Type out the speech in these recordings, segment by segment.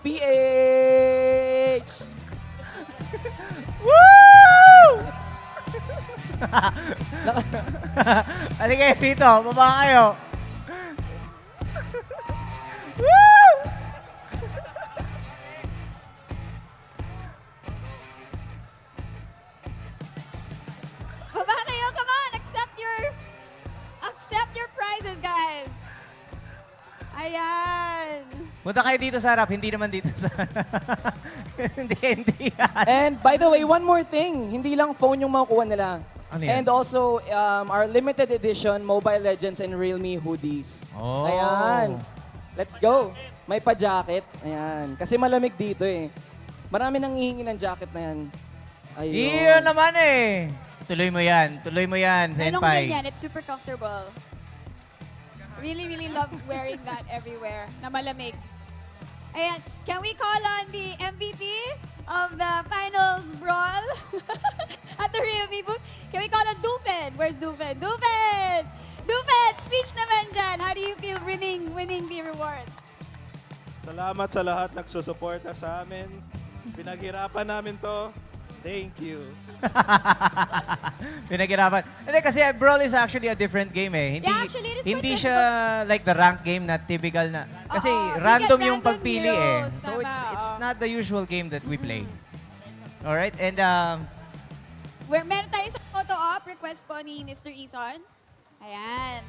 PH! Woo! Halika kayo dito. Baba kayo. Woo! Baba kayo, come on! Accept your prizes, guys! Ayan! Punta kayo dito sa harap. Hindi naman dito sa... hindi yan. And by the way, one more thing. Hindi lang phone yung makukuha nila. Ano yan? And also, our limited edition Mobile Legends and Realme hoodies. Oh. Ayan. Let's go. May pa-jacket. Ayan. Kasi malamig dito eh. Marami nang hihingi ng jacket na yan. Ayun. Iyon naman eh. Tuloy mo yan. Tuloy mo yan, Anong Senpai. yan? It's super comfortable. Really, really love wearing that everywhere. Na malamig. Ayan. Can we call on the MVP of the finals brawl at the Realme booth? Can we call on Dufen? Where's Dufen? Dufen! Dufen! Speech naman dyan. How do you feel winning the reward? Salamat sa lahat nagsusuporta sa amin. Pinaghirapan namin to. Thank you. Pinaghirapan. Hindi kasi Brawl is actually a different game eh. Hindi, Yeah, actually, it is quite hindi siya like the rank game na typical na. Kasi Oo, you random get yung random pagpili eh. heroes, So tama, it's oo. not the usual game that we play. Alright? And Meron tayo sa photo op. Request po ni Mr. Ison. Ayan.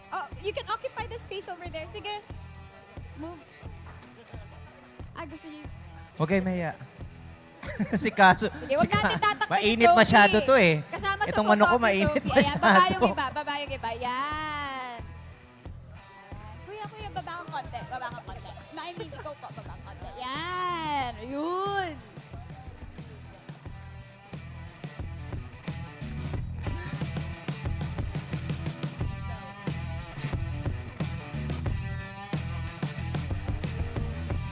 Oh, you can occupy the space over there. Sige. Move. Gusto niyo. okay, Maya. si Kaso. Sige, huwag natin tatakpan yung Mainit trophy. masyado to eh. Kasama sa Itong photo ano ko, op yung mainit trophy. masyado. Ayan, baba yung iba. Baba yung iba. Yan. Kuya, baba kang konti. Baba kang konti. I mean, ikaw po, baba kang konti. Yan. Ayun.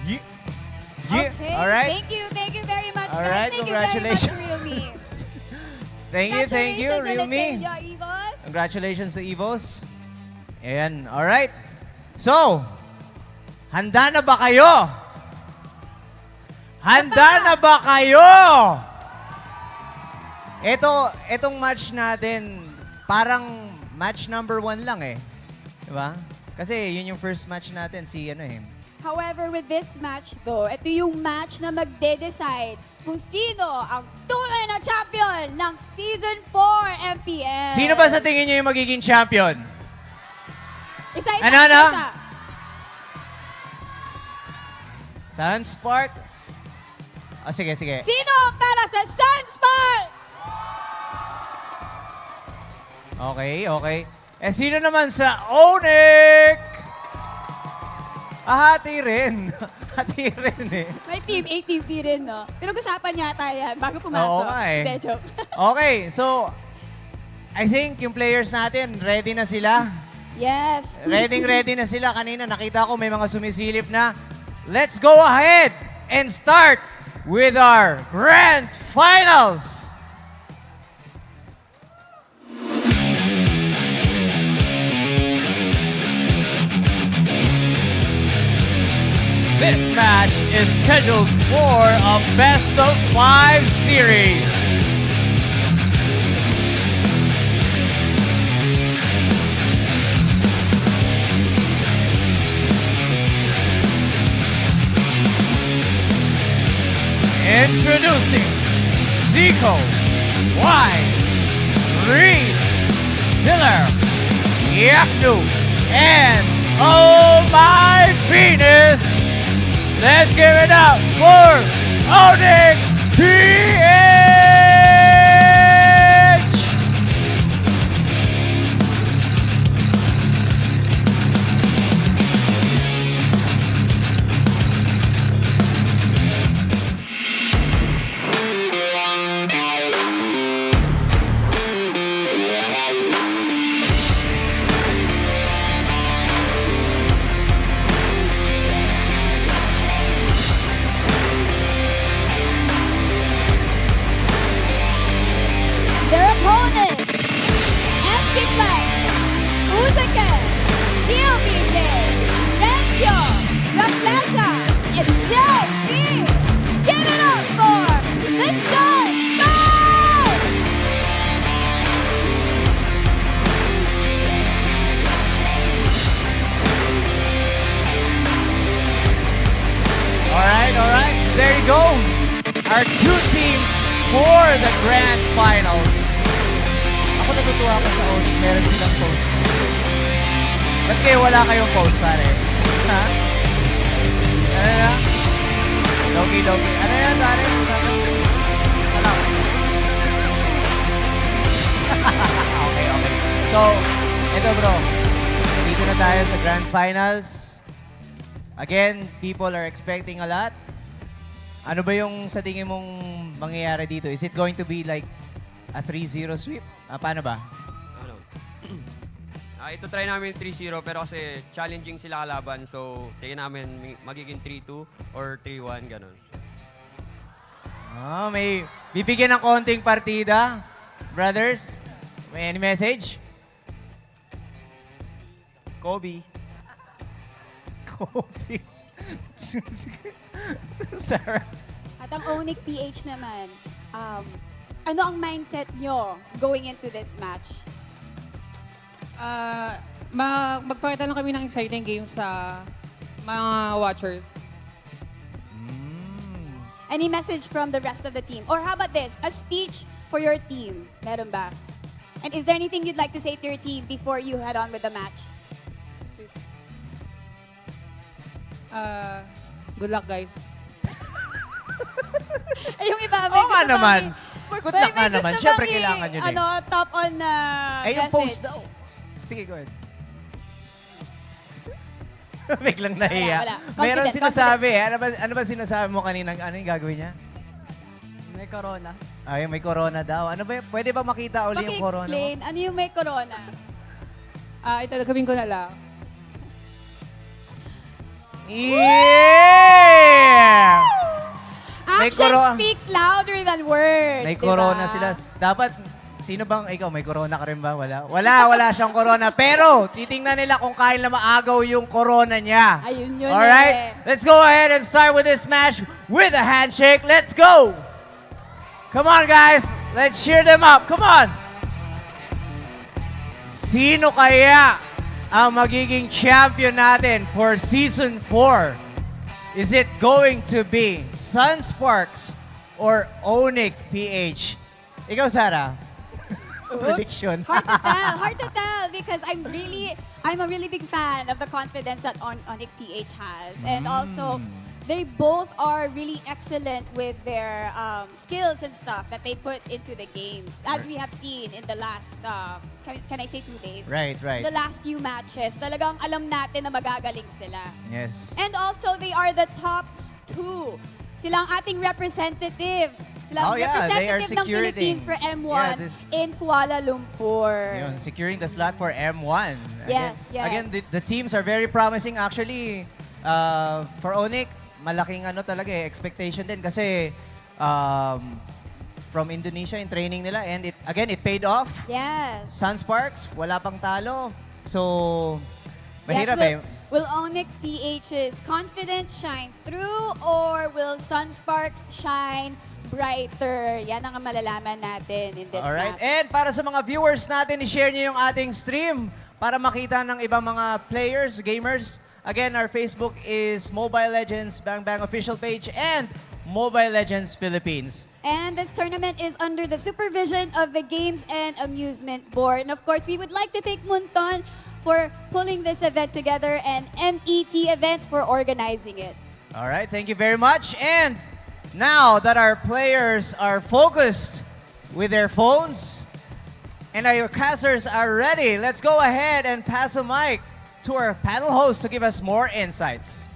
Yeah. Yeah. Okay. Alright. Thank you very much. All guys. right, Thank you very much, congratulations. Realme. Thank you, Congratulations ulit Realme. sa inyo, Evos. Congratulations to Evos. Ayan, alright. So, handa na ba kayo? Handa na ba kayo? Itong match natin, parang match number 1 lang eh. Diba? Kasi yun yung first match natin, si ano eh. However, with this match though, ito yung match na magde-decide kung sino ang tunay na champion ng Season 4 MPL. Sino ba sa tingin nyo yung magiging champion? Isa-isa. Ano? isa-isa. Sunspark? Sige. Sino para sa Sunspark? Okay. Sino naman sa ONIC? Hati rin. Hati rin eh. May Team A, Team B rin, no? Pinag-usapan yata yan bago pumasok. Oo nga eh. Hindi, joke. Okay, so I think yung players natin, ready na sila. Yes. Ready na sila. Kanina nakita ko may mga sumisilip na. Let's go ahead and start with our Grand Finals! This match is scheduled for a best-of-5 series. Introducing Zico, Wise, Reed, Diller, Yaknu, and Oh My Venus! Let's give it up for ONIC PH! there you go. Our two teams for the grand finals. Ako natutuwa ko sa ONIC, meron silang post. Ba't kayo wala kayong post, pare? Ha? Ano na? Loki. Ano yan, pare? Ano? Okay. So, ito bro. Dito na tayo sa grand finals. Again, people are expecting a lot. Ano ba yung sa tingin mong mangyayari dito? Is it going to be like a 3-0 sweep? Paano ba? Ano? Ito try namin 3-0 pero kasi challenging sila kalaban. So, tingin namin magiging 3-2 or 3-1, ganun. So, May bibigyan ng konting partida. Brothers, may any message? Kobe. Sarah. At ang ONIC PH naman, ano ang mindset nyo going into this match? Magpakita lang kami ng exciting game sa mga watchers. Any message from the rest of the team? Or how about this? A speech for your team. Meron ba? And is there anything you'd like to say to your team before you head on with the match? Good luck, guys. Eh, yung iba, may Oo nga gusto naman. bang May good luck nga gusto naman. bang Siyempre, kailangan yun eh. Top on Yung message. post daw. Sige, go ahead. Biglang nahiya. Wala. Meron Confident, sinasabi eh. Ano ba sinasabi mo kanina? Ano yung gagawin niya? May corona. Ay, may corona daw. Ano ba? Pwede ba makita uli yung corona mo? Paki-explain, ano yung may corona? Ito, gawin ko na lang. Yeah! May Action corona. speaks louder than words. May diba? corona sila. Dapat, sino bang, ikaw, may corona ka rin ba? Wala siyang corona. Pero, titingnan nila kung kaya na maagaw yung corona niya. Ayun yun Alright, let's go ahead and start with this match with a handshake. Let's go! Come on, guys. Let's cheer them up. Come on! Sino kaya ang magiging champion natin for Season 4? Is it going to be Sunsparks or ONIC PH? Ikaw, Sarah. Prediction. Hard to tell because I'm a really big fan of the confidence that ONIC PH has. And also, they both are really excellent with their skills and stuff that they put into the games. As we have seen in the last, can I say 2 days? Right. The last few matches, talagang alam natin na magagaling sila. Yes. And also, they are the top 2. Sila ang ating representative. Sila ang they are representative ng securing. Philippines for M1 Yeah, this- in Kuala Lumpur. Yun, securing the slot for M1. Yes. Again, the teams are very promising. Actually, for ONIC, malaking talaga expectation din kasi from Indonesia in training nila and it paid off. Yes. Sunsparks, wala pang talo. So, mahirap Will ONIC PH's confidence shine through or will Sunsparks shine brighter? Yan ang malalaman natin in this Alright, match. and para sa mga viewers natin, i-share niyo yung ating stream para makita ng ibang mga players, gamers. Again, our Facebook is Mobile Legends Bang Bang official page and Mobile Legends Philippines. And this tournament is under the supervision of the Games and Amusement Board. And of course, we would like to thank Munton for pulling this event together and MET Events for organizing it. All right, thank you very much. And now that our players are focused with their phones and our casters are ready, let's go ahead and pass the mic to our panel host to give us more insights.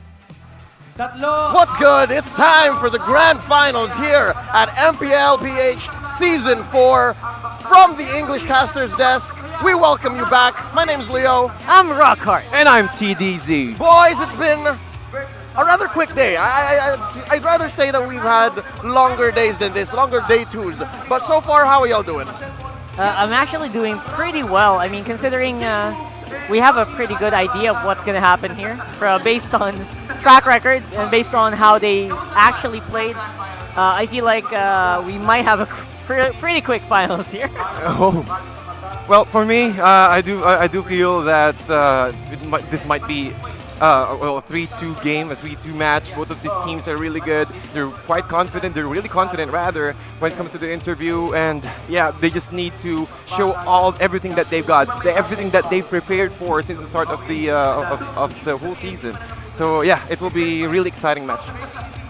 What's good? It's time for the grand finals here at MPL-PH Season 4. From the English Casters desk, we welcome you back. My name's Leo. I'm Rockhart. And I'm TDZ. Boys, it's been a rather quick day. I'd rather say that we've had longer days than this, longer day twos. But so far, how are y'all doing? I'm actually doing pretty well. I mean, considering we have a pretty good idea of what's going to happen here based on track record and based on how they actually played. I feel like we might have a pretty quick finals here. Oh, well, for me, I do feel that this might be well, a 3-2 game, a 3-2 match. Both of these teams are really good. They're quite confident. They're really confident, rather, when it comes to the interview. And yeah, they just need to show everything that they've got, everything that they've prepared for since the start of the whole season. So yeah, it will be a really exciting match.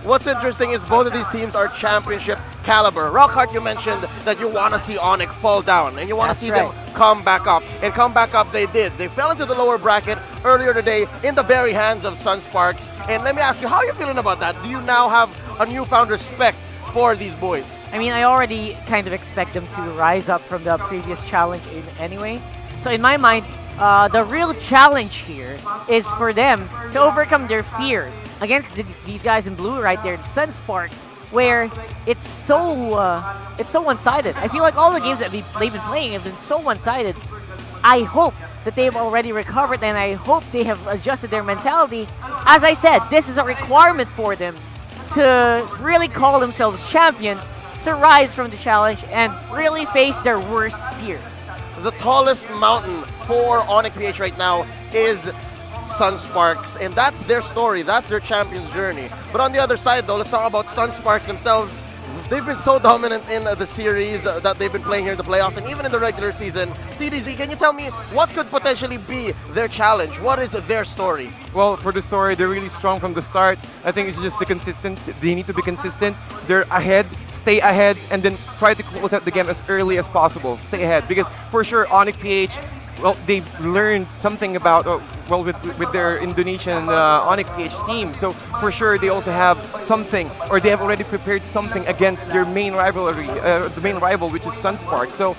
What's interesting is both of these teams are championship caliber. Rockhart, you mentioned that you want to see ONIC fall down and you want to see them come back up. And come back up they did. They fell into the lower bracket earlier today in the very hands of Sunsparks. And let me ask you, how are you feeling about that? Do you now have a newfound respect for these boys? I mean, I already kind of expect them to rise up from the previous challenge anyway. So in my mind, the real challenge here is for them to overcome their fears against these guys in blue right there, Sunsparks, where it's so one-sided. I feel like all the games that they've been playing have been so one-sided. I hope that they've already recovered, and I hope they have adjusted their mentality. As I said, this is a requirement for them to really call themselves champions, to rise from the challenge and really face their worst fears. The tallest mountain for ONIC PH right now is Sunsparks, and that's their story, that's their champion's journey. But on the other side though, let's talk about Sunsparks themselves. They've been so dominant in the series that they've been playing here in the playoffs and even in the regular season. TDZ, can you tell me what could potentially be their challenge? What is their story? Well, for the story, they're really strong from the start. I think it's just they need to be consistent. They're ahead, stay ahead, and then try to close out the game as early as possible. Stay ahead, because for sure, ONIC PH, well, they've learned something about, with their Indonesian ONIC PH team. So for sure, they also have something, or they have already prepared something against their main rivalry, the main rival, which is Sunsparks. So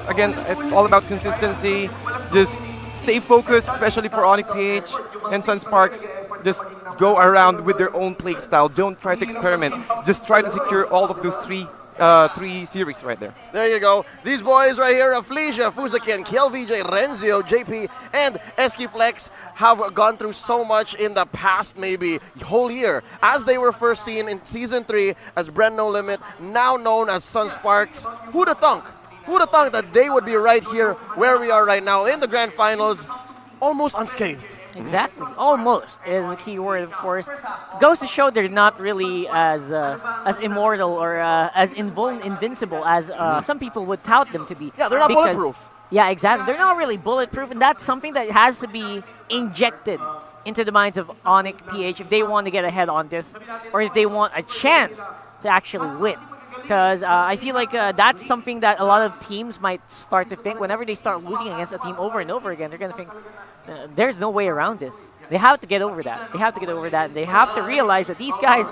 again, it's all about consistency. Just stay focused, especially for ONIC PH and Sunsparks. Just go around with their own play style. Don't try to experiment. Just try to secure all of those three series right there. There you go. These boys right here, Felicia, Fuzakin, KLVJ, Renzio, JP, and Eskiflex have gone through so much in the past maybe whole year. As they were first seen in Season 3 as Brand No Limit, now known as Sunsparks. Who'd have thunk? Who'd have thunk that they would be right here where we are right now in the grand finals, almost unscathed? Exactly. Almost is the key word, of course. Goes to show they're not really as immortal or as invincible as some people would tout them to be. Yeah, they're not bulletproof. Yeah, exactly. They're not really bulletproof, and that's something that has to be injected into the minds of ONIC PH if they want to get ahead on this, or if they want a chance to actually win. Because I feel like that's something that a lot of teams might start to think whenever they start losing against a team over and over again. They're going to think, there's no way around this. They have to get over that. They have to get over that. They have to realize that these guys,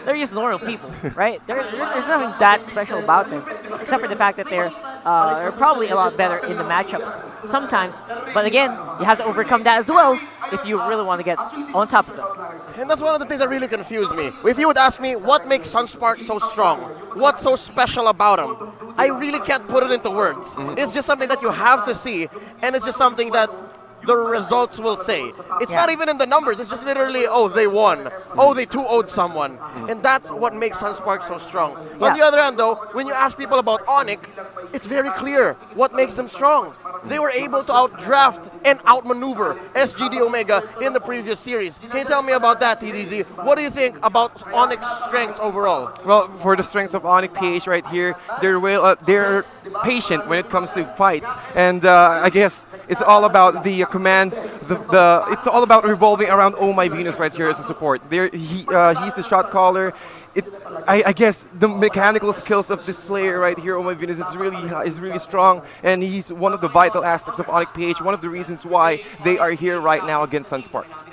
they're just normal people, right? There's nothing that special about them, except for the fact that they're probably a lot better in the matchups sometimes. But again, you have to overcome that as well if you really want to get on top of it. And that's one of the things that really confused me. If you would ask me, what makes Sunsparks so strong? What's so special about them? I really can't put it into words. It's just something that you have to see, and it's just something that the results will say. It's not even in the numbers. It's just literally, oh, they won. Oh, they 2-0'd someone. And that's what makes Sunsparks so strong. On the other hand, though, when you ask people about ONIC, it's very clear what makes them strong. They were able to outdraft and outmaneuver SGD Omega in the previous series. Can you tell me about that, TDZ? What do you think about ONIC's strength overall? Well, for the strength of ONIC PH right here, they're patient when it comes to fights, and I guess it's all about the commands. It's all about revolving around Oh My Venus right here as a support. He's the shot caller. I guess the mechanical skills of this player right here, Oh My Venus, is really strong, and he's one of the vital aspects of ONIC PH. One of the reasons why they are here right now against Sunsparks.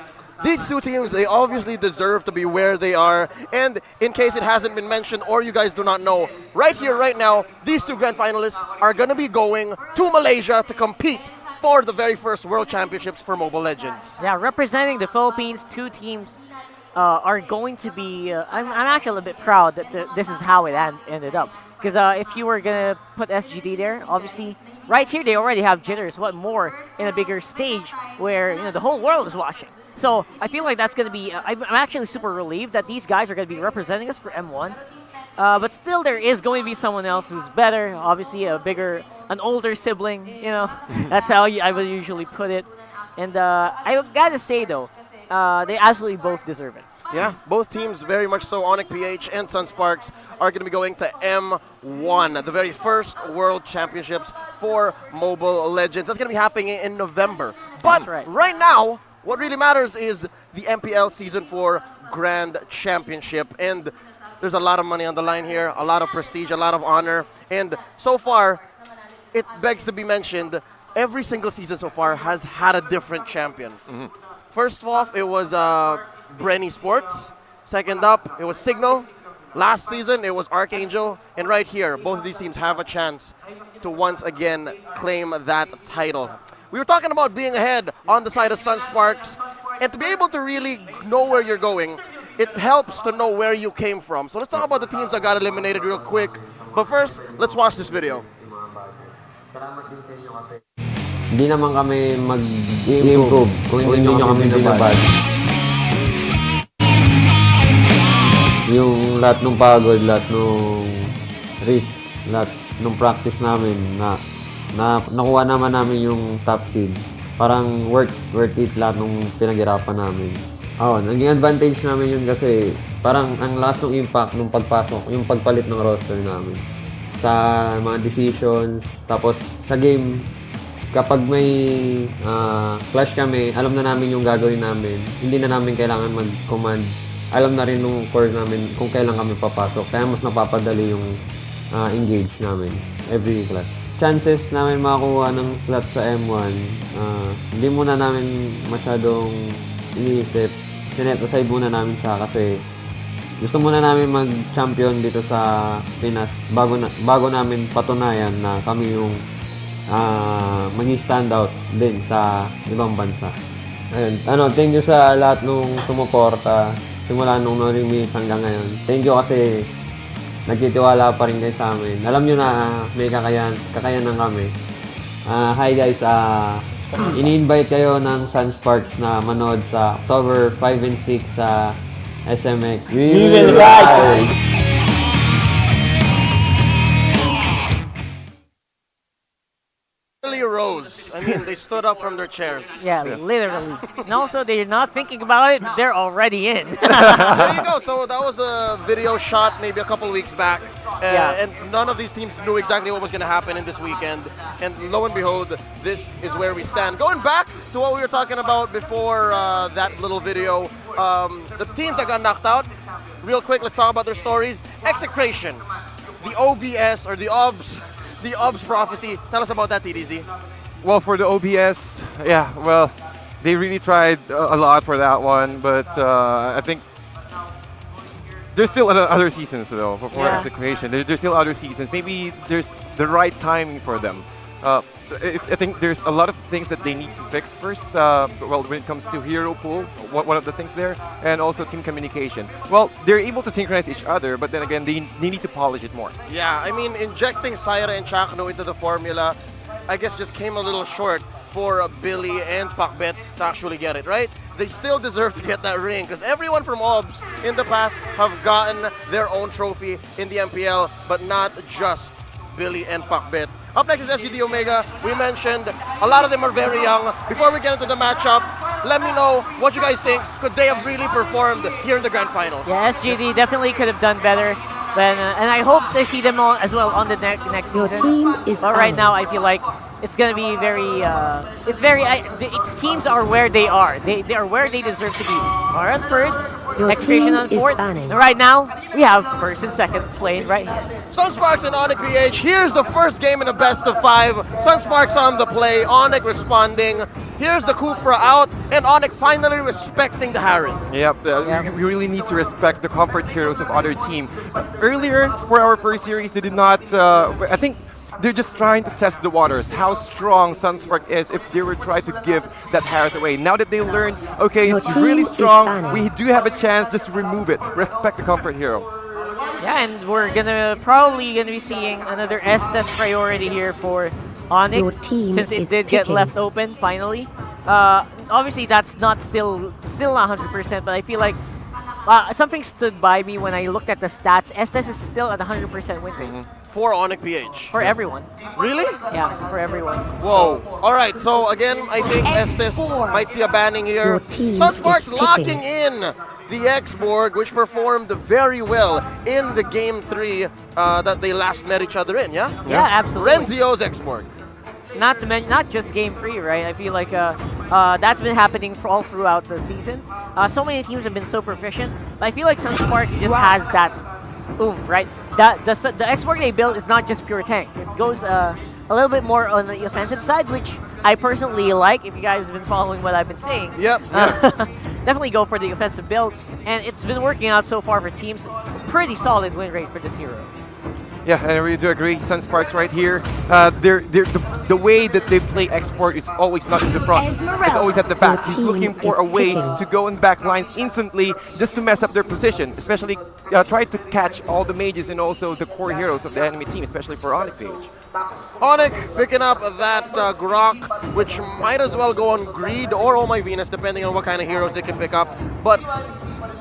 These two teams, they obviously deserve to be where they are. And in case it hasn't been mentioned or you guys do not know, right here, right now, these two grand finalists are going to be going to Malaysia to compete for the very first World Championships for Mobile Legends. Yeah, representing the Philippines, two teams are going to be... I'm actually a bit proud that this is how it ended up. Because if you were going to put SGD there, obviously, right here they already have jitters. What more in a bigger stage where the whole world is watching? So I feel like that's going to be... I'm actually super relieved that these guys are going to be representing us for M1. But still, there is going to be someone else who's better. Obviously, an older sibling. That's how I would usually put it. And I gotta say though, they absolutely both deserve it. Yeah, both teams very much so. ONIC PH and Sunsparks are going to be going to M1, the very first World Championships for Mobile Legends. That's going to be happening in November. But right now, what really matters is the MPL Season 4 Grand Championship. And there's a lot of money on the line here, a lot of prestige, a lot of honor. And so far, it begs to be mentioned, every single season so far has had a different champion. First off, it was Brenny Sports. Second up, it was Signal. Last season, it was Archangel. And right here, both of these teams have a chance to once again claim that title. We were talking about being ahead on the side of Sunsparks. And to be able to really know where you're going, it helps to know where you came from. So let's talk about the teams that got eliminated real quick. But first, let's watch this video. Hindi naman kami mag-improve kung hindi nyo kami binabad. Yung lahat ng pagod, lahat ng risk, lahat ng practice namin na nakuha naman namin yung top seed. Parang worth it lahat ng pinaghirapan namin. Naging advantage namin yun kasi parang ang last ng impact nung pagpasok, yung pagpalit ng roster namin. Sa mga decisions, tapos sa game, kapag may clash kami, alam na namin yung gagawin namin. Hindi na namin kailangan mag-command. Alam na rin nung core namin kung kailan kami papasok. Kaya mas napapadali yung engage namin every class. Chances namin makakuha ng slot sa M1, hindi muna namin masyadong iniisip. Sinet aside muna namin siya kasi gusto muna namin mag-champion dito sa Pinas bago namin patunayan na kami yung mag-stand out din sa ibang bansa. Ayun, thank you sa lahat nung sumuporta simula nung no-release hanggang ngayon. Thank you kasi nagtitiwala pa rin kayo sa amin. Alam nyo na may kakayanan kami. Hi guys, ini-invite kayo ng Sunsparks na manood sa October 5 and 6 sa SMX. We will rise! Rose. I mean, they stood up from their chairs. Yeah, literally. And also, they're not thinking about it, they're already in. There you go. So that was a video shot maybe a couple weeks back. And none of these teams knew exactly what was going to happen in this weekend. And lo and behold, this is where we stand. Going back to what we were talking about before that little video, the teams that got knocked out, real quick, let's talk about their stories. Execration, the OBS or the OBS. The OBS prophecy. Tell us about that, TDZ. Well, for the OBS, yeah, well, they really tried a lot for that one, but I think there's still other seasons, though, for Execration. There's still other seasons. Maybe there's the right timing for them. I think there's a lot of things that they need to fix first. Well, when it comes to hero pool, one of the things there, and also team communication. Well, they're able to synchronize each other, but then again, they need to polish it more. Yeah, I mean, injecting Syra and Chakno into the formula, I guess just came a little short for Billy and Pakbet to actually get it, right? They still deserve to get that ring because everyone from OBS in the past have gotten their own trophy in the MPL, but not just Billy and Pakbet. Up next is SGD Omega. We mentioned a lot of them are very young. Before we get into the matchup, let me know what you guys think. Could they have really performed here in the Grand Finals? Yeah, SGD definitely could have done better. And I hope to see them all as well on the next Your season. team is but right now, I feel like it's gonna be very. The teams are where they are. They are where they deserve to be. Are on third, Your Execration team on is fourth. banning. And right now, we have first and second playing right here. Sunsparks and ONIC PH. Here's the first game in a best of 5. Sunsparks on the play, ONIC responding. Here's the Kufra out, and ONIC finally respecting the Harith. Yep, we really need to respect the comfort heroes of other team. Earlier, for our first series, they did not, I think they're just trying to test the waters, how strong Sunspark is if they were trying to give that Harith away. Now that they learned, okay, it's really strong, we do have a chance, just remove it. Respect the comfort heroes. Yeah, and we're probably gonna be seeing another Estes priority here for ONIC, Your team since it is did get picking. left open finally. Obviously, that's not still not 100%, but I feel like something stood by me when I looked at the stats. Estes is still at 100% win rate. for ONIC PH? For everyone. Really? Yeah, for everyone. Whoa. All right, so again, I think Estes might see a banning here. Sunsparks locking in the X-Borg, which performed very well in the Game 3 that they last met each other in, yeah? Yeah, absolutely. Renzio's X-Borg. Not to mention, not just Game 3, right? I feel like that's been happening for all throughout the seasons. So many teams have been so proficient. But I feel like Sunsparks just has that oomph, right? The X-Borg they build is not just pure tank. It goes a little bit more on the offensive side, which I personally like. If you guys have been following what I've been saying, Yep. definitely go for the offensive build. And it's been working out so far for teams. Pretty solid win rate for this hero. Yeah, I really do agree. Sunsparks right here. The way that they play Export is always not in the front. It's always at the back. He's looking for a way to go in back lines instantly just to mess up their position, especially try to catch all the mages and also the core heroes of the enemy team, especially for ONIC PH. ONIC picking up that Grok, which might as well go on Greed or Oh My Venus, depending on what kind of heroes they can pick up. But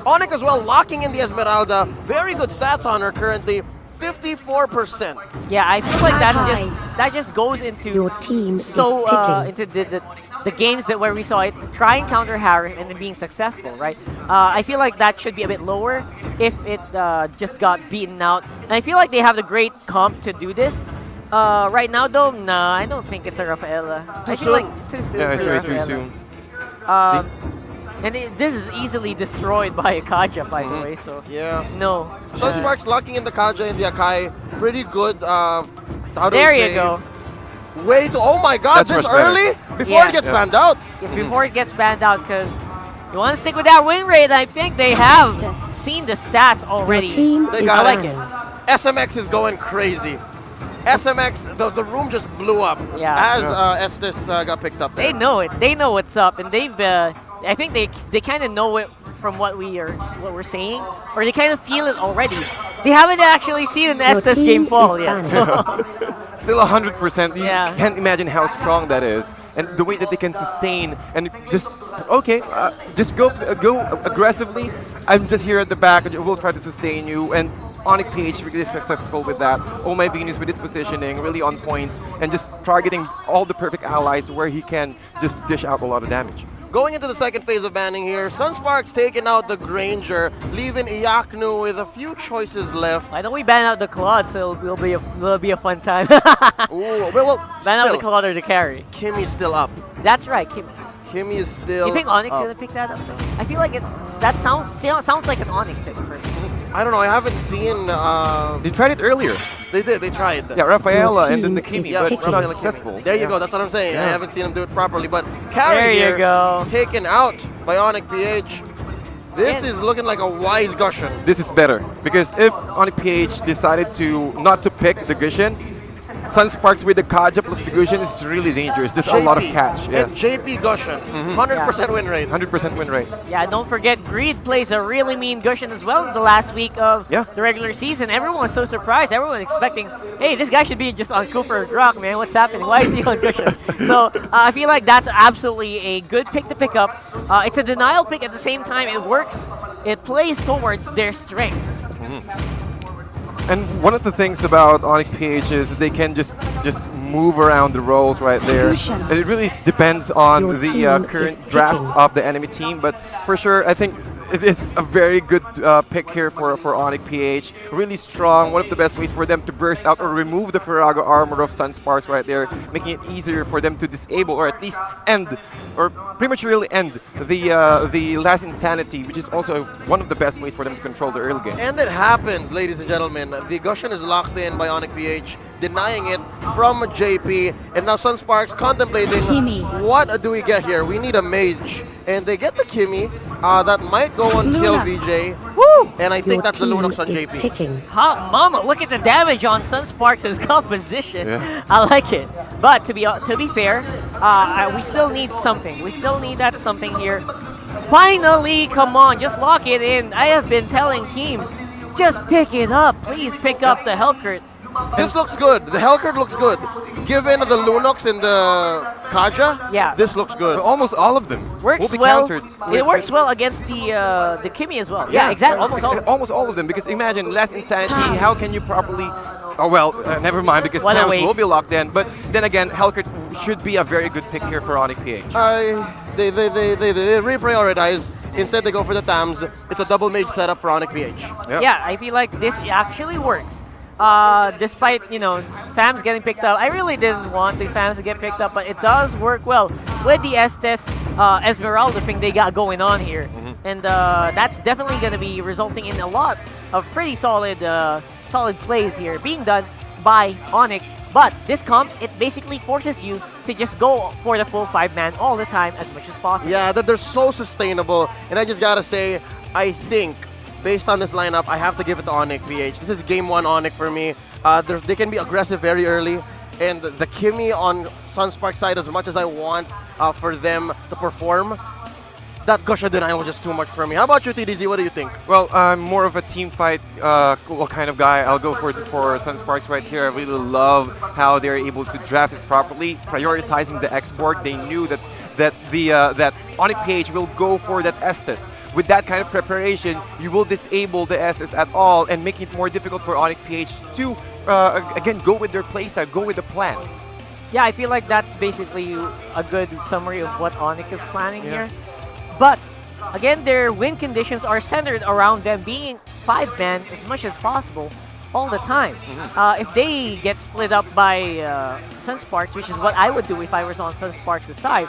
ONIC as well locking in the Esmeralda. Very good stats on her currently. 54%. Yeah, I feel like that just goes into Your team into the games where we saw it try and counter Harry and then being successful, right? I feel like that should be a bit lower if it just got beaten out. And I feel like they have the great comp to do this. Right now though, nah, I don't think it's a Rafaela. I feel like too soon. Yeah, it's for way too Rafaela. soon. And this is easily destroyed by a Kaja, by the way, so yeah. No. Sunsparks locking in the Kaja and the Akai. Pretty good. How do There we you say? go. Wait, oh my god, That's this much better. early? Before it gets banned out? Before it gets banned out, because you want to stick with that win rate. I think they have seen the stats already. They I got like it. it. SMX is going crazy. SMX, the room just blew up as Estes got picked up there. They know it. They know what's up, and they've. I think they kind of know it from what we're saying, or they kind of feel it already. They haven't actually seen an Estes game fall yet. So. Still 100%. You Yeah. can't imagine how strong that is, and the way that they can sustain and just just go aggressively. I'm just here at the back. We'll try to sustain you, and ONIC PH really successful with that. Oh My Venus with his positioning really on point and just targeting all the perfect allies where he can just dish out a lot of damage. Going into the second phase of banning here, Sunsparks taking out the Granger, leaving Iaknu with a few choices left. Why don't we ban out the Claude so it'll be a fun time? Ooh, well, ban out the still, Claude or the carry. Kimmy's still up. That's right, Kimmy. Kimmy is still You think Onyx up. gonna pick that up though? I feel like that sounds like an Onyx pick for me. I don't know, I haven't seen... They tried it earlier. They did, they tried. Yeah, Rafaela and then the Kimi, Yeah, but it's not Rafaela successful. There you go, that's what I'm saying. I haven't seen him do it properly, but carry There you here, go. taken out by ONIC PH. This is looking like a wise Gushen. This is better because if ONIC PH decided to not to pick the Gushen, Sunsparks with the Kaja plus the Gushen is really dangerous. There's a lot of catch. Yes. It's JP Gushen. 100% win rate. 100% win rate. Yeah, don't forget Greed plays a really mean Gushen as well in the last week of Yeah. the regular season. Everyone was so surprised. Everyone expecting, hey, this guy should be just on Cooper or Grok, man. What's happening? Why is he on Gushen? So I feel like that's absolutely a good pick to pick up. It's a denial pick at the same time. It works. It plays towards their strength. And one of the things about ONIC PH is they can just move around the roles right there. And it really depends on the current draft of the enemy team. But for sure, I think it is a very good pick here for ONIC PH. Really strong, one of the best ways for them to burst out or remove the Farago armor of Sunsparks right there, making it easier for them to disable or at least end or prematurely end the last insanity, which is also one of the best ways for them to control the early game. And it happens, ladies and gentlemen. The Gushen is locked in by ONIC PH, denying it from JP. And now Sunsparks contemplating, what do we get here? We need a mage. And they get the Kimmy. That might go and kill VJ. Woo! And I think that's the Lunox on JP. Hot mama, look at the damage on Sunsparks' composition. Yeah. I like it. But to be fair, we still need something. We still need that something here. Finally, come on, just lock it in. I have been telling teams, just pick it up. Please pick up the Hellcurt. This looks good. The Hellcurt looks good. Given the Lunox and the Kaja, this looks good. Almost all of them Works will be well. countered. It works well against the Kimmy as well. Yeah, exactly. Almost all. Almost all of them, because imagine last insanity. How can you properly Oh, well, never mind, because What a Tams will waste. be locked in. But then again, Hellcurt should be a very good pick here for ONIC PH. They reprioritize. Instead, they go for the Tams. It's a double mage setup for ONIC PH. Yep. Yeah, I feel like this actually works. Despite, you know, FAMs getting picked up, I really didn't want the FAMs to get picked up, but it does work well with the Estes Esmeralda thing they got going on here. And that's definitely going to be resulting in a lot of pretty solid solid plays here being done by ONIC. But this comp, it basically forces you to just go for the full 5-man all the time as much as possible. Yeah, they're so sustainable. And I just gotta say, I think, based on this lineup, I have to give it to ONIC PH. This is game 1 ONIC for me. They can be aggressive very early. And the Kimmy on Sunsparks side, as much as I want for them to perform, that Gusha denial was just too much for me. How about you, TDZ? What do you think? Well, I'm more of a team fight kind of guy. I'll go for Sunsparks right here. I really love how they're able to draft it properly, prioritizing the export. They knew that ONIC PH will go for that Estes. With that kind of preparation, you will disable the Estes at all and make it more difficult for ONIC PH to again go with their playstyle, go with the plan. Yeah, I feel like that's basically a good summary of what ONIC is planning here. But again, their win conditions are centered around them being 5-man as much as possible all the time. If they get split up by Sunsparks, which is what I would do if I was on Sunsparks' side,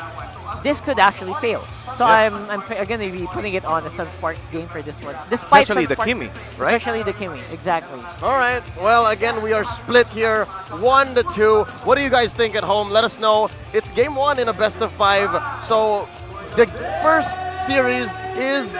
this could actually fail. So I'm going to be putting it on the Sunsparks game for this one. Despite Especially the Sunsparks- Kimmy, right? Especially the Kimmy, exactly. All right. Well, again, we are split here, 1-2. What do you guys think at home? Let us know. It's game 1 in a best of 5. So the first series is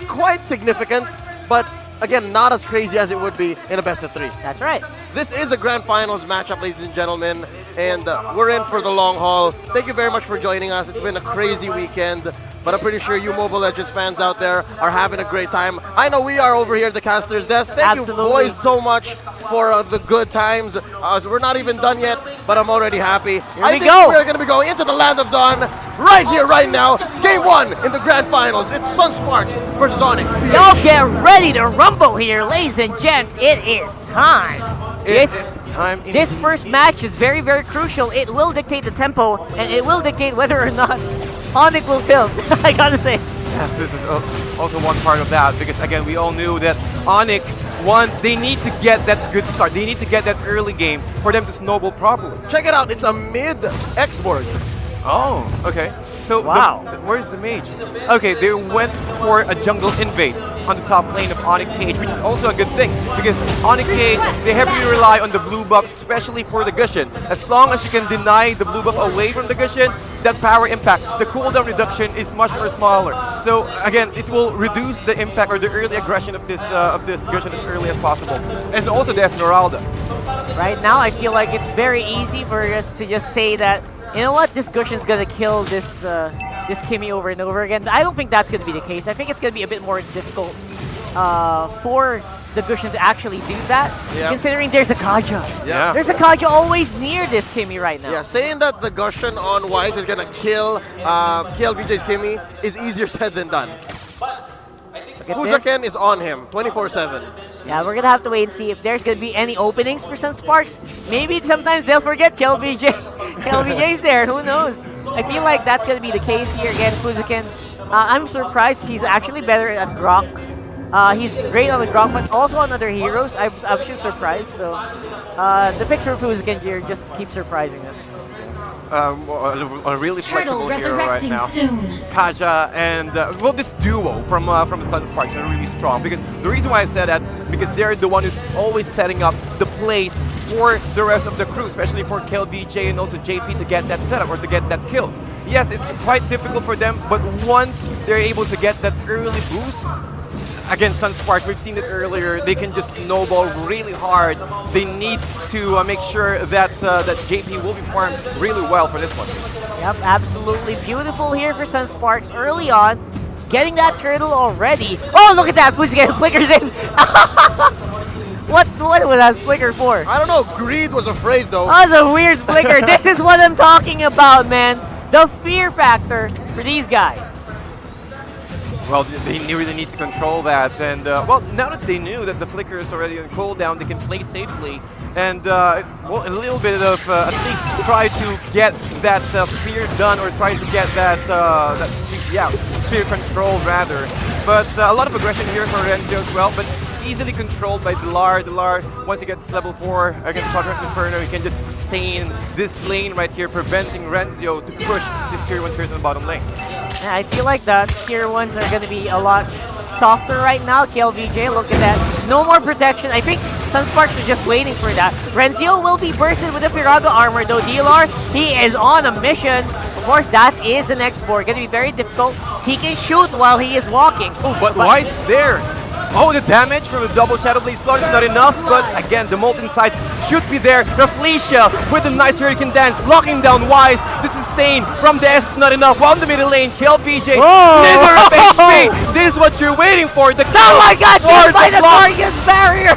quite significant, but again, not as crazy as it would be in a best of 3. That's right. This is a grand finals matchup, ladies and gentlemen, and we're in for the long haul. Thank you very much for joining us. It's been a crazy weekend, but I'm pretty sure you Mobile Legends fans out there are having a great time. I know we are over here at the Caster's Desk. Thank you, boys, so much for the good times. So we're not even done yet, but I'm already happy. I think we're going to be going into the Land of Dawn right here, right now. Game 1 in the grand finals. It's Sunsparks versus ONIC. Y'all get ready to rumble here, ladies and gents. It is time. This first match is very, very crucial. It will dictate the tempo, and it will dictate whether or not ONIC will tilt. I gotta say. Yeah, this is also one part of that, because again, we all knew that ONIC, once they need to get that good start, they need to get that early game for them to snowball properly. Check it out, it's a mid export. Oh, okay. So wow. Where's the mage? Okay, they went for a jungle invade on the top lane of ONIC PH, which is also a good thing, because ONIC PH, they heavily rely on the blue buff, especially for the Gushin. As long as you can deny the blue buff away from the Gushin, that power impact, the cooldown reduction is much more smaller. So again, it will reduce the impact or the early aggression of this Gushin as early as possible. And also the Esmeralda. Right now, I feel like it's very easy for us to just say that, you know what, this Gushin's gonna kill this this Kimmy over and over again. I don't think that's gonna be the case. I think it's gonna be a bit more difficult for the Gushin to actually do that, considering there's a Kaja. Yeah. There's a Kaja always near this Kimmy right now. Yeah, saying that the Gushin on Wise is gonna kill VJ's Kimmy is easier said than done. Fuzaken is on him 24/7. Yeah, we're gonna have to wait and see if there's gonna be any openings for Sunsparks. Maybe sometimes they'll forget KLBJ. KLBJ's there, who knows? I feel like that's gonna be the case here again. Fuzaken, I'm surprised he's actually better at Grok. He's great on the Grok, but also on other heroes. I'm actually surprised. So the picks for Fuzaken here just keep surprising us. A really flexible hero right now. Kaja and well, this duo from the Sunsparks are really strong, because the reason why I said that is because they're the one who's always setting up the plays for the rest of the crew, especially for KLVJ and also JP to get that setup or to get that kills. Yes, it's quite difficult for them, but once they're able to get that early boost, against Sunsparks, we've seen it earlier, they can just snowball really hard. They need to make sure that that JP will be farmed really well for this one. Yep, absolutely beautiful here for Sunsparks early on. Getting that turtle already. Oh, look at that! Fuzaken flickers in! What was that flicker for? I don't know, Greed was afraid though. That was a weird flicker. This is what I'm talking about, man. The fear factor for these guys. Well, they really need to control that, and well, now that they knew that the flicker is already on cooldown, they can play safely, and well, a little bit of at least try to get that spear done, or try to get that spear control rather. But a lot of aggression here for Renzo as well, but easily controlled by Dilar. Dilar, once he gets level 4 against Quadrant Inferno, he can just sustain this lane right here, preventing Renzo to push this tier 1 turret in the bottom lane. Yeah, I feel like the tier 1s are going to be a lot softer right now. KLVJ, look at that. No more protection. I think Sunsparks are just waiting for that. Renzo will be bursted with the Firaga armor, though Dilar, he is on a mission. Of course, that is an export. Going to be very difficult. He can shoot while he is walking. Oh, but Wise is there. Oh, the damage from the double Shadow Blade Slug is not enough, but again, the Molten Sights should be there. Rafflesia with a nice Hurricane Dance, locking down Wise. The sustain from the S is not enough. While in the middle lane, KLVJ, Slither of HP. This is what you're waiting for. The Oh my god, killed by the Guardian's barrier!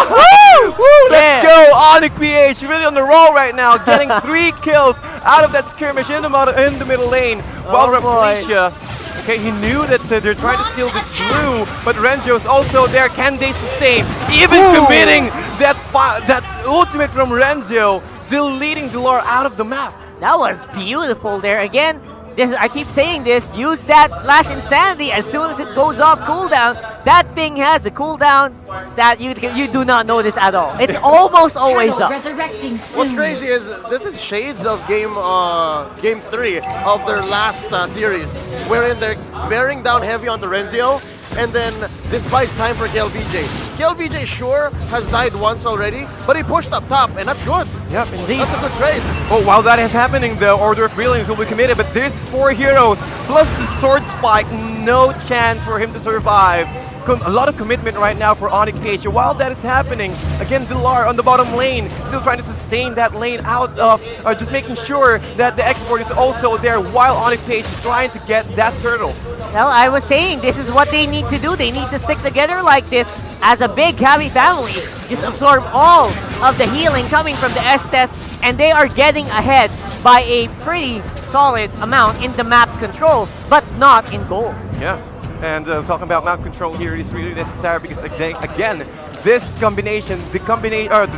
Woo! Let's go! ONIC PH really on the roll right now, getting 3 kills out of that skirmish in the middle lane. While Rafflesia, okay, he knew that they're trying to steal this blue, but Renzo's also there. Can they sustain? Even committing that ultimate from Renzo, deleting Dilar out of the map. That was beautiful there. Again, I keep saying this, use that last insanity as soon as it goes off cooldown. That thing has the cooldown that you do not notice at all. It's almost always up. What's crazy is this is shades of game 3 of their last series, wherein they're bearing down heavy on the Renzo, and then this buys time for KLVJ. KLVJ sure has died once already, but he pushed up top, and that's good. Yep, indeed. That's a good trade. Oh, while that is happening, the Order of Brilliance will be committed, but there's 4 heroes, plus the Sword Spike, no chance for him to survive. A lot of commitment right now for ONIC PH. While that is happening, again, Dilar on the bottom lane, still trying to sustain that lane out of, just making sure that the export is also there, while ONIC PH is trying to get that turtle. Well, I was saying, this is what they need to do. They need to stick together like this as a big, happy family. Just absorb all of the healing coming from the Estes, and they are getting ahead by a pretty solid amount in the map control, but not in goal. Yeah. And talking about map control here is really necessary because again, this combination, the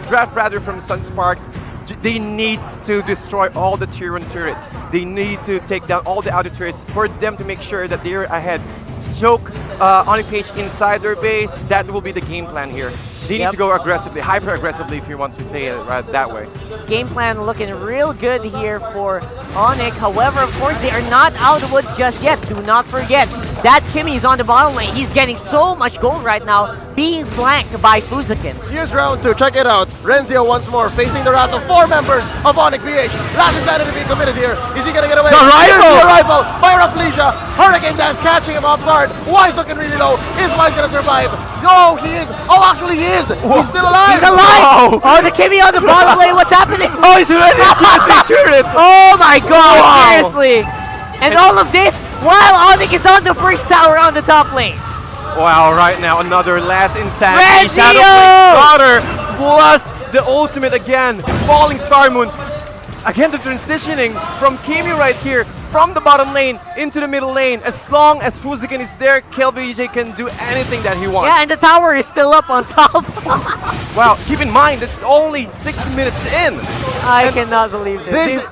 draft rather from Sunsparks, they need to destroy all the tier 1 turrets. They need to take down all the outer turrets for them to make sure that they're ahead. Choke ONIC PH inside their base, that will be the game plan here. They need to go aggressively, hyper aggressively if you want to say it right that way. Game plan looking real good here for ONIC. However, of course, they are not out of the woods just yet. Do not forget that Kimmy is on the bottom lane. He's getting so much gold right now, being flanked by Fuzakin. Here's round 2. Check it out. Renzo once more facing the wrath of 4 members of ONIC PH. Last insanity being committed here. Is he gonna get away? The rival! The rival by Rafflesia. Hurricane Dance catching him off guard. Wise looking really low. Is Wise gonna survive? No, he is. Oh, actually he is. He's still alive. He's alive! Wow. Oh, the Kimmy on the bottom lane. What's happening? Oh, he's already into the turret! Oh my god, Wow. seriously! And all of this while ONIC is on the first tower on the top lane. Wow, right now another last insanity. Renzo! Shadow Blade Daughter plus the ultimate again. Falling Star Moon. Again, the transitioning from Kimi right here from the bottom lane into the middle lane. As long as Fuzakin is there, KLVJ can do anything that he wants. Yeah, and the tower is still up on top. Wow, keep in mind, it's only 60 minutes in. I cannot believe this.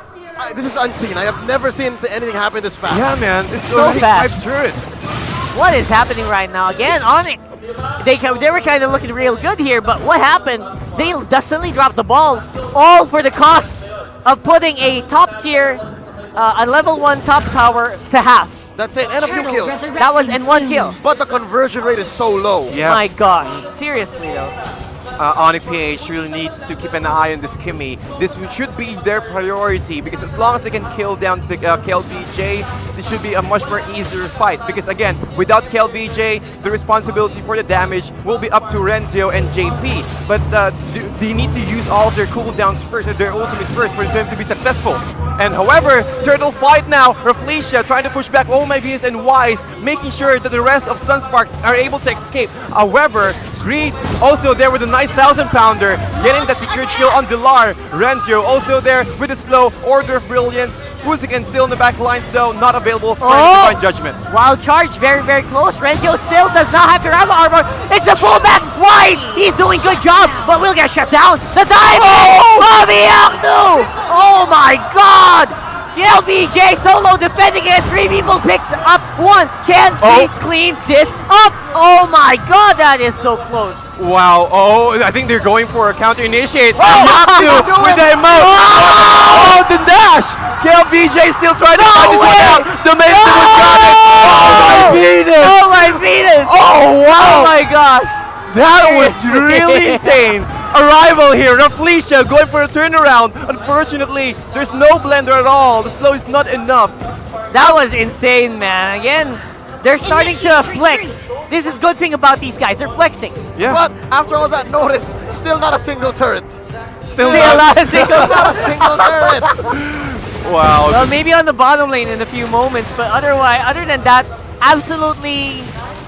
This is unseen. I have never seen anything happen this fast. Yeah, man, it's So already fast. 5 turrets. What is happening right now? Again, ONIC. They were kind of looking real good here, but what happened? They suddenly dropped the ball, all for the cost of putting a top tier, a level 1 top tower to half. That's it. And a few kills. That was and 1 kill. But the conversion rate is so low. Yeah. My gosh, seriously though. ONIC PH really needs to keep an eye on this Kimmy. This should be their priority because as long as they can kill down the KLVJ, this should be a much more easier fight. Because again, without KLVJ, the responsibility for the damage will be up to Renzo and JP. But they need to use all of their cooldowns first, their ultimates first for them to be successful. And however, turtle fight now, Rafflesia trying to push back Oh My Venus and Wise, making sure that the rest of Sunsparks are able to escape. However, Greed also there with a nice 1000-pounder, getting the secured kill on Dilar. Renzo also there with a slow Order of Brilliance, Fuziken still in the back lines though, not available for any Oh! Divine Judgment. Wild charge, very, very close. Renzio still does not have Pirama armor. It's the fullback. Wise, he's doing good job, but will get shut down. The dive! Bobby Aknu! Oh my god! LBJ solo defending against 3 people, picks up 1. Can he clean this up? Oh my god, that is so close. Wow, I think they're going for a counter initiate. Oh! Yaknu with the emote. Oh, the dash! KLBJ still trying to find this one out. The main was got it. Oh my Venus! Oh my Venus! Oh wow! Oh my god! That was really insane. Arrival here, Raflesia going for a turnaround. Unfortunately, there's no blender at all. The slow is not enough. That was insane, man. Again, they're starting to flex. This is good thing about these guys. They're flexing. Yeah. But after all that notice, still not a single turret. Still Not a single. Not a single turret. Wow. Well, maybe on the bottom lane in a few moments, but otherwise, other than that, absolutely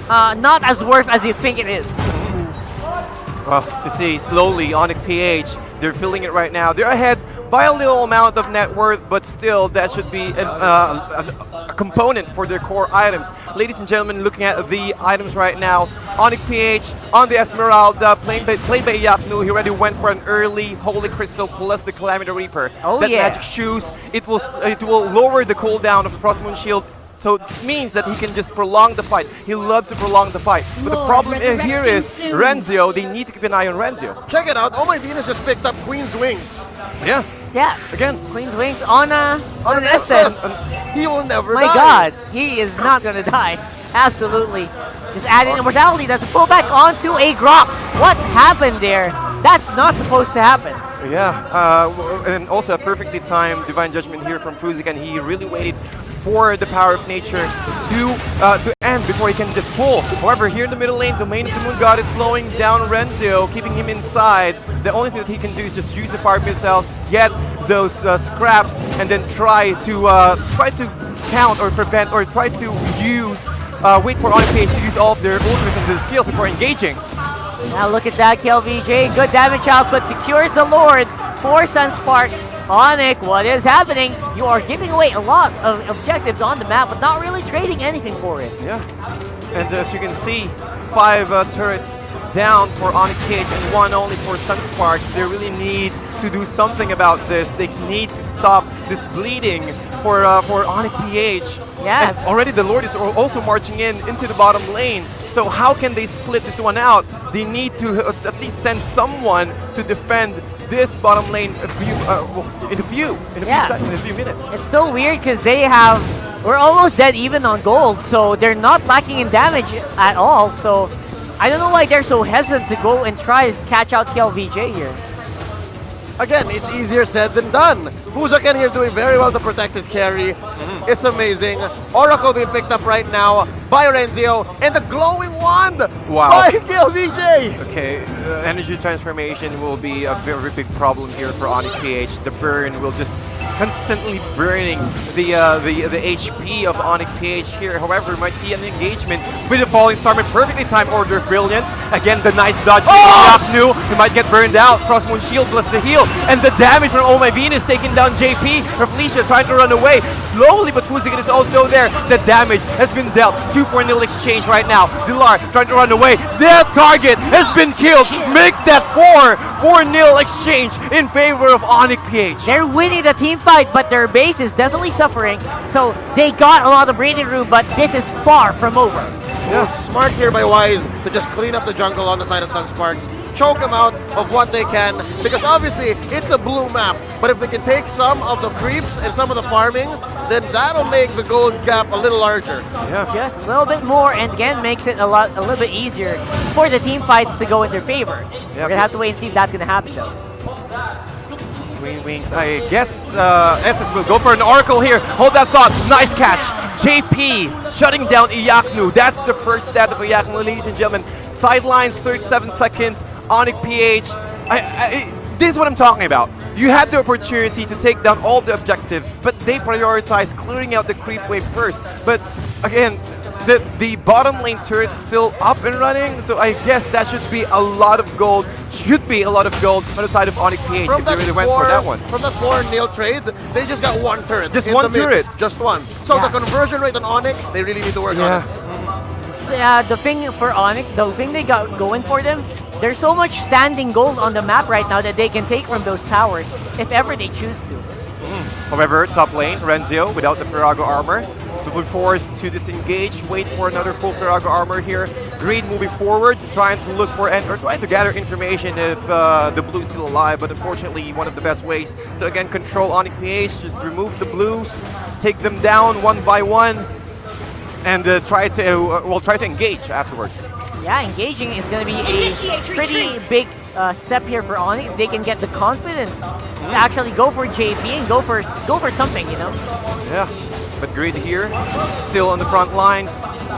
not as worth as you think it is. Well, you see, slowly, ONIC PH, they're filling it right now. They're ahead by a little amount of net worth, but still, that should be a component for their core items. Ladies and gentlemen, looking at the items right now, ONIC PH on the Esmeralda, played by Yaknu. He already went for an early Holy Crystal plus the Calamity Reaper. Oh, that yeah. magic shoes, it will lower the cooldown of the Frost Moon Shield. So it means that he can just prolong the fight. He loves to prolong the fight. But the problem here is Renzio. They need to keep an eye on Renzio. Check it out. Oh my Venus just picked up Queen's Wings. Yeah. Yeah. Again. Queen's Wings on an SS. He will never My die. god, he is not gonna die. Absolutely. Just adding immortality. That's a pullback onto a Grok. What happened there? That's not supposed to happen. Yeah. And also a perfectly timed Divine Judgment here from Fuziken. He really waited for the power of nature to end before he can just pull. However, here in the middle lane, the main of the Moon God is slowing down Renzio, keeping him inside. The only thing that he can do is just use the fire missiles, get those scraps, and then try to count or prevent or try to use wait for ONIC PH to use all of their ultimates and their skill before engaging. Now look at that, KLVJ. Good damage output, secures the Lord for Sunsparks. ONIC, what is happening? You are giving away a lot of objectives on the map, but not really trading anything for it. Yeah. And as you can see, 5 turrets down for ONIC PH and 1 only for Sunsparks. They really need to do something about this. They need to stop this bleeding for ONIC PH. Yeah. And already the Lord is also marching into the bottom lane. So how can they split this one out? They need to at least send someone to defend this bottom lane in a few minutes. It's so weird because we're almost dead even on gold, so they're not lacking in damage at all. So I don't know why they're so hesitant to go and try to catch out KLVJ here. Again, it's easier said than done. Fuziken here doing very well to protect his carry. It's amazing. Oracle being picked up right now by Renzio, and the glowing wand by KLVJ. Okay, energy transformation will be a very big problem here for ONIC PH. The burn will just constantly burning the HP of ONIC PH here. However, might see an engagement with the Falling Star with perfectly timed Order of Brilliance. Again, the nice dodge from Yaknu. He might get burned out. Frost Moon Shield plus the heal. And the damage from Oh My Venus taking down JP. Raflesia trying to run away. Slowly, but Fuziken is also there. The damage has been dealt. 2-4-0 exchange right now. Dilar trying to run away. Their target has been killed. Make that 4-0 exchange in favor of ONIC PH. They're winning the team fight, but their base is definitely suffering. So they got a lot of breathing room, but this is far from over. Yeah, smart here by Wise to just clean up the jungle on the side of Sunsparks. Choke them out of what they can, because obviously it's a blue map, but if they can take some of the creeps and some of the farming, then that'll make the gold gap a little larger. Yeah. Just a little bit more, and again makes it a little bit easier for the team fights to go in their favor. We're gonna have to wait and see if that's gonna happen though. Queen Wings, I guess Estes will go for an Oracle here. Hold that thought. Nice catch. JP shutting down Yaknu. That's the first death of Yaknu, ladies and gentlemen. Sidelines, 37 seconds. ONIC PH. This is what I'm talking about. You had the opportunity to take down all the objectives, but they prioritized clearing out the creep wave first. But again, the bottom lane turret is still up and running, so I guess that should be a lot of gold should be a lot of gold on the side of ONIC PH if they really went for that one. From that 4-0 trade, they just got one turret. Just in one the mid. turret. Just one. So Yeah. the conversion rate on ONIC, they really need to work on it. So, the thing for ONIC, the thing they got going for them, there's so much standing gold on the map right now that they can take from those towers if ever they choose to. However, top lane, Renzio without the Firago armor will be forced to disengage, wait for another full Firago armor here. Greed moving forward, trying to look for or trying to gather information if the blue is still alive, but unfortunately one of the best ways to again control ONIC PH, just remove the blues, take them down one by one, and try to engage afterwards. Yeah, engaging is going to be a pretty big step here for ONIC. They can get the confidence to actually go for JP and go for something, you know. Yeah, but Greed here, still on the front lines,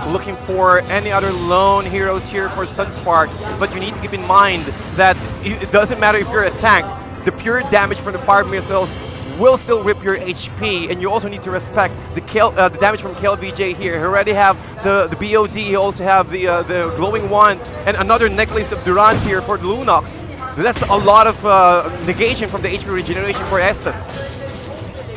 looking for any other lone heroes here for Sunsparks. But you need to keep in mind that it doesn't matter if you're a tank, the pure damage from the fire missiles will still rip your HP, and you also need to respect the damage from KLVJ here. He already have the BOD, he also have the glowing wand, and another necklace of Durans here for the Lunox. That's a lot of negation from the HP regeneration for Estes.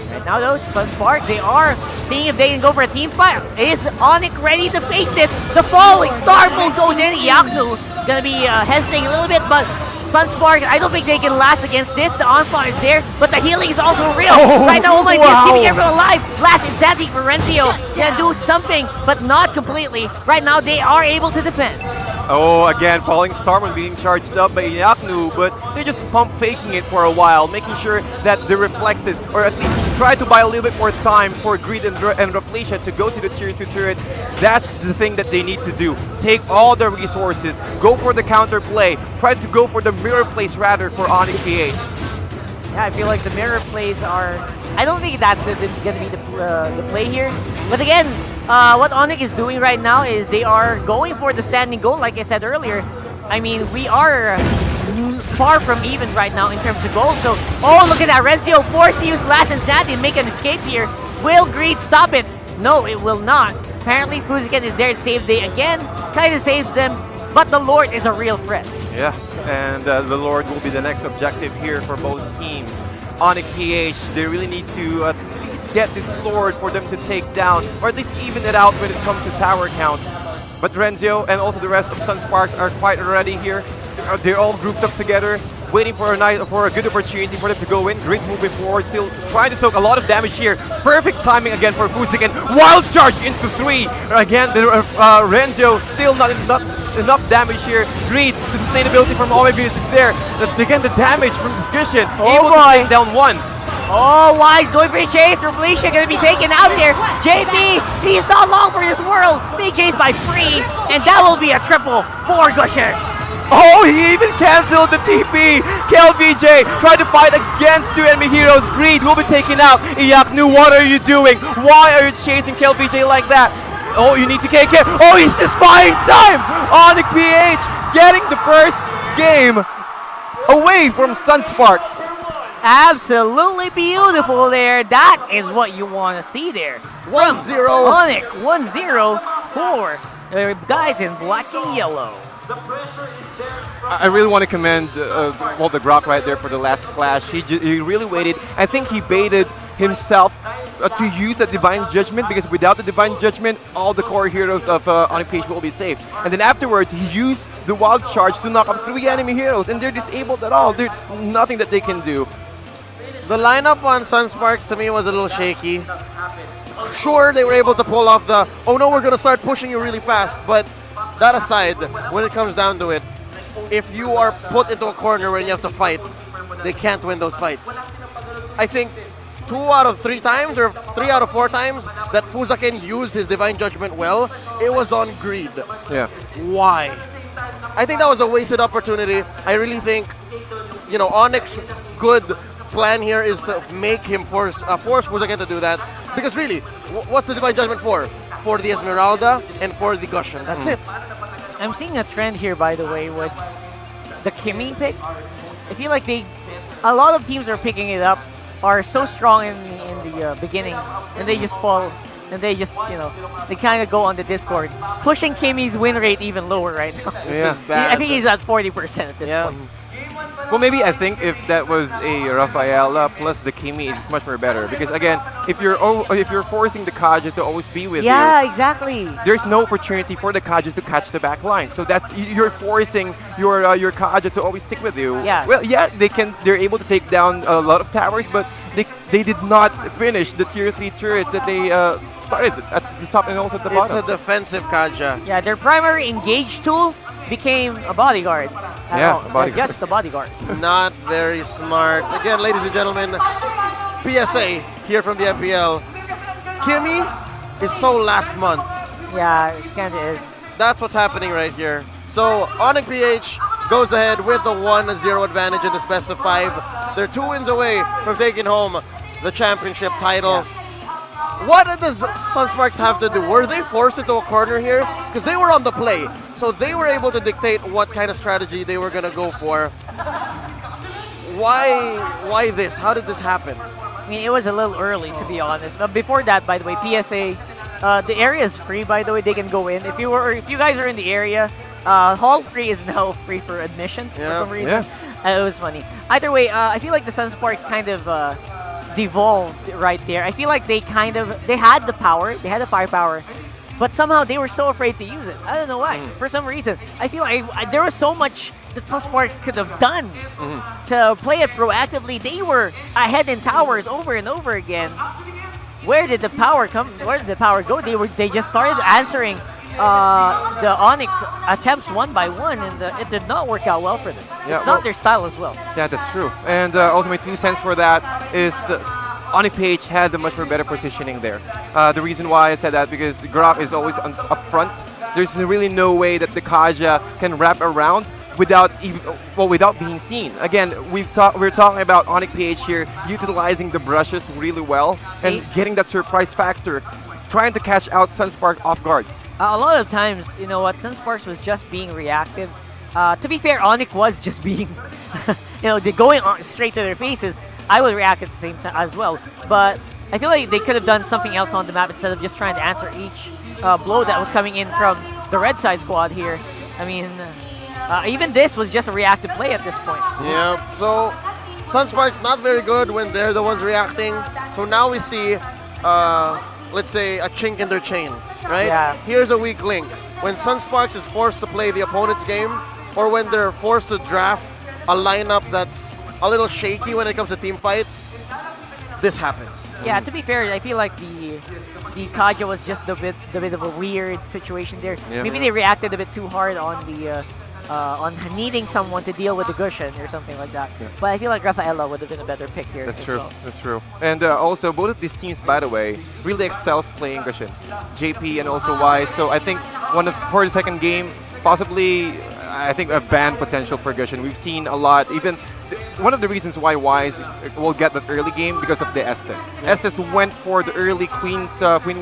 Right now though, Sunsparks, they are seeing if they can go for a team fight. Is ONIC ready to face this? The falling star mode goes in. Yaknu gonna be hesitating a little bit, but Sunsparks, I don't think they can last against this. The onslaught is there, but the healing is also real. Right now, ONIC is keeping everyone alive. Last insanity for Renzio can do something, but not completely. Right now, they are able to defend. Oh, again, Falling Starman being charged up by Yaknu, but they're just pump faking it for a while, making sure that the reflexes, or at least try to buy a little bit more time for Greed and Repletion to go to the tier 2 turret. That's the thing that they need to do. Take all the resources, go for the counter play, try to go for the mirror plays rather for ONIC PH. Yeah, I feel like the mirror plays are... I don't think that's going to be the play here. But again, what ONIC is doing right now is they are going for the standing goal, like I said earlier. I mean, we are far from even right now in terms of gold. So, oh, look at that. Renzio forced to use Last Insanity and make an escape here. Will Greed stop it? No, it will not. Apparently, Fuziken is there to save the again. Kind of saves them, but the Lord is a real threat. Yeah, and the Lord will be the next objective here for both teams. ONIC PH, they really need to at least get this Lord for them to take down, or at least even it out when it comes to tower counts. But Renzio and also the rest of Sunsparks are quite ready here. They're all grouped up together, waiting for a good opportunity for them to go in. Great moving forward, still trying to soak a lot of damage here. Perfect timing again for Fuziken. Wild charge into 3. Again, Renzio still not enough damage here. Greed, the sustainability from Omega is there. Again, the damage from Discretion, able to take down 1. Oh, Wise going for a chase. Repletion going to be taken out there. JP, he's not long for this world. Being chased by Free, and that will be a triple for Gusher. Oh, he even canceled the TP! KLVJ tried to fight against 2 enemy heroes. Greed will be taken out. Yaknu, what are you doing? Why are you chasing KLVJ like that? Oh, you need to KK. Oh, he's just buying time! ONIC PH getting the first game away from Sunsparks. Absolutely beautiful there. That is what you want to see there. 1-0. ONIC, 1-0 for the guys in black and yellow. I really want to commend the Grok right there for the last clash. He really waited. I think he baited himself to use the Divine Judgment, because without the Divine Judgment, all the core heroes of ONIC PH will be safe. And then afterwards, he used the Wild Charge to knock up 3 enemy heroes, and they're disabled at all. There's nothing that they can do. The lineup on Sunsparks to me was a little shaky. Sure, they were able to pull off the, oh no, we're going to start pushing you really fast, but that aside, when it comes down to it, if you are put into a corner where you have to fight, they can't win those fights. I think 2 out of 3 times, or 3 out of 4 times, that Fuziken used his Divine Judgment well, it was on Greed. Yeah. Why? I think that was a wasted opportunity. I really think, you know, ONIC's good plan here is to make him force Fuziken to do that. Because really, what's the Divine Judgment for? For the Esmeralda and for the Gushen. That's it. I'm seeing a trend here, by the way, with the Kimmy pick. I feel like a lot of teams are picking it up, are so strong in the beginning, and they just fall, and they just, you know, they kind of go on the Discord, pushing Kimmy's win rate even lower right now. This is bad. I think he's at 40% at this point. Well, maybe I think if that was a Rafaela plus the Kimi, it's much more better. Because again, if you're forcing the Kaja to always be with Yeah, you, exactly. there's no opportunity for the Kaja to catch the back line. So you're forcing your Kaja to always stick with you. Yeah. Well, yeah, they're able to take down a lot of towers, but they did not finish the tier 3 turrets that they started at the top and also at the It's bottom. a defensive Kaja. Yeah, their primary engage tool became a bodyguard. Yeah, a bodyguard. Just a bodyguard. Not very smart. Again, ladies and gentlemen, PSA here from the MPL. Kimi is so last month. Yeah, it kind of is. That's what's happening right here. So ONIC PH goes ahead with the 1-0 advantage in this best of 5. They're 2 wins away from taking home the championship title. What does Sunsparks have to do? Were they forced into a corner here? Because they were on the play. So they were able to dictate what kind of strategy they were going to go for. Why this? How did this happen? I mean, it was a little early, to be honest. But before that, by the way, PSA, the area is free, by the way. They can go in. If you guys are in the area, Hall 3 is now free for admission for some reason. It was funny. Either way, I feel like the Sunsparks kind of devolved right there. I feel like they had the power, they had the firepower, but somehow they were so afraid to use it. I don't know why. For some reason, I feel like there was so much that Sunsparks could have done to play it proactively. They were ahead in towers over and over again. Where did the power come? Where did the power go? They just started answering the ONIC attempts one by one, and it did not work out well for them. Yeah, it's not their style as well. Yeah, that's true. And also my 2 cents for that is ONIC PH had a much more better positioning there. The reason why I said that because Graf is always up front. There's really no way that the Kaja can wrap around without being seen. Again, we're talking about ONIC PH here, utilizing the brushes really well and getting that surprise factor, trying to catch out Sunspark off guard. A lot of times, you know what, Sunsparks was just being reactive. To be fair, ONIC was just being, they're going straight to their faces. I would react at the same time as well. But I feel like they could have done something else on the map instead of just trying to answer each blow that was coming in from the red side squad here. I mean, even this was just a reactive play at this point. Yeah, so Sunsparks not very good when they're the ones reacting. So now we see, let's say, a chink in their chain, right? Yeah. Here's a weak link. When Sunsparks is forced to play the opponent's game, or when they're forced to draft a lineup that's a little shaky when it comes to team fights, this happens. Yeah, to be fair, I feel like the Kaja was just the bit of a weird situation there. Yeah. Maybe they reacted a bit too hard on the on needing someone to deal with the Gushen or something like that. Yeah. But I feel like Rafaela would have been a better pick here. That's as true. well. That's true. And also, both of these teams, by the way, really excels playing Gushen. JP and also Wise. So I think for the second game, possibly, I think a ban potential for Gushen. We've seen a lot. Even one of the reasons why Wise will get that early game because of the Estes. Estes went for the early Queen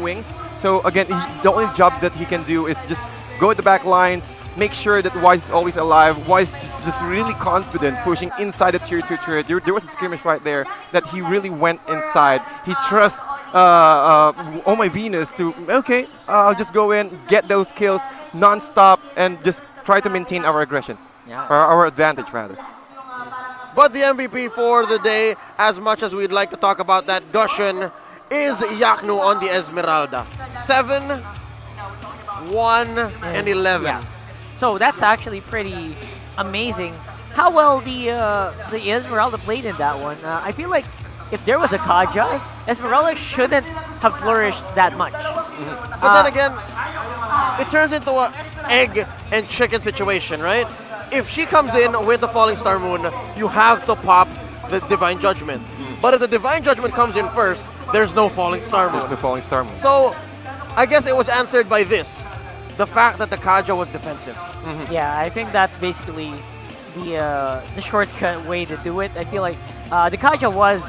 Wings. So again, the only job that he can do is just go at the back lines, make sure that Wise is always alive. Wise is just really confident pushing inside the tier 2 turret. There was a skirmish right there that he really went inside. He trusts Oh My Venus to, okay, I'll just go in, get those kills non-stop, and just try to maintain our aggression. Yeah. Or our advantage, rather. But the MVP for the day, as much as we'd like to talk about that Gushen, is Yaknu on the Esmeralda. 7, 1, and 11. Yeah. So that's actually pretty amazing. How well the Esmeralda played in that one. I feel like if there was a Kaja, Esmeralda shouldn't have flourished that much. But then again, it turns into an egg and chicken situation, right? If she comes in with the Falling Star Moon, you have to pop the Divine Judgment. But if the Divine Judgment comes in first, there's no Falling Star Moon. There's the Falling Star Moon. So, I guess it was answered by this. The fact that the Kaja was defensive. Yeah, I think that's basically the shortcut way to do it. I feel like the Kaja was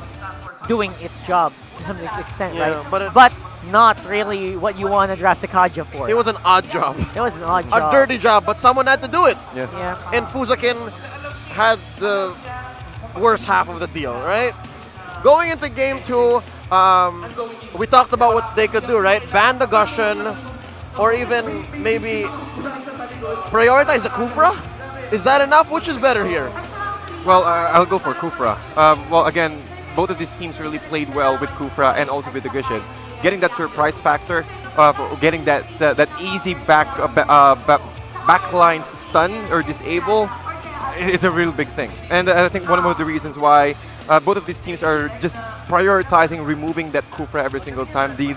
doing its job to some extent, Yeah, right? but not really what you want to draft the Kaja for. it was an odd job. It was an odd job. A dirty job, but someone had to do it. Yeah. Yeah. And Fuzakin had the worst half of the deal, right? Going into game 2, we talked about what they could do, right? Ban the Gushen, or even maybe prioritize the Kufra? Is that enough? Which is better here? Well, I'll go for Kufra. Well, again, both of these teams really played well with Kufra and also with the Gushin. Getting that surprise factor, getting that easy backline stun or disable is a real big thing. And I think one of the reasons why both of these teams are just prioritizing removing that Kufra every single time. They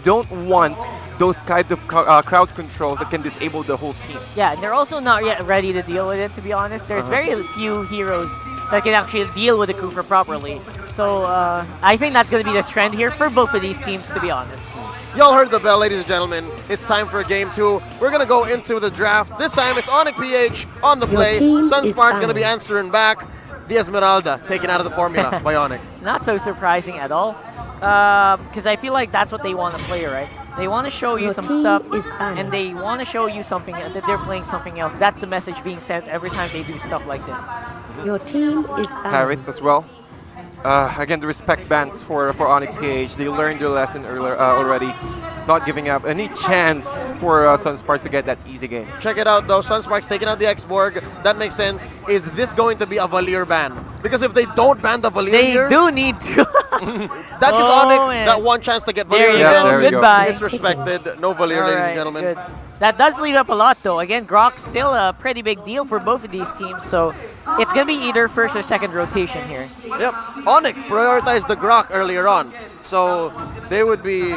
don't want those kind of crowd controls that can disable the whole team. Yeah, and they're also not yet ready to deal with it, to be honest. There's very few heroes that can actually deal with the Kufra properly. So I think that's going to be the trend here for both of these teams, to be honest. Y'all heard the bell, ladies and gentlemen. It's time for game 2. We're going to go into the draft. This time it's ONIC PH on the play. Sunsparks going to be answering back. The Esmeralda taken out of the formula by ONIC. Not so surprising at all, because I feel like that's what they want to play, right? They want to show you some stuff, and they want to show you something, and that they're playing something else. That's the message being sent every time they do stuff like this. Your team is Harith as well. Again, the respect bans for ONIC PH. They learned their lesson earlier already. Not giving up any chance for Sunsparks to get that easy game. Check it out though, Sunsparks taking out the X-Borg. That makes sense. Is this going to be a Valier ban? Because if they don't ban the Valier They here, do need to. that gives ONIC that one chance to get Valier. There you go. there you go. Goodbye. It's respected. No Valier, ladies and gentlemen. Good. That does leave up a lot, though. Again, Grok's still a pretty big deal for both of these teams, so it's going to be either first or second rotation here. Yep. ONIC prioritized the Grok earlier on, so they would be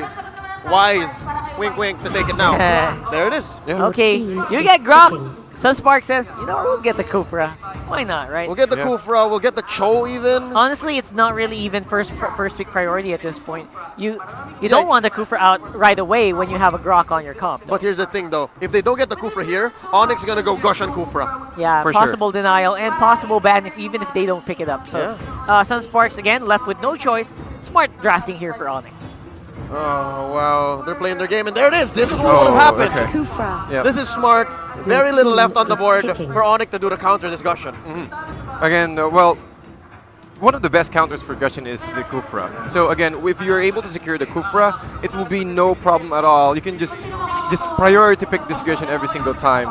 wise, wink wink, to take it now. There it is. Yeah. Okay, you get Grok. Sunspark says, you know, we'll get the Kufra. Why not, right? We'll get the Kufra, we'll get the Cho even. Honestly, it's not really even first pick priority at this point. You don't want the Kufra out right away when you have a Grok on your comp. But here's the thing though, if they don't get the Kufra here, ONIC's gonna go gush on Kufra. Yeah, For possible denial and possible ban even if they don't pick it up. So Sunsparks again left with no choice. Smart drafting here for ONIC. Oh wow, they're playing their game, and there it is. This is what would have happened. Okay. Kufra. Yep. This is smart. Very little left on the board for ONIC to do the counter this Gushin. Again, well, one of the best counters for Gushin is the Kufra. So again, if you're able to secure the Kufra, it will be no problem at all. You can just priority pick this Gushin every single time.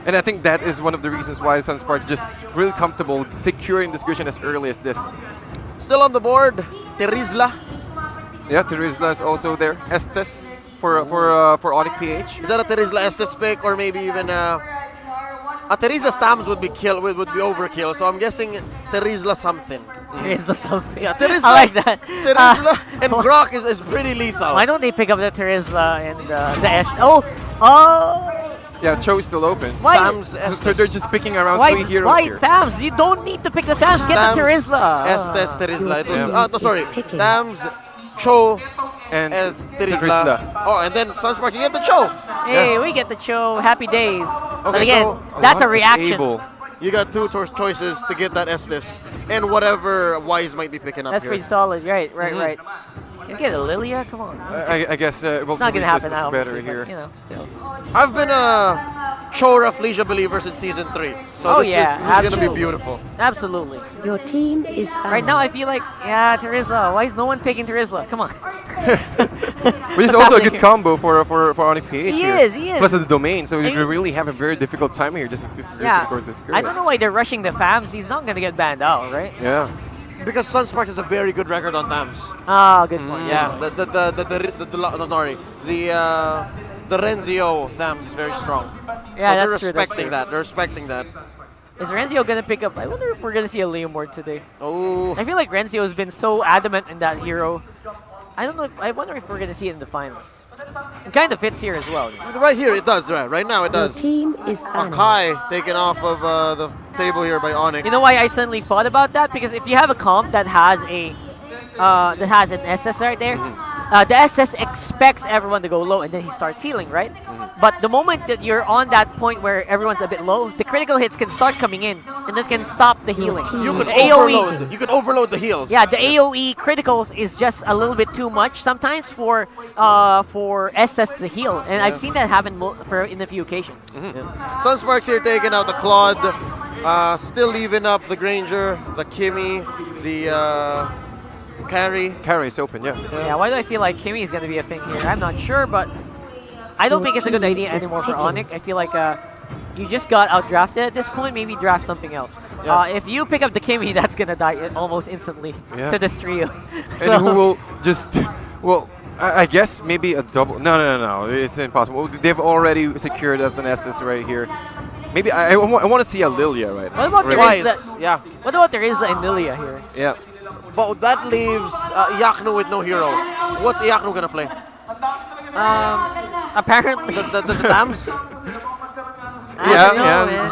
And I think that is one of the reasons why Sunsparks just really comfortable securing this Gushin as early as this. Still on the board, Terizla. Yeah, Terizla is also there. Estes for ONIC PH. Is that a Terizla Estes pick, or maybe even a Terizla Tams would be overkill? So I'm guessing Terizla something. Terizla something. Yeah, Terizla. I like that. Terizla and Grok is pretty lethal. Why don't they pick up the Terizla and the Est? Oh! Yeah, Cho is still open. Why? Tams, So they're just picking around Why? 3 heroes Why here. Tams? You don't need to pick the Tams. Get Tams, the Terizla. Estes, Terizla. It was, Yeah. no, sorry. Picking. Tams, Cho, And Terizla. Terizla. Oh, and then Sunsparks, you get the Cho. Hey, we get the Cho. Happy days. But Okay, again, so that's a lot reaction. disable. You got two choices to get that Estes, and whatever Wise might be picking up That's here. pretty solid. Right. You get a Lilia? Come on. I guess well, It's not going to Terizla's happen much now. better obviously, here. but, you know, still. I've been a Cho Rafflesia believer since season 3, so Oh, this yeah, is going to be absolutely. beautiful. Absolutely. Your team is Right now, I feel like, yeah, Terizla. Why is no one picking Terizla? Come on. Which is also a good combo for ONIC PH He here. is, he is. Plus the domain, so And you really have a very difficult time here just if you're Yeah. going to secure I it. don't know why they're rushing the FAMs. He's not going to get banned out, right? Yeah. Because Sunsparks has a very good record on Tams. Ah, good point. Yeah, the Renzio Tams is very strong. Yeah, so that's true. That's true. They're respecting that. Is Renzio going to pick up? I wonder if we're going to see a Leomord today. Oh, I feel like Renzio has been so adamant in that hero. I don't know. I wonder if we're going to see it in the finals. It kind of fits here as well. right here it does. Right now it Your does. team is banned. Akai taken off of the table here by ONIC. You know why I suddenly thought about that? Because if you have a comp that has an SS right there, the SS expects everyone to go low, and then he starts healing, right? But the moment that you're on that point where everyone's a bit low, the critical hits can start coming in, and that can stop the healing. You could The AoE. overload. You could overload the heals. Yeah, the AoE criticals is just a little bit too much sometimes for SS to heal, and I've seen that happen in a few occasions. Sunsparks here taking out the Claude. Still leaving up the Granger, the Kimmy, the Carry. Carry is open, yeah. Yeah, why do I feel like Kimmy is going to be a thing here? I'm not sure, but I don't think it's a good idea anymore for ONIC. I feel like you just got outdrafted at this point. Maybe draft something else. Yeah. If you pick up the Kimmy, that's gonna die almost instantly Yeah. to this trio. And who will just, well, I guess maybe a double. No. It's impossible. They've already secured up an Estes right here. Maybe I want to see a Lilia right now. What about Right. Yeah. What about Terizla and Lilia here? Yeah. But that leaves Iakno with no hero. What's Iakno gonna play? Apparently. The Dams? I don't know, man.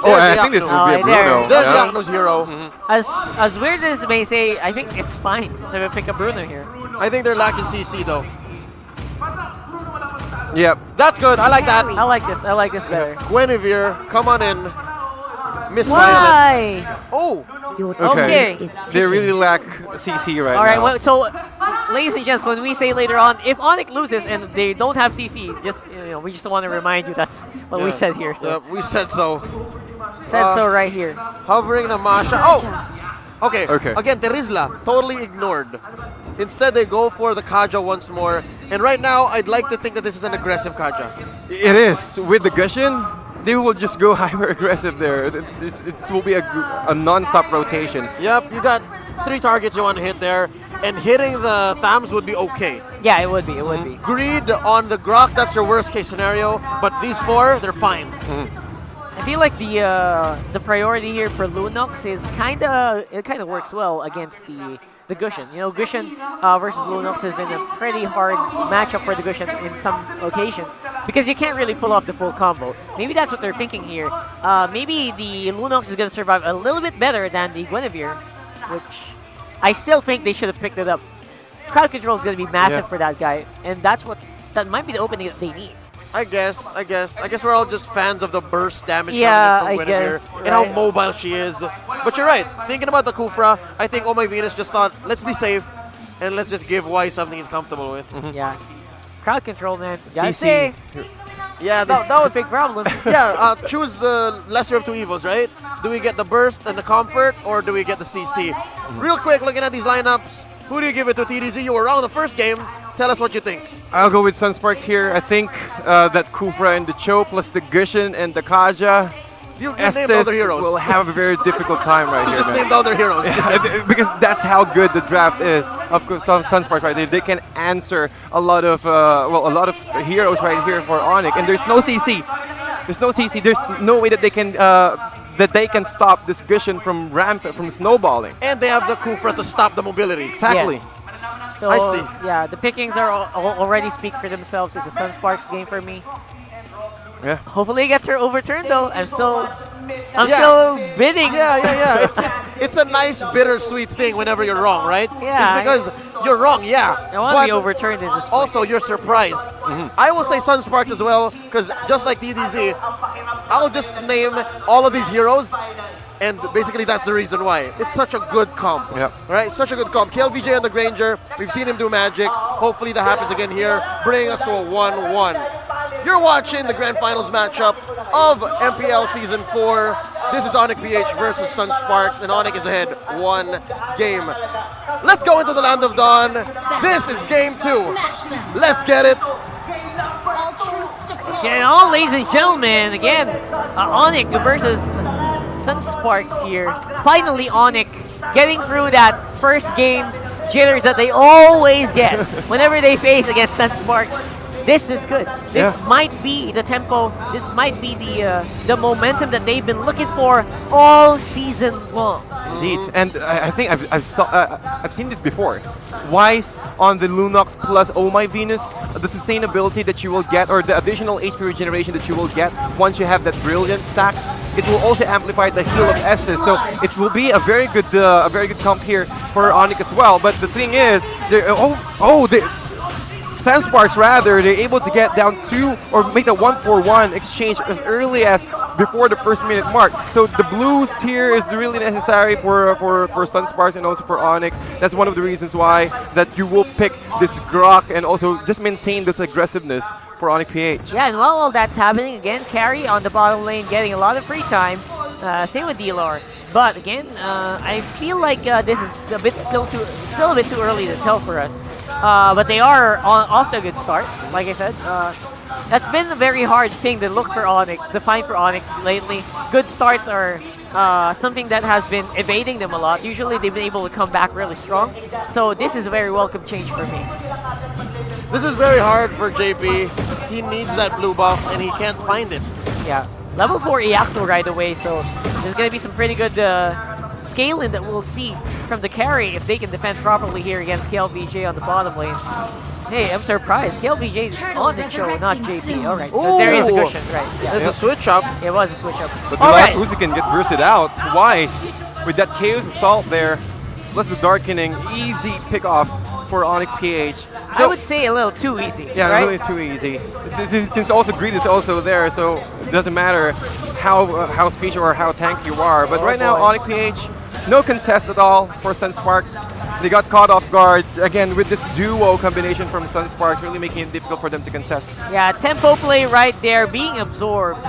Oh, I think this would be a Oh, Bruno. There's yeah. Iakno's hero. As weird as it may say, I think it's fine to pick up Bruno here. I think they're lacking CC though. Yep. That's good. I like that. I like this. I like this better. Guinevere, come on in. Miss Violet. Why? Oh. Your team Okay. is They really picking. lack CC right All right. now. Well, so, ladies and gents, when we say later on, if ONIC loses and they don't have CC, just we just want to remind you that's what we said here. So We said so. said so right here. Hovering the Masha. Oh! Okay. Okay. Again, Terizla, totally ignored. Instead, they go for the Kaja once more. And right now, I'd like to think that this is an aggressive Kaja. It is. With the Gushin, they will just go hyper-aggressive there. It will be a non-stop rotation. Yep, you got 3 targets you want to hit there. And hitting the Thams would be okay. Yeah, it would be. It would be. Greed on the Grok, that's your worst case scenario. But these 4, they're fine. I feel like the priority here for Lunox is kind of works well against the Gushin. Gushin versus Lunox has been a pretty hard matchup for the Gushin in some occasions because you can't really pull off the full combo. Maybe that's what they're thinking here. Maybe the Lunox is going to survive a little bit better than the Guinevere, which I still think they should have picked it up. Crowd control is going to be massive for that guy, and that might be the opening that they need. I guess we're all just fans of the burst damage Yeah, coming I from Guinevere guess, and how right. mobile she is. But you're right. Thinking about the Kufra, I think Oh My Venus just thought, let's be safe and let's just give Y something he's comfortable with. Yeah. Crowd control, man. Gotta CC. say, Yeah, that that was a big problem. yeah. Choose the lesser of 2 evils, right? Do we get the burst and the comfort, or do we get the CC? Real quick, looking at these lineups, who do you give it to? TDZ, you were around the first game. Tell us what you think. I'll go with Sunsparks here. I think that Kufra and the Cho plus the Gushin and the Kaja, You named all Estes their heroes. will have a very difficult time right You here, just man. named all their heroes. Because that's how good the draft is. Of course, Sunsparks right there. They can answer a lot of heroes right here for ONIC, and there's no CC. There's no CC. There's no way that they can stop this Gushin from snowballing. And they have the Kufra to stop the mobility. Exactly. Yes. So, I see. Yeah, the pickings are already speak for themselves. It's a Sunsparks game for me. Yeah. Hopefully it gets her overturned though. I'm still Yeah. still bidding. Yeah. It's a nice bittersweet thing whenever you're wrong, right? Yeah. It's because you're wrong, yeah. I want to be But overturned in this point. also, you're surprised. I will say Sunsparks as well, because just like TDZ, I'll just name all of these heroes, and basically that's the reason why. It's such a good comp. Yep. Right? Such a good comp. KLVJ and the Granger, we've seen him do magic. Hopefully that happens again here, bringing us to a 1-1. You're watching the grand finals matchup of MPL Season 4. This is ONIC PH versus Sunsparks, and ONIC is ahead 1 game. Let's go into the Land of Dawn. This is game 2. Let's get it. Get it on, ladies and gentlemen. Again, ONIC versus Sunsparks here. Finally, ONIC getting through that first game jitters that they always get whenever they face against Sunsparks. This is good. This might be the tempo. This might be the momentum that they've been looking for all season long. Indeed, and I think I've seen this before. Wise on the Lunox plus Oh My Venus, the sustainability that you will get, or the additional HP regeneration that you will get once you have that Brilliant stacks, it will also amplify the heal of Estes. So it will be a very good comp here for ONIC as well. But the thing is, Sunsparks rather, they're able to get down 2 or make a 1-for-1 exchange as early as before the first minute mark. So the blues here is really necessary for Sunsparks and also for ONIC. That's one of the reasons why that you will pick this Grok and also just maintain this aggressiveness for ONIC PH. Yeah, and while all that's happening, again, Carry on the bottom lane getting a lot of free time. Same with DLR. But again, I feel like this is still a bit too early to tell for us. But they are off to a good start, like I said. That's been a very hard thing to look for ONIC, to find for ONIC lately. Good starts are something that has been evading them a lot. Usually they've been able to come back really strong. So this is a very welcome change for me. This is very hard for JP. He needs that blue buff and he can't find it. Yeah, level 4 Iacto right away, so there's going to be some pretty good scaling that we'll see from the carry if they can defend properly here against KLBJ on the bottom lane. Hey, I'm surprised. KLBJ is on the show, not JP. Alright, there is a cushion, right. Yeah. There's a switch up. It was a switch up. But Alright, Uzi can get bursted out twice with that Chaos Assault there. Plus the Darkening, easy pick off for ONIC PH. So, I would say a little too easy. Yeah, right? really too easy. Since also Greed is also there, so it doesn't matter how speech or how tanky you are. But right now, ONIC PH, no contest at all for Sunsparks. They got caught off guard again with this duo combination from Sunsparks, really making it difficult for them to contest. Yeah, tempo play right there being absorbed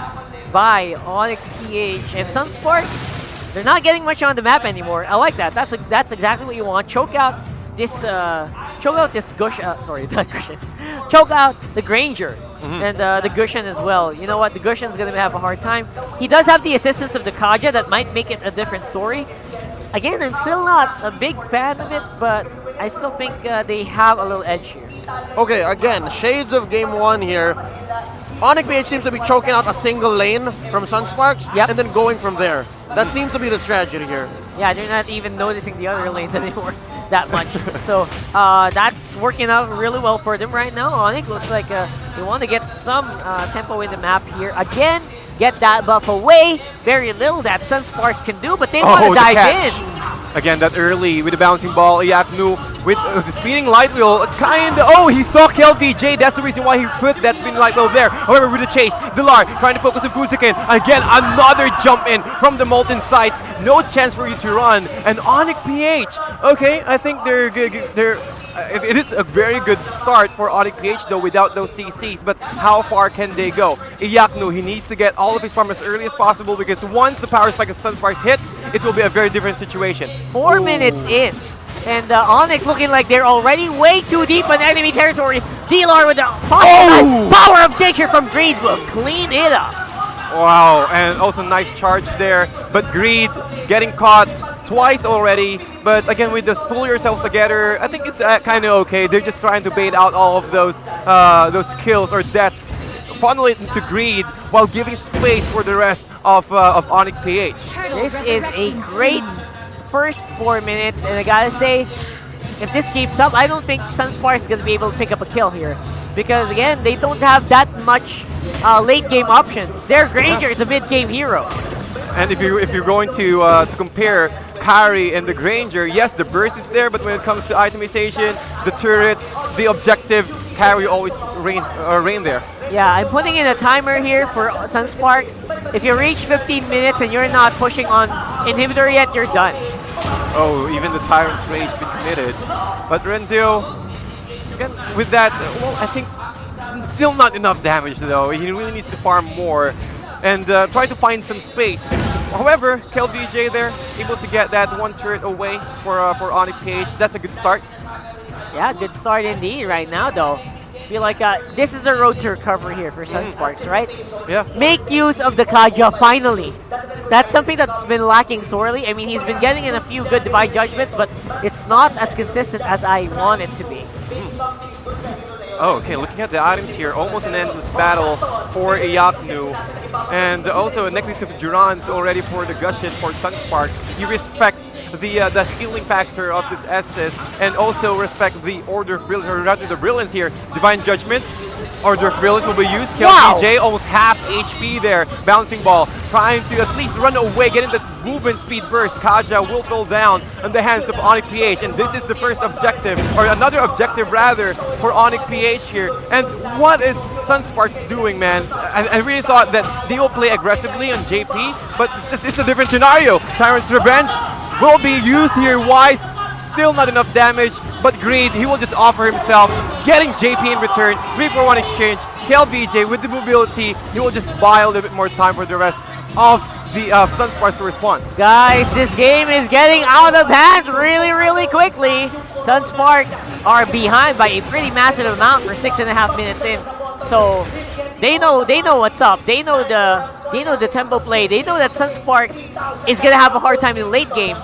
by ONIC PH and Sunsparks. They're not getting much on the map anymore. I like that. That's exactly what you want. Choke out this Gush. Sorry, not Gushen. Choke out the Granger and the Gushen as well. You know what? The Gushen's gonna have a hard time. He does have the assistance of the Kaja that might make it a different story. Again, I'm still not a big fan of it, but I still think they have a little edge here. Okay, again, shades of game 1 here. ONIC PH seems to be choking out a single lane from Sunsparks and then going from there. That seems to be the strategy here. Yeah, they're not even noticing the other lanes anymore that much. So that's working out really well for them right now. ONIC looks like they want to get some tempo in the map here. Again, get that buff away. Very little that Sunsparks can do, but they want to dive in. Again, that early with the bouncing ball, Iacnu with the speeding light wheel, he saw KLBJ, that's the reason why he put that speeding light wheel there. However, with the chase, Dilar trying to focus on Fuzikin. Again, another jump in from the Molten Sights. No chance for you to run. And ONIC PH, okay, I think they're good. It is a very good start for ONIC PH though without those CCs, but how far can they go? Iacnu, he needs to get all of his farm as early as possible because once the power spike of Sunsparks hits, it will be a very different situation. 4 minutes in, and ONIC looking like they're already way too deep in enemy territory. Dilar with the power of nature from Greed will clean it up. Wow, and also nice charge there, but Greed getting caught twice already. But again, with the pull yourselves together, I think it's kind of okay. They're just trying to bait out all of those kills or deaths, funnel it into Greed while giving space for the rest of ONIC PH. This is a great first 4 minutes, and I gotta say, if this keeps up, I don't think Sunsparks is gonna be able to pick up a kill here, because again, they don't have that much late game options. Their Granger is a mid game hero. And if you're going to compare Carry and the Granger, yes, the burst is there, but when it comes to itemization, the turrets, the objectives, Carry always reign there. Yeah, I'm putting in a timer here for Sunsparks. If you reach 15 minutes and you're not pushing on inhibitor yet, you're done. Oh, even the Tyrant's Rage been committed. But Renzo, again, with that, well, I think still not enough damage though. He really needs to farm more and try to find some space. However, KLBJ there, able to get that one turret away for ONIC PH. That's a good start. Yeah, good start indeed right now though. Feel like this is the road to recovery here for Sunsparks, right? Yeah. Make use of the Kaja finally. That's something that's been lacking sorely. I mean, he's been getting in a few good divine judgments, but it's not as consistent as I want it to be. Oh, okay, looking at the items here, almost an endless battle for Iacnu. And also a necklace of Durans already for the Gushin for Sunsparks. He respects the healing factor of this Estes and also respect the Order of Brilliance, or rather the Brilliance here. Divine Judgment, Order of Brilliance will be used. KLBJ almost half HP there. Bouncing Ball trying to at least run away, getting the movement speed burst. Kaja will go down in the hands of ONIC PH, and this is the first objective, or another objective rather, for ONIC PH here. And what is Sunsparks doing, man? I really thought that they will play aggressively on JP, but it's a different scenario. Tyrant's Revenge will be used here. Wise, still not enough damage, but Greed, he will just offer himself, getting JP in return. 3-for-1 exchange. KLBJ with the mobility, he will just buy a little bit more time for the rest of the Sunsparks to respond. Guys, this game is getting out of hand really quickly. Sunsparks are behind by a pretty massive amount for 6.5 minutes in. So They know what's up. They know the tempo play. They know that Sunsparks is gonna have a hard time in the late game,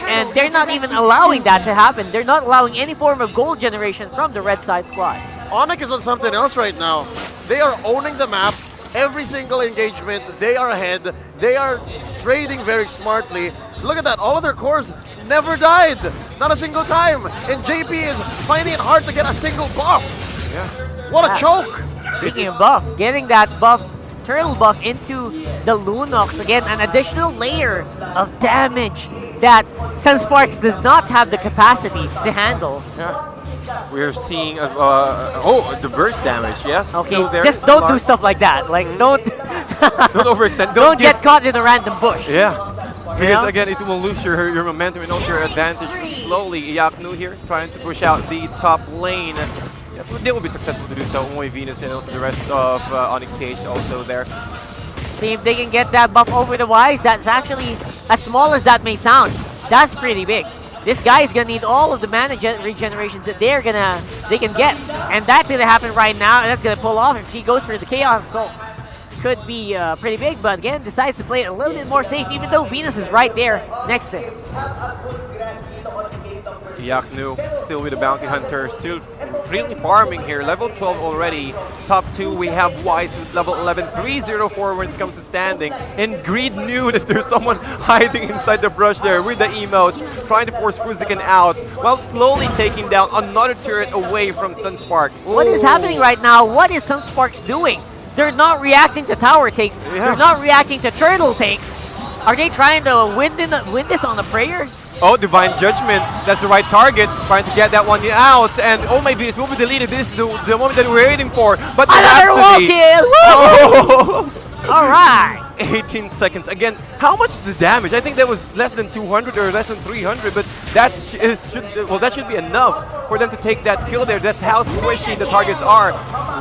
and they're not even allowing that to happen. They're not allowing any form of goal generation from the red side squad. ONIC is on something else right now. They are owning the map. Every single engagement, they are ahead. They are trading very smartly. Look at that, all of their cores never died. Not a single time. And JP is finding it hard to get a single buff. Yeah. What a choke. Speaking of buff, getting that buff, turtle buff into the Lunox. Again, an additional layer of damage that Sunsparks does not have the capacity to handle. Yeah. We're seeing the burst damage, yes. Okay, still there. just don't do stuff like that. Like, don't overextend. Don't get caught in a random bush. Yeah. Because Yeah. again, it will lose your momentum and also your advantage slowly. Yaknu here trying to push out the top lane. Yeah, they will be successful to do so. Only Venus and also the rest of ONIC PH also there. See if they can get that buff over the Wise. That's actually, as small as that may sound, that's pretty big. This guy is gonna need all of the mana regeneration that they can get, and that's gonna happen right now, and that's gonna pull off if she goes for the Chaos Assault. Could be pretty big, but again, decides to play it a little bit more safe, even though Venus is right there next to him. Yaknu still with the Bounty Hunter, still really farming here. Level 12 already. Top 2 we have Wise with level 11, 304 when it comes to standing. And Greed knew that there's someone hiding inside the brush there with the emotes, trying to force Fuziken out while slowly taking down another turret away from Sunsparks. What is happening right now? What is Sunsparks doing? They're not reacting to tower takes. Yeah. They're not reacting to turtle takes. Are they trying to win this on a prayer? Oh, Divine Judgment. That's the right target. Trying to get that one out. And oh my goodness, will be deleted. This is the moment that we're waiting for. But another wall kill! Oh. All right. 18 seconds. Again, how much is the damage? I think that was less than 200 or less than 300, but that should be enough for them to take that kill there. That's how squishy the targets are.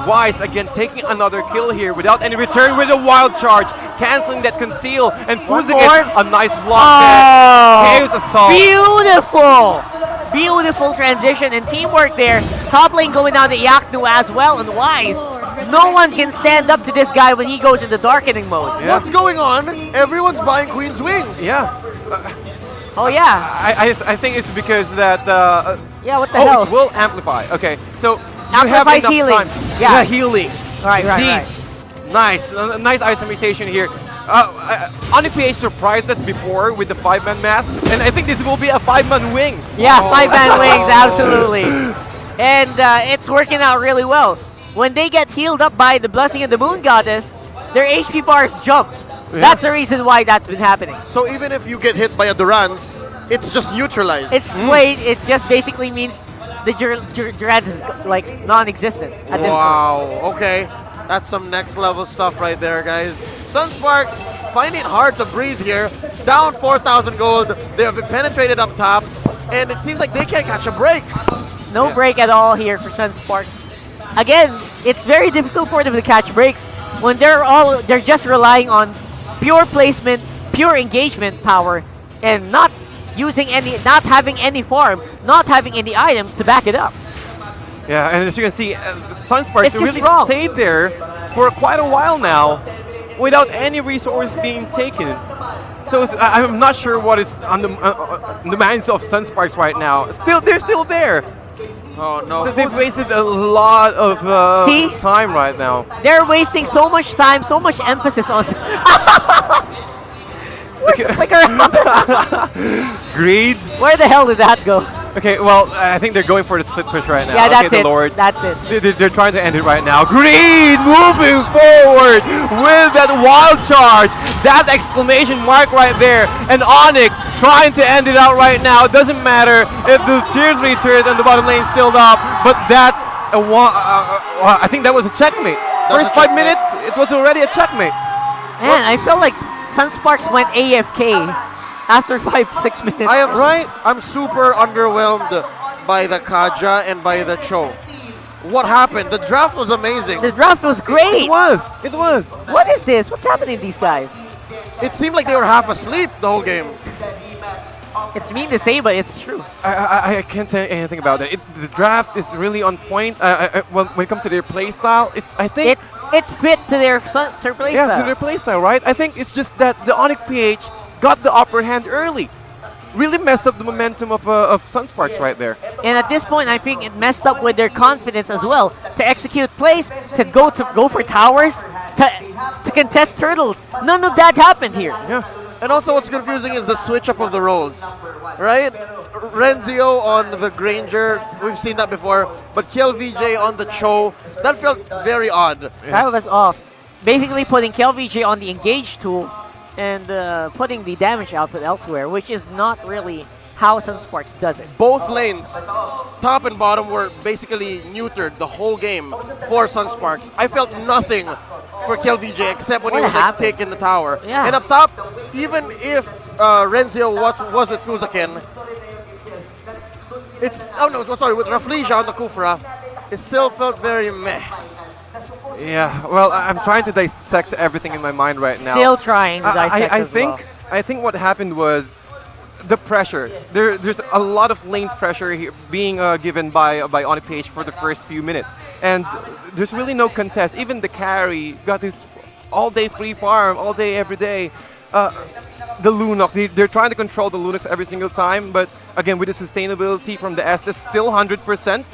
Wise again taking another kill here without any return with a wild charge, canceling that conceal and Fuziken a nice block there. Chaos Assault. Beautiful! Beautiful transition and teamwork there. Top lane going down to Yaknu as well, and Wise. No one can stand up to this guy when he goes into darkening mode. Yeah. What's going on? Everyone's buying Queen's Wings. Yeah. Oh yeah. I think it's because that. Yeah. What the hell? It will amplify. Okay, so you have Amplifies enough healing. time. Yeah. Healing. Right. Nice, nice itemization here. ONIC PH surprised us before with the 5-man mask, and I think this will be a 5-man wings. Yeah, 5-man wings, absolutely. And it's working out really well. When they get healed up by the Blessing of the Moon Goddess, their HP bars jump. Yeah. That's the reason why that's been happening. So even if you get hit by a Durance, it's just neutralized. It's wait, it just basically means the Durance is like non-existent at this point. Wow, okay. That's some next level stuff right there, guys. Sunsparks finding it hard to breathe here. Down 4,000 gold. They have been penetrated up top, and it seems like they can't catch a break. No break at all here for Sunsparks. Again, it's very difficult for them to catch breaks when they're just relying on pure placement, pure engagement power, and not having any farm, not having any items to back it up. Yeah, and as you can see, Sunsparks really wrong. stayed there for quite a while now without any resource being taken. So I'm not sure what is on the minds of Sunsparks right now. They're still there. Oh no! So they've wasted a lot of time right now. They're wasting so much time, so much emphasis on. Where's the flicker? Greed. Where the hell did that go? Okay, well, I think they're going for the split push right now. Yeah, that's okay, it. Lord. That's it. They're trying to end it right now. Greed moving forward with that wild charge. That exclamation mark right there. And ONIC trying to end it out right now. It doesn't matter if the tier 3 turret and the bottom lane still up, but that's a I think that was a checkmate. First 5 minutes, it was already a checkmate. Man, I feel like Sunsparks went AFK after 5-6 minutes. I'm super underwhelmed by the Kaja and by the Cho. What happened? The draft was amazing. The draft was great. It was. What is this? What's happening to these guys? It seemed like they were half asleep the whole game. It's mean to say, but it's true. I can't say anything about it. The draft is really on point. When it comes to their play style, I think it fit to their play Yeah, style. to their playstyle, right? I think it's just that the ONIC PH got the upper hand early. Really messed up the momentum of Sunsparks right there. And at this point, I think it messed up with their confidence as well to execute plays, to go for towers, to contest turtles. None of that happened here. Yeah. And also what's confusing is the switch up of the roles, right? Renzio on the Granger, we've seen that before, but KLVJ on the Cho, that felt very odd. That was off. Basically putting KLVJ on the engage tool and putting the damage output elsewhere, which is not really how Sunsparks does it. Both lanes, top and bottom, were basically neutered the whole game for Sunsparks. I felt nothing for KLVJ except when he was like, taking the tower. Yeah. And up top, even if Renzio was with Fuzakin, with Raflesia on the Kufra, it still felt very meh. Yeah, well, I'm trying to dissect everything in my mind right now. Still trying to dissect as well. I think what happened was the pressure. There's a lot of lane pressure here being given by ONIC PH for the first few minutes. And there's really no contest. Even the carry got this all-day free farm, all day, every day. The Lunox, they're trying to control the Lunox every single time, but again, with the sustainability from the Estes still 100%,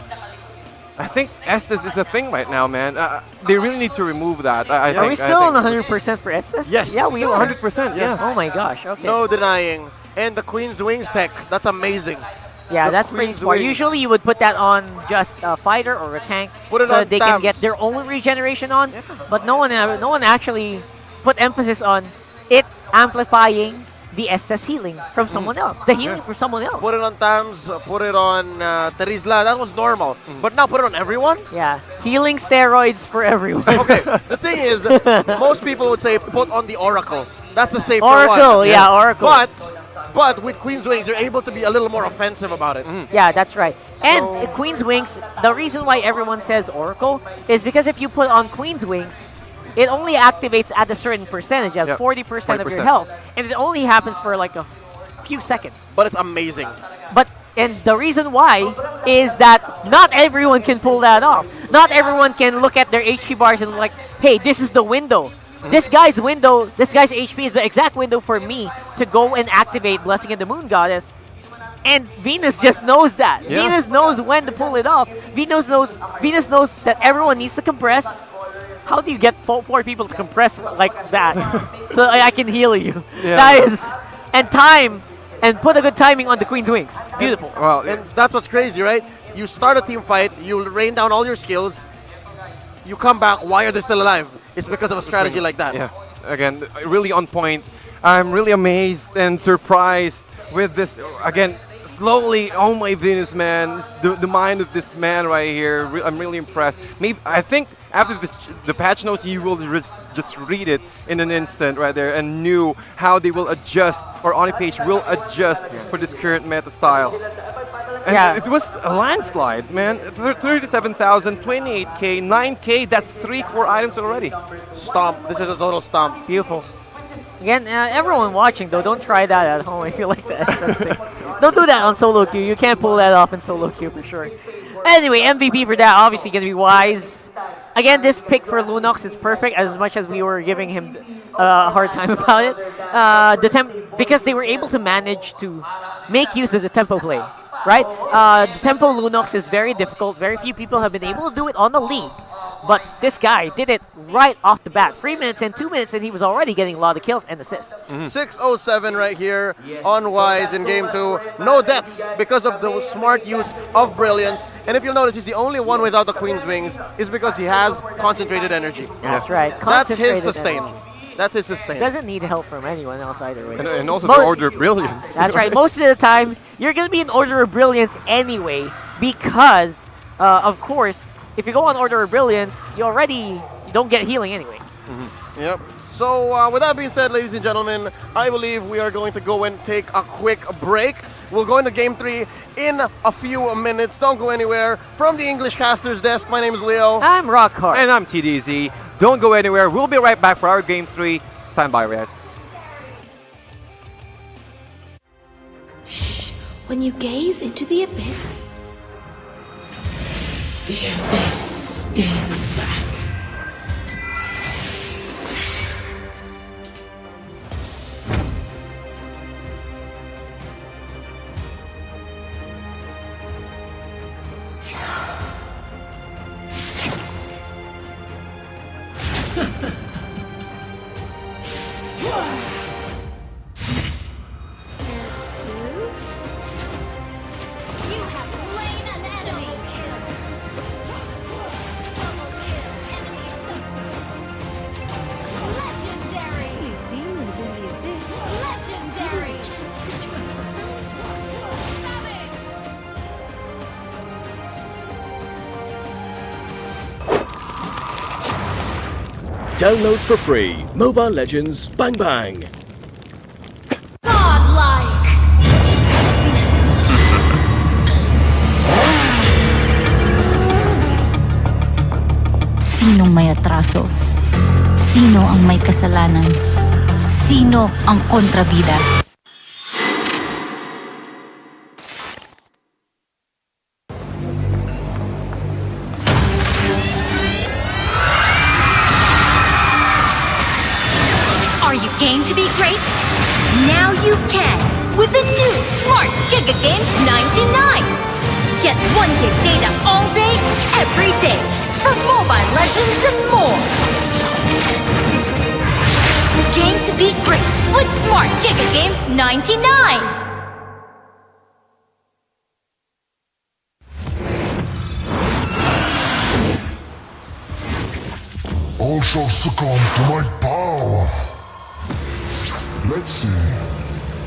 I think Estes is a thing right now, man. They really need to remove that. Are we still on 100% for Estes? Yes. Yeah, we are. 100%, yes. Oh my gosh, okay. No denying. And the Queen's Wings tech, that's amazing. Yeah, The that's pretty Queen's smart. Wings. Usually you would put that on just a fighter or a tank Put it so on they can get Tabs. their own regeneration on, but no one actually put emphasis on it amplifying the SS healing from someone else, the healing from someone else. Put it on Tams, put it on Terizla, that was normal. But now put it on everyone? Yeah, healing steroids for everyone. Okay, the thing is, most people would say put on the Oracle. That's the safer Oracle, one. yeah, Oracle. But with Queen's Wings, you're able to be a little more offensive about it. Yeah, that's right. And Queen's Wings, the reason why everyone says Oracle is because if you put on Queen's Wings, it only activates at a certain percentage, at 40% of your health. And it only happens for like a few seconds. But it's amazing. And the reason why is that not everyone can pull that off. Not everyone can look at their HP bars and like, hey, this is the window. This guy's HP is the exact window for me to go and activate Blessing of the Moon Goddess. And Venus just knows that. Yeah. Venus knows when to pull it off. Venus knows that everyone needs to compress. How do you get four people to compress like that? So I can heal you. Yeah. That is, and time, and put a good timing on the Queen's Wings. Beautiful. Well, And that's what's crazy, right? You start a team fight, you rain down all your skills, you come back, why are they still alive? It's because of a strategy like that. yeah, again, really on point. I'm really amazed and surprised with this. Again, slowly, oh my Venus, man, the mind of this man right here. I'm really impressed. Maybe I think after the patch notes, you will just read it in an instant right there and knew how they will adjust, or ONIC PH will adjust for this current meta style. And it was a landslide, man. 37,000, 28K, 9K, that's 3 core items already. Stomp. This is a total stomp. Beautiful. Again, everyone watching though, don't try that at home if you like the SS thing. Don't do that on solo queue. You can't pull that off in solo queue for sure. Anyway, MVP for that, obviously going to be Wise. Again, this pick for Lunox is perfect, as much as we were giving him a hard time about it. Because they were able to manage to make use of the tempo play, right? The tempo Lunox is very difficult. Very few people have been able to do it on the league. But this guy did it right off the bat. 3 minutes and 2 minutes, and he was already getting a lot of kills and assists. 607 right here on Wise in game 2. No deaths because of the smart use of Brilliance. And if you'll notice, he's the only one without the Queen's Wings is because he has concentrated energy. That's right. That's his Concentrated sustain. energy. That's his sustain. Doesn't need help from anyone else either way. And also the Order of Brilliance. That's right. Most of the time, you're going to be in Order of Brilliance anyway because, of course, if you go on Order of Brilliance, you don't get healing anyway. Yep. So with that being said, ladies and gentlemen, I believe we are going to go and take a quick break. We'll go into game 3 in a few minutes. Don't go anywhere. From the English Caster's desk, my name is Leo. I'm Rockhard. And I'm TDZ. Don't go anywhere. We'll be right back for our game 3. Stand by, guys. Shh. When you gaze into the abyss gazes back. Download for free Mobile Legends Bang Bang. Godlike! Sinong may atraso? Sino ang may kasalanan? Sino ang kontrabida? Are you game to be great? Now you can with the new Smart Giga Games 99. Get 1 gig data all day, every day for Mobile Legends and more. Game to be great with Smart Giga Games 99. All shall succumb to my power. Let's see.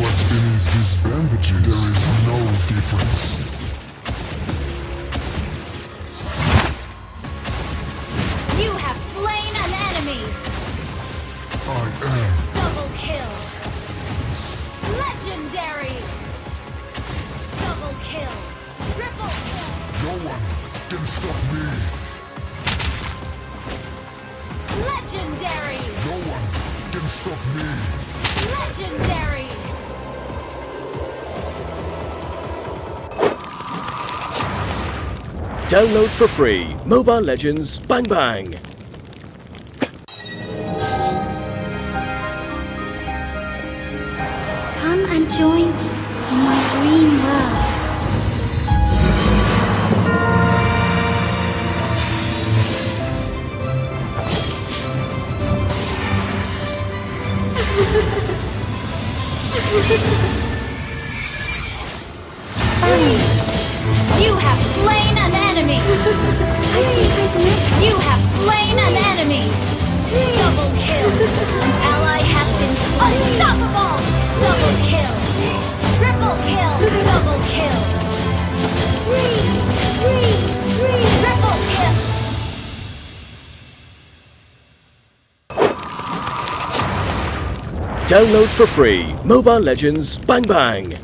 What's beneath these bandages? There is no difference. You have slain an enemy. I am. Double kill. Legendary. Double kill. Triple kill. No one can stop me. Legendary. No one can stop me. Legendary. Download for free Mobile Legends Bang Bang. Come and join me in my dream world. You have slain an enemy. You have slain an enemy. Double kill. An ally has been unstoppable. Double kill. Triple kill. Double kill. Triple kill. Download for free Mobile Legends Bang Bang.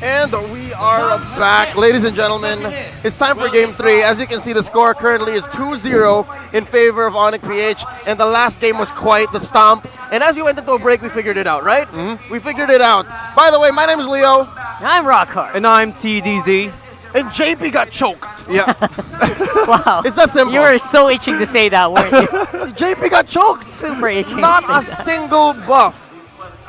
And we are back, ladies and gentlemen. It's time for Game 3. As you can see, the score currently is 2-0 in favor of ONIC PH, and the last game was quite the stomp. And as we went into a break, we figured it out, right? We figured it out. By the way, my name is Leo. I'm Rockhard. And I'm TDZ. And JP got choked. Yeah. Wow. It's that simple. You were so itching to say that, weren't you? JP got choked. Super itching. Not to a say that. single buff.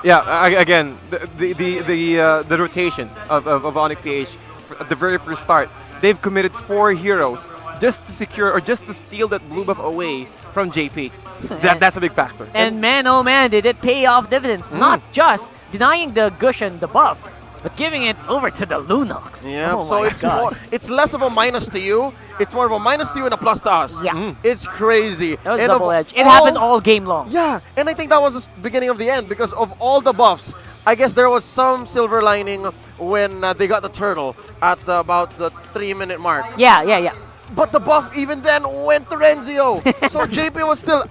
Yeah, again, the rotation of ONIC PH at the very first start, they've committed 4 heroes just to secure or just to steal that blue buff away from JP. That's a big factor. And man, oh man, did it pay off dividends. Not just denying the Gushan the buff, but giving it over to the Lunox. Yeah, oh so my it's God. more, it's less of a minus to you. It's more of a minus to you and a plus to us. Yeah. It's crazy. That was And of double edge. It all- happened all game long. Yeah, and I think that was the beginning of the end because of all the buffs. I guess there was some silver lining when they got the turtle at about the 3-minute mark. Yeah. But the buff even then went to Renzio. So JP was still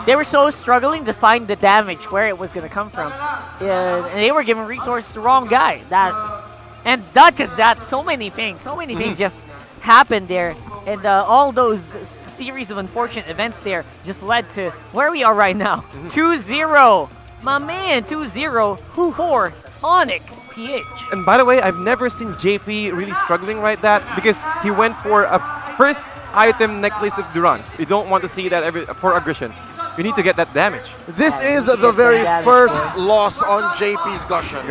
they were so struggling to find the damage where it was gonna come from. And they were giving resources to the wrong guy. And not just that, so many things just happened there. And all those series of unfortunate events there just led to where we are right now. 2-0. My man, 2-0 for ONIC PH. And by the way, I've never seen JP really struggling like that because he went for a first item necklace of Durance. You don't want to see that for aggression. You need to get that damage. This is the very first loss on JP's Gushan.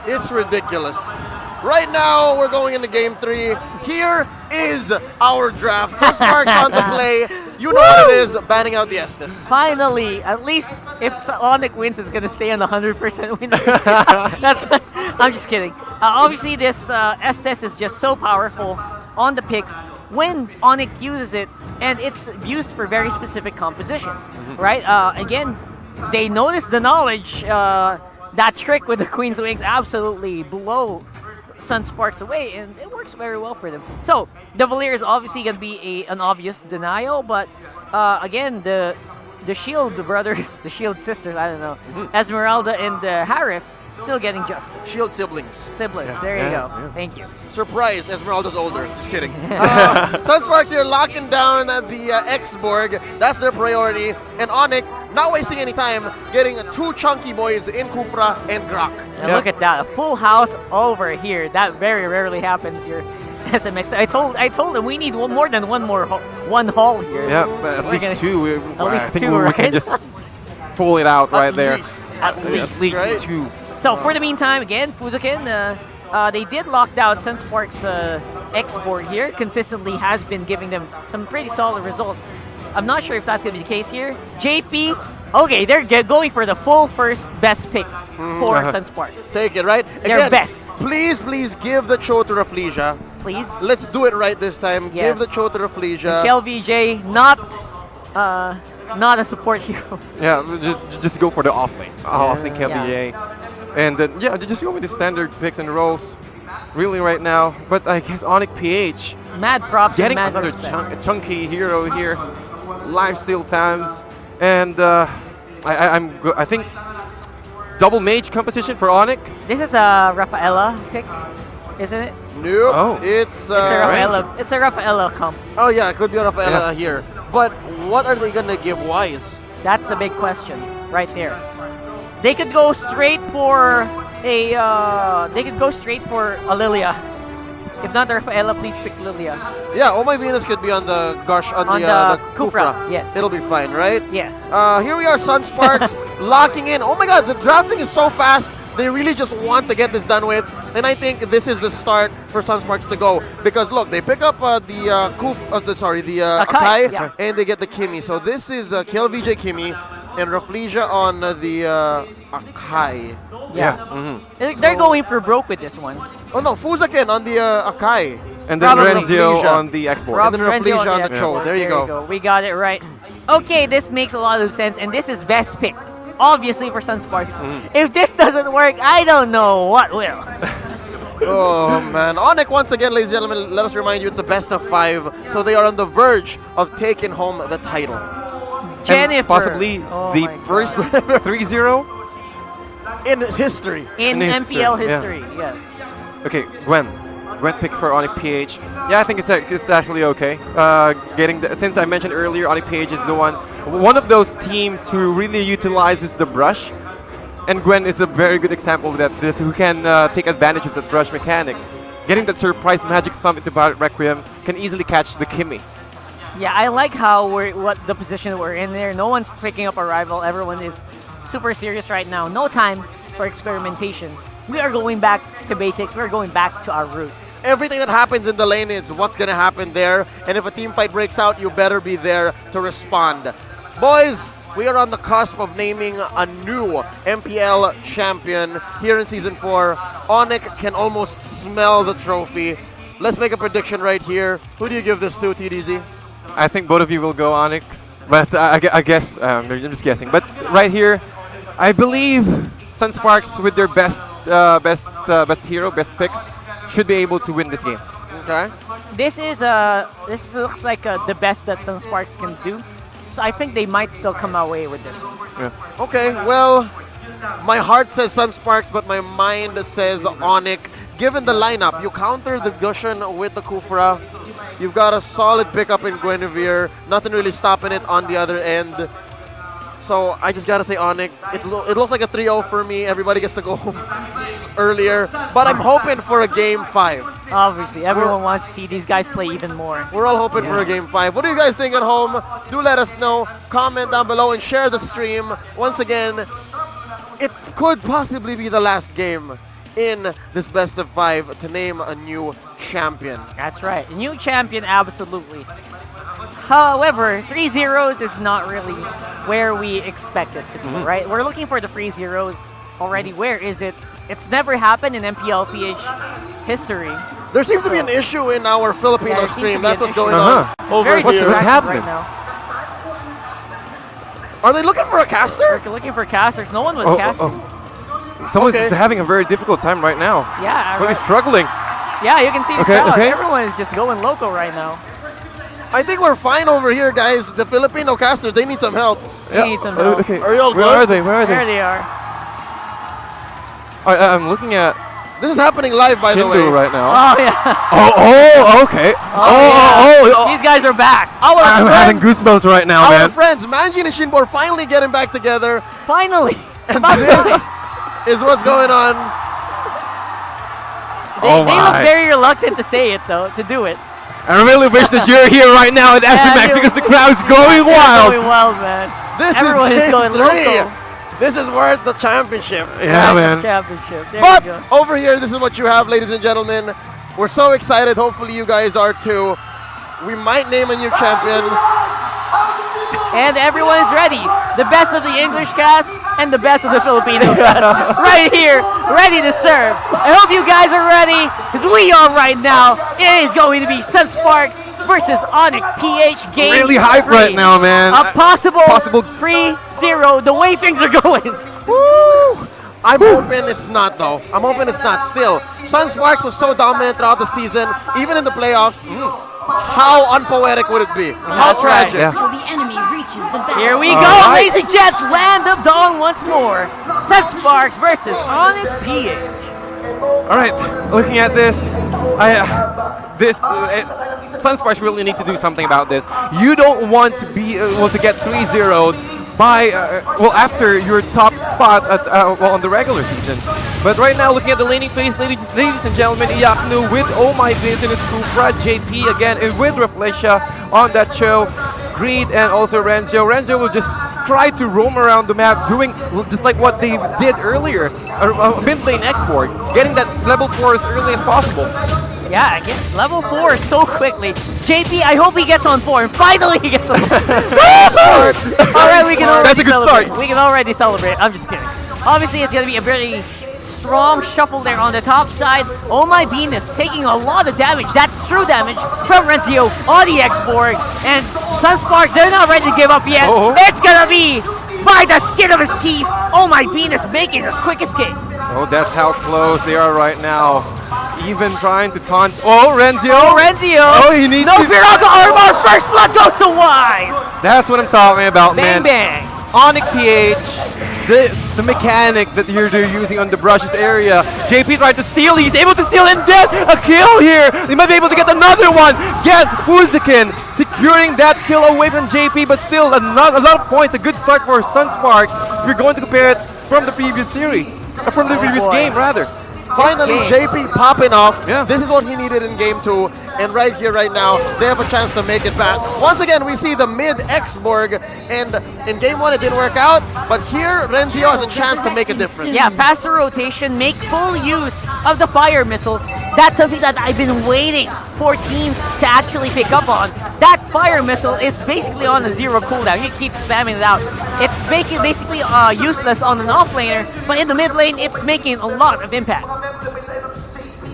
It's ridiculous. Right now, we're going into Game 3. Here is our draft. Sunsparks on the play. You know what it is, banning out the Estes. Finally, at least if ONIC wins, it's going to stay on the 100% win. I'm just kidding. Obviously, this Estes is just so powerful on the picks when ONIC uses it, and it's used for very specific compositions, right? Again, they noticed the knowledge. That trick with the Queen's Wings absolutely blow Sunsparks away, and it works very well for them. So the Valier is obviously going to be an obvious denial, but again, the Shield brothers, the Shield sisters, I don't know, Esmeralda and Harif, still getting justice. Shield siblings. There you go. Thank you. Surprise, Esmeralda's older. Just kidding. Sunsparks here locking down the X-Borg. That's their priority. And ONIC, not wasting any time, getting 2 chunky boys in Kufra and Grak. And look at that, a full house over here. That very rarely happens here. SMX. I told them we need one hall here. Yeah, but at least 2. At least I think 2, we right? can just pull it out right there. At least right? 2. So for the meantime, again, Fuzukin, they did lock down Sunsparks' X-Board here. Consistently has been giving them some pretty solid results. I'm not sure if that's going to be the case here. JP, okay, they're going for the full first best pick for Sunsparks. Take it, right? Their best. Please give the Cho to Rafflesia. Please. Let's do it right this time. Yes. Give the Cho to Rafflesia. KLVJ, not a support hero. Yeah, just go for the offlane. Offlane KLBJ. And then, just go with the standard picks and rolls. Really right now. But I guess ONIC PH. Mad props. Getting mad another chunky hero here. Lifesteal times. And I think double mage composition for ONIC. This is a Rafaela pick, isn't it? Nope. Oh. It's a Rafaela comp. Oh yeah, it could be a Rafaela here. But what are they gonna give Wise? That's the big question right there. They could go straight for a Lilia. If not Rafaela, please pick Lilia. Yeah, Oh My Venus could be on the Kufra. Yes. It'll be fine, right? Yes. Here we are, Sunsparks locking in. Oh my god, the drafting is so fast. They really just want to get this done with. And I think this is the start for Sunsparks to go. Because look, they pick up the Akai, yeah. and they get the Kimi. So this is KLVJ Kimi and Rafflesia on the Akai. Yeah. They're going for broke with this one. Oh no, Fuzaken on the Akai. And then Probably. Renzio on the X-Board. And then Rafflesia on the Cho. There you go. We got it right. Okay, this makes a lot of sense, and this is best pick. Obviously for Sunsparks. If this doesn't work, I don't know what will. Oh man, ONIC once again, ladies and gentlemen, let us remind you it's a best of 5, so they are on the verge of taking home the title. Jennifer. And possibly the first 3-0. in history. In MPL history, yes. Okay, Gwen pick for ONIC PH. Yeah, I think it's actually okay. Since I mentioned earlier, ONIC PH is one of those teams who really utilizes the brush, and Gwen is a very good example of that. Who can take advantage of the brush mechanic. Getting that surprise magic thump into Violet Requiem can easily catch the Kimmy. Yeah, I like how what the position we're in there. No one's picking up a rival. Everyone is super serious right now. No time for experimentation. We are going back to basics. We're going back to our roots. Everything that happens in the lane is what's going to happen there. And if a team fight breaks out, you better be there to respond. Boys, we are on the cusp of naming a new MPL champion here in Season 4. ONIC can almost smell the trophy. Let's make a prediction right here. Who do you give this to, TDZ? I think both of you will go ONIC, but I guess I'm just guessing. But right here, I believe Sunsparks with their best hero, best picks, should be able to win this game. Okay. This looks like the best that Sunsparks can do. So I think they might still come away with this. Yeah. Okay, well, my heart says Sunsparks, but my mind says ONIC. Given the lineup, you counter the Gushin with the Kufra. You've got a solid pickup in Guinevere. Nothing really stopping it on the other end. So I just gotta say ONIC. It looks like a 3-0 for me. Everybody gets to go home earlier. But I'm hoping for a Game 5. Obviously, everyone wants to see these guys play even more. We're all hoping for a Game 5. What do you guys think at home? Do let us know. Comment down below and share the stream. Once again, it could possibly be the last game in this best of 5 to name a new champion. That's right. A new champion, absolutely. However, 3-0s is not really where we expect it to be, right? We're looking for the 3-0s already. Where is it? It's never happened in MPL-PH history. There seems to be an issue in our Filipino stream. That's what's going on over Very here. What's happening? right now. Are they looking for a caster? We're looking for casters. No one was casting. Someone's having a very difficult time right now. Yeah. But he's struggling. Yeah, you can see the crowd. Everyone is just going local right now. I think we're fine over here, guys. The Filipino casters, they need some help. They need some help. Okay. Are you all good? Where are they? Where are they? There they are. I'm looking at This is happening live, by the way. Shindu right now. Oh, yeah. Oh, okay. These guys are back. I'm having goosebumps right now, man. Our friends, Manjin and Shinbo, are finally getting back together. Finally. And this is what's going on. They look very reluctant to say it, though, to do it. I really wish that you're here right now at SMX because the crowd's going wild. Going wild, man. Everyone is going local. This is worth the championship. Yeah, man. Championship. There But we go. over here, this is what you have, ladies and gentlemen. We're so excited. Hopefully, you guys are too. We might name a new champion. And everyone is ready. The best of the English cast and the best of the Filipino cast. Right here, ready to serve. I hope you guys are ready, because we are right now. It is going to be Sunsparks versus ONIC PH game. Really hype right now, man. A possible 3-0, the way things are going. Woo! I'm hoping it's not, though. I'm hoping it's not. Still, Sunsparks was so dominant throughout the season, even in the playoffs. How unpoetic would it be? How tragic. The enemy reaches the back. Here we go, ladies and gents. Land of Dawn once more. Sunsparks versus ONIC PH. All right, looking at this, Sunsparks really need to do something about this. You don't want to be able to get 3-0 by after your top spot at on the regular season. But right now, looking at the laning phase, ladies and gentlemen, Iyaknu with Oh My Business, Kufra, JP again, and with Reflecia on that show, Greed and also Renzo. Renzo will just try to roam around the map, doing just like what they did earlier, mid lane export, getting that level 4 as early as possible. Yeah, get level 4 so quickly. JP, I hope he gets on 4. And finally he gets on 4. Alright, we can already That's a good celebrate. start. We can already celebrate. I'm just kidding. Obviously, it's going to be a very strong shuffle there on the top side. Oh My Venus taking a lot of damage. That's true damage from Renzo on the export. And Sunsparks, they're not ready to give up yet. It's going to be by the skin of his teeth. Oh My Venus making a quick escape. Oh, that's how close they are right now. Even trying to taunt. Oh, Renzo! Oh, Renzo! Oh, he needs no to... Virago armor! First blood goes to Wise! That's what I'm talking about, Bang, man. bang! ONIC PH, the mechanic that they're using on the brushes area. JP tried to steal. He's able to steal and get a kill here. They might be able to get another one. Get Fuzikin securing that kill away from JP, but still a lot of points. A good start for Sunsparks if you're going to compare it from the previous series, from the previous game rather. Finally, JP popping off. Yeah. This is what he needed in game 2. And right here, right now, they have a chance to make it back. Once again, we see the mid-Xborg. And in game 1, it didn't work out. But here, Renzio has a chance to make a difference. Yeah, faster rotation, make full use of the fire missiles. That's something that I've been waiting for teams to actually pick up on. That fire missile is basically on a 0 cooldown. You keep spamming it out. It's basically useless on an offlaner, but in the mid lane, it's making a lot of impact.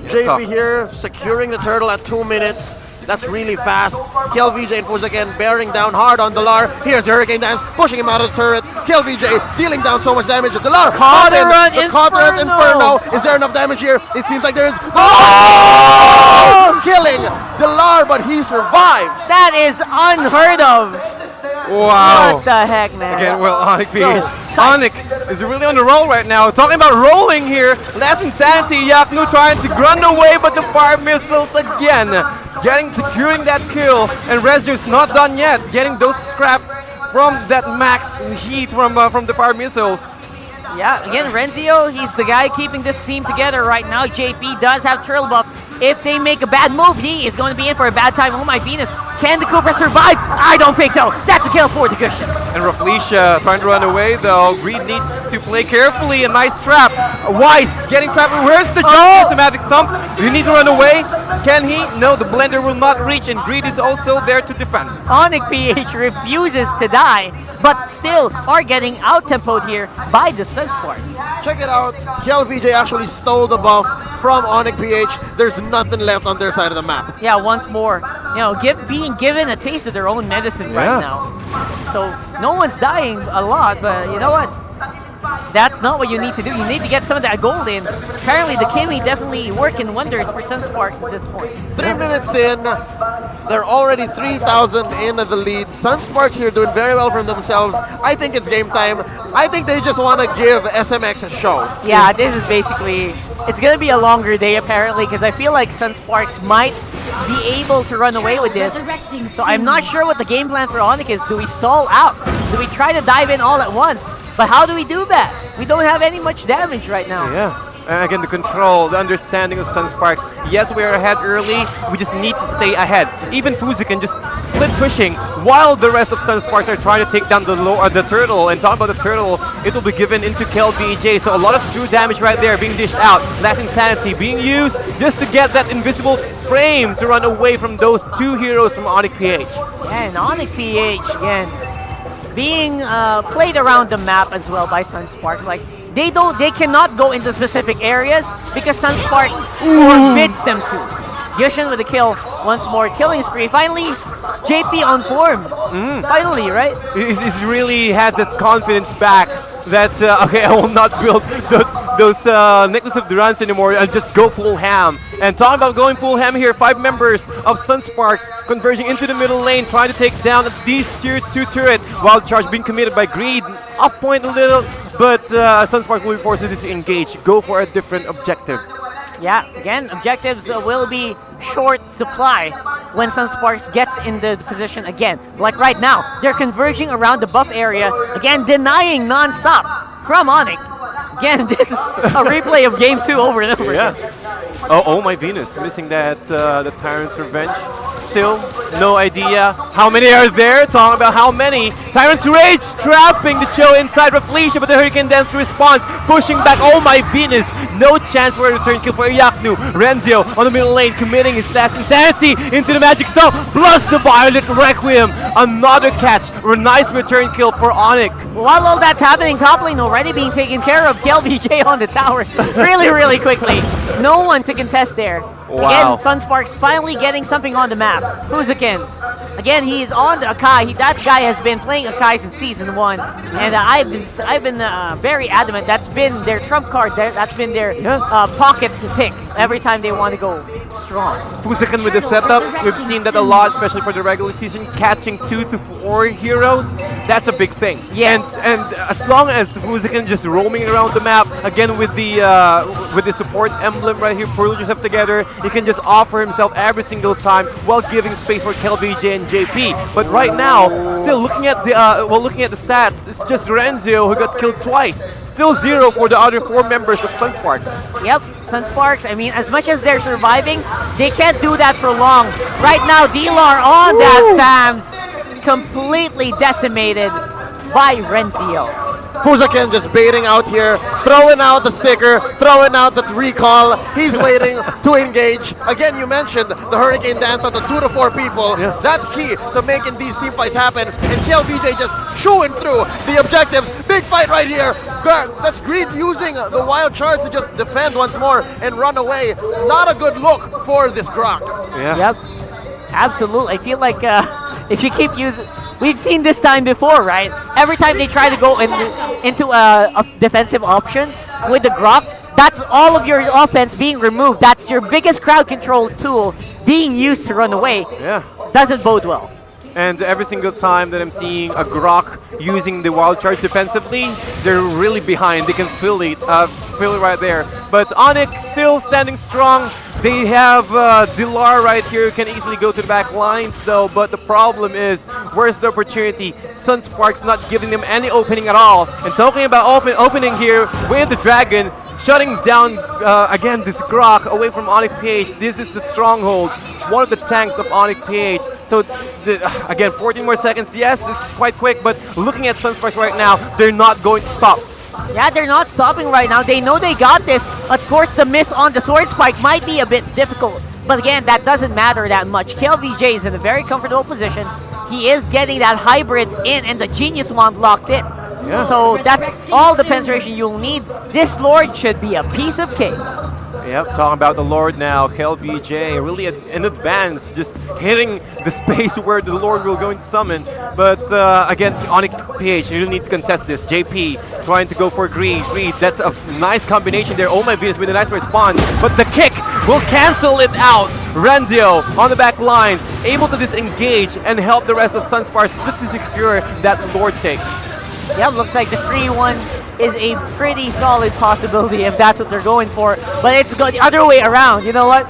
JP here, securing the turtle at 2 minutes. That's really fast. KLVJ and again bearing down hard on Delar. Here's the Hurricane Dance, pushing him out of the turret. KLVJ dealing down so much damage. Delar caught in. Inferno. Is there enough damage here? It seems like there is. Oh! Killing Delar, but he survives. That is unheard of. Wow. What the heck, man? Again, well, ONIC PH. ONIC is really on the roll right now. Talking about rolling here. That's Insanity. Yaknu trying to run away, but the fire missiles again. Securing that kill. And Rezio's not done yet. Getting those scraps from that max heat from the fire missiles. Yeah, again, Renzio, he's the guy keeping this team together right now. JP does have turtle buff. If they make a bad move, he is going to be in for a bad time. Oh my Venus, can the Cobra survive? I don't think so. That's a kill for the Gushtion. And Raflesia trying to run away though. Greed needs to play carefully. A nice trap. Weiss getting trapped. Where's the jump? Systematic thump. You need to run away. Can he? No, the blender will not reach, and Greed is also there to defend. ONIC PH refuses to die, but still are getting out-tempoed here by the Sunsparks. Check it out. KLVJ actually stole the buff from ONIC PH. There's nothing left on their side of the map. Yeah, once more, you know, being given a taste of their own medicine right now. So no one's dying a lot, but you know what? That's not what you need to do. You need to get some of that gold in. Apparently, the Kimi definitely working wonders for Sunsparks at this point. 3 minutes in, they're already 3,000 in the lead. Sunsparks here doing very well for themselves. I think it's game time. I think they just want to give SMX a show. Yeah, this is basically, it's going to be a longer day apparently, because I feel like Sunsparks might be able to run away with this. So I'm not sure what the game plan for ONIC is. Do we stall out? Do we try to dive in all at once? But how do we do that? We don't have any much damage right now. Yeah. And again, the control, the understanding of Sunsparks. Yes, we are ahead early. We just need to stay ahead. Even Fuzikin just split pushing while the rest of Sunsparks are trying to take down the turtle. And talking about the turtle, it will be given into KLVJ. So a lot of true damage right there being dished out. Last Insanity being used just to get that invisible frame to run away from those two heroes from ONIC PH. Yeah, and ONIC PH, again, being played around the map as well by Sunsparks. Like they cannot go into specific areas because Sunsparks forbids them to. Yushin with a kill once more, killing spree. Finally, JP on form. Finally, right? He's really had that confidence back that okay, I will not build those Necklace of Durance anymore. I'll just go full ham. And talking about going full ham here, 5 members of Sunsparks converging into the middle lane, trying to take down these tier 2 turret. Wild charge being committed by Greed. Off point a little, but Sunsparks will be forced to disengage. Go for a different objective. Yeah, again, objectives will be short supply when Sunsparks gets in the position again. Like right now, they're converging around the buff area, again denying non-stop from ONIC. Again, this is a replay of game 2 over and over. Yeah. Oh my Venus, missing that the Tyrant's Revenge. Still, no idea how many are there. Talking about how many. Tyrant's Rage trapping the Cho inside Raflesia, but the Hurricane Dance response, pushing back. Oh my Venus, no chance for a return kill for Yaknu. Renzio on the middle lane, committing his last Insanity into the Magic Stone, plus the Violet Requiem. Another catch, a nice return kill for ONIC. While all that's happening, top lane already being taken care of. KLVJ on the tower really, really quickly. No one to contest there. Again, Sunsparks finally getting something on the map. Fuzikin. Again, he's on the Akai. That guy has been playing Akai since Season 1. And I've been very adamant. That's been their trump card. That's been their pocket to pick every time they want to go strong. Fuzikin with the setups, we've seen that a lot, especially for the regular season, catching 2 to 4 heroes. That's a big thing. Yes. And as long as Fuzikin just roaming around the map, again with the support emblem right here, pull yourself together, he can just offer himself every single time while giving space for KLVJ and JP. But right now, still looking at the stats, it's just Renzo who got killed twice. Still 0 for the other 4 members of Sunsparks. Yep, Sunsparks, I mean, as much as they're surviving, they can't do that for long. Right now, Dilar on that FAMS, completely decimated by Renzio. Fuzikin just baiting out here, throwing out the sticker, throwing out the recall. He's waiting to engage. Again, you mentioned the Hurricane Dance on the 2 to 4 people. Yeah. That's key to making these team fights happen. And KLVJ just chewing through the objectives. Big fight right here. That's Greed using the wild charge to just defend once more and run away. Not a good look for this Grok. Yeah. Yep, absolutely. I feel like if you keep using... We've seen this time before, right? Every time they try to go into a defensive option with the Grok, that's all of your offense being removed. That's your biggest crowd control tool being used to run away. Yeah. Doesn't bode well. And every single time that I'm seeing a Grok using the wild charge defensively, they're really behind. They can feel it right there. But ONIC still standing strong. They have Dilar right here, can easily go to the back lines though, but the problem is, where's the opportunity? Sunsparks not giving them any opening at all. And talking about opening here with the Dragon, shutting down again this Grok away from ONIC PH. This is the stronghold, one of the tanks of ONIC PH. So again, 14 more seconds. Yes, it's quite quick, but looking at Sunsparks right now, they're not going to stop. Yeah, they're not stopping right now. They know they got this. Of course, the miss on the sword spike might be a bit difficult. But again, that doesn't matter that much. KLVJ is in a very comfortable position. He is getting that hybrid in and the Genius Wand locked in. Yeah. So that's all the penetration you'll need. This Lord should be a piece of cake. Yep, talking about the Lord now, KLVJ really in advance, just hitting the space where the Lord will go into summon. But again, ONIC PH, you need to contest this. JP trying to go for Greed. That's a nice combination there. Oh my goodness, with a nice response. But the kick will cancel it out. Renzio on the back lines, able to disengage and help the rest of Sunsparks just to secure that Lord take. Yep, looks like the free one is a pretty solid possibility if that's what they're going for. But it's the other way around. You know what?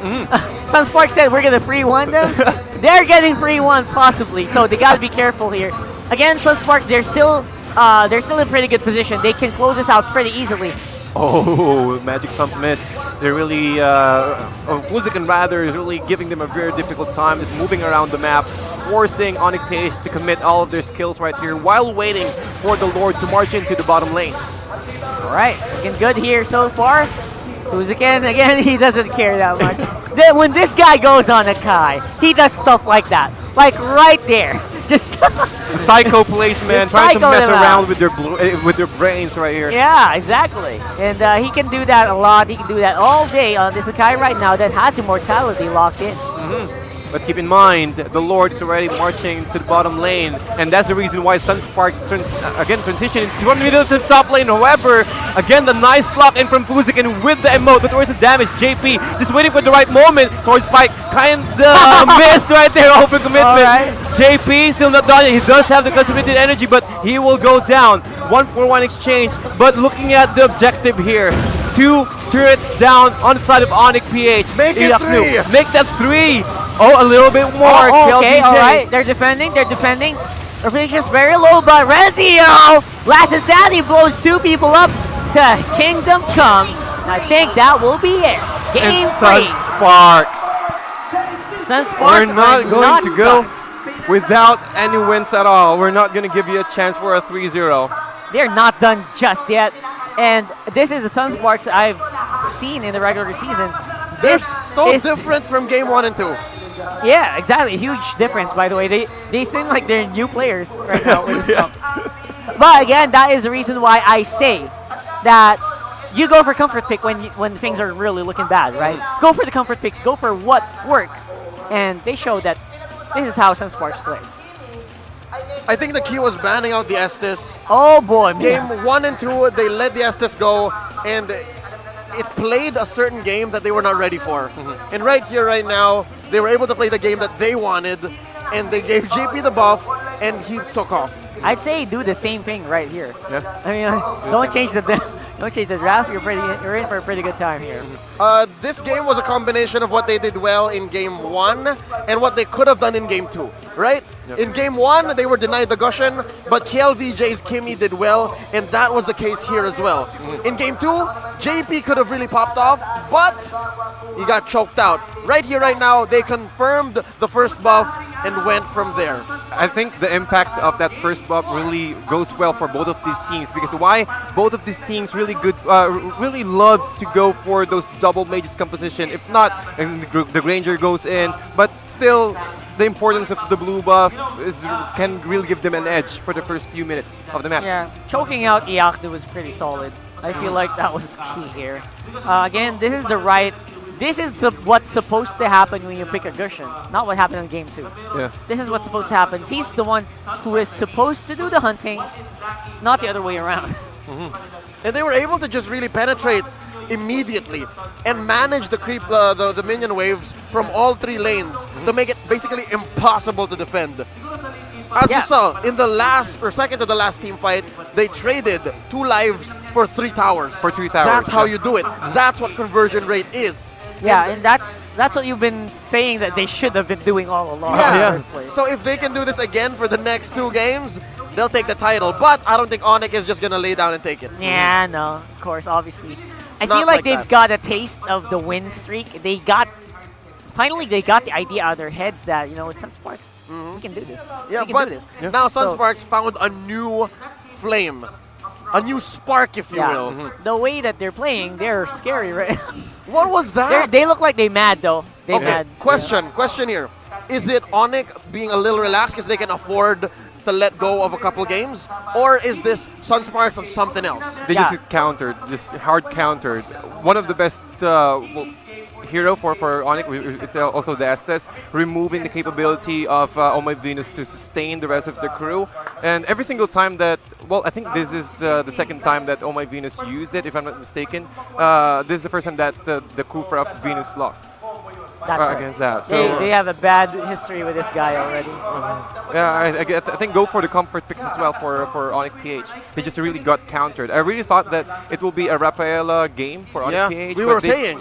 Sunsparks said we're gonna free one them. They're getting free one possibly. So they gotta be careful here. Again, Sunsparks, they're still in pretty good position. They can close this out pretty easily. Oh, Magic Thump missed. They're really, Fuzikin rather is really giving them a very difficult time, just moving around the map, forcing ONIC PH to commit all of their skills right here while waiting for the Lord to march into the bottom lane. Alright, looking good here so far. Fuzikin, again, he doesn't care that much. Then when this guy goes on a Kai, he does stuff like that. Like right there. Just the psycho placement, trying to mess around with their brains right here. Yeah, exactly. And he can do that a lot. He can do that all day on this Akai right now that has immortality locked in. But keep in mind, the Lord is already marching to the bottom lane, and that's the reason why Sunsparks again transitioning to one middle to the top lane. However, again, the nice lock in from Fuzikin with the emote, but where's the damage? JP just waiting for the right moment. Sword Spike kind of missed right there, open commitment. Right. JP still not done yet. He does have the concentrated energy, but he will go down. 1-for-1 exchange, but looking at the objective here, 2 turrets down on the side of ONIC PH. Make it 3! Make that 3! Oh, a little bit more. Okay, alright. They're defending. Their prediction's very low, but Renzio! Last Insanity blows 2 people up to Kingdom Come. I think that will be it. Game 3. Sunsparks. We're not going to go without any wins at all. We're not going to give you a chance for a 3-0. They're not done just yet. And this is the Sunsparks I've seen in the regular season. They're so different from game 1 and 2. Yeah, exactly. A huge difference, by the way. They seem like they're new players right now. But again, that is the reason why I say that you go for comfort pick when things are really looking bad, right? Go for the comfort picks. Go for what works, and they show that this is how Sunsparks play. I think the key was banning out the Estes. Oh boy, man. Game 1 and 2, they let the Estes go, and it played a certain game that they were not ready for. And right here, right now, they were able to play the game that they wanted, and they gave JP the buff, and he took off. I'd say do the same thing right here. Yeah. I mean, don't change the draft. You're in for a pretty good time here. This game was a combination of what they did well in Game 1 and what they could have done in Game 2, right? Yep. In Game 1, they were denied the Gushen, but KLVJ's Kimmy did well, and that was the case here as well. In Game 2, JP could have really popped off, but he got choked out. Right here, right now, they confirmed the first buff and went from there. I think the impact of that first buff really goes well for both of these teams, because why? Both of these teams really loves to go for those double mages composition. If not, and the Granger goes in, but still the importance of the blue buff can really give them an edge for the first few minutes of the match. Yeah, choking out Iakdu was pretty solid. I feel like that was key here. Again, this is what's supposed to happen when you pick a Gushen, not what happened in Game 2. Yeah. This is what's supposed to happen. He's the one who is supposed to do the hunting, not the other way around. And they were able to just really penetrate immediately and manage the creep, the minion waves from all 3 lanes to make it basically impossible to defend. As you saw, in the last, or second to the last team fight, they traded 2 lives for 3 towers. For 3 towers. That's how you do it. That's what conversion rate is. Yeah, and that's what you've been saying that they should have been doing all along in the first place. So if they can do this again for the next 2 games, they'll take the title. But I don't think ONIC is just going to lay down and take it. Yeah, no, of course, obviously. I Not feel like like they've that. got a taste of the win streak. Finally they got the idea out of their heads that, you know, with Sunsparks, we can do this. Yeah, we can but do this. now Sunsparks found a new flame. A new spark, if you will. The way that they're playing, they're scary, right? What was that? They look like they mad, though. They mad. Question here. Is it ONIC being a little relaxed because they can afford to let go of a couple games? Or is this Sunsparks on something else? They just get countered, just hard countered. One of the best hero for ONIC is also the Estes, removing the capability of Oh My Venus to sustain the rest of the crew. And every single time that, well, I think this is the second time that Oh My Venus used it, if I'm not mistaken. This is the first time that the Kufra of Venus lost. That's right. Against that. So They have a bad history with this guy already. yeah, I think go for the comfort picks as well for ONIC PH. They just really got countered. I really thought that it will be a Rafaela game for ONIC PH. We but were saying,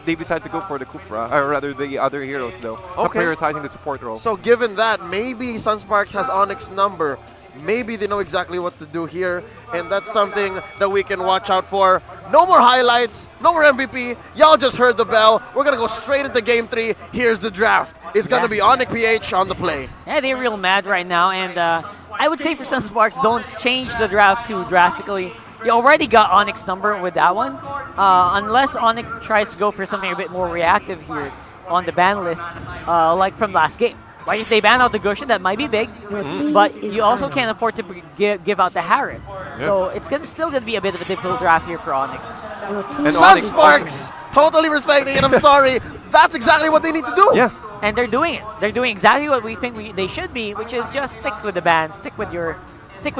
they decided to go for the Kufra, or rather the other heroes though, Okay. prioritizing the support role. So given that, maybe Sunsparks has ONIC's number. Maybe they know exactly what to do here, and that's something that we can watch out for. No more highlights, no more MVP. Y'all just heard the bell. We're gonna go straight into Game 3. Here's the draft. It's gonna be ONIC PH on the play. Yeah, they're real mad right now, and I would say for Sunsparks, don't change the draft too drastically. You already got ONIC's number with that one. Unless ONIC tries to go for something a bit more reactive here on the ban list, like from last game. Like if they ban out the Gushen, that might be big, but you also can't afford to give out the Harriet. So it's still gonna be a bit of a difficult draft here for ONIC. And Sunsparks, totally respecting it. I'm sorry. That's exactly what they need to do. Yeah. And they're doing it. They're doing exactly what we think they should be, which is just stick with the ban, stick with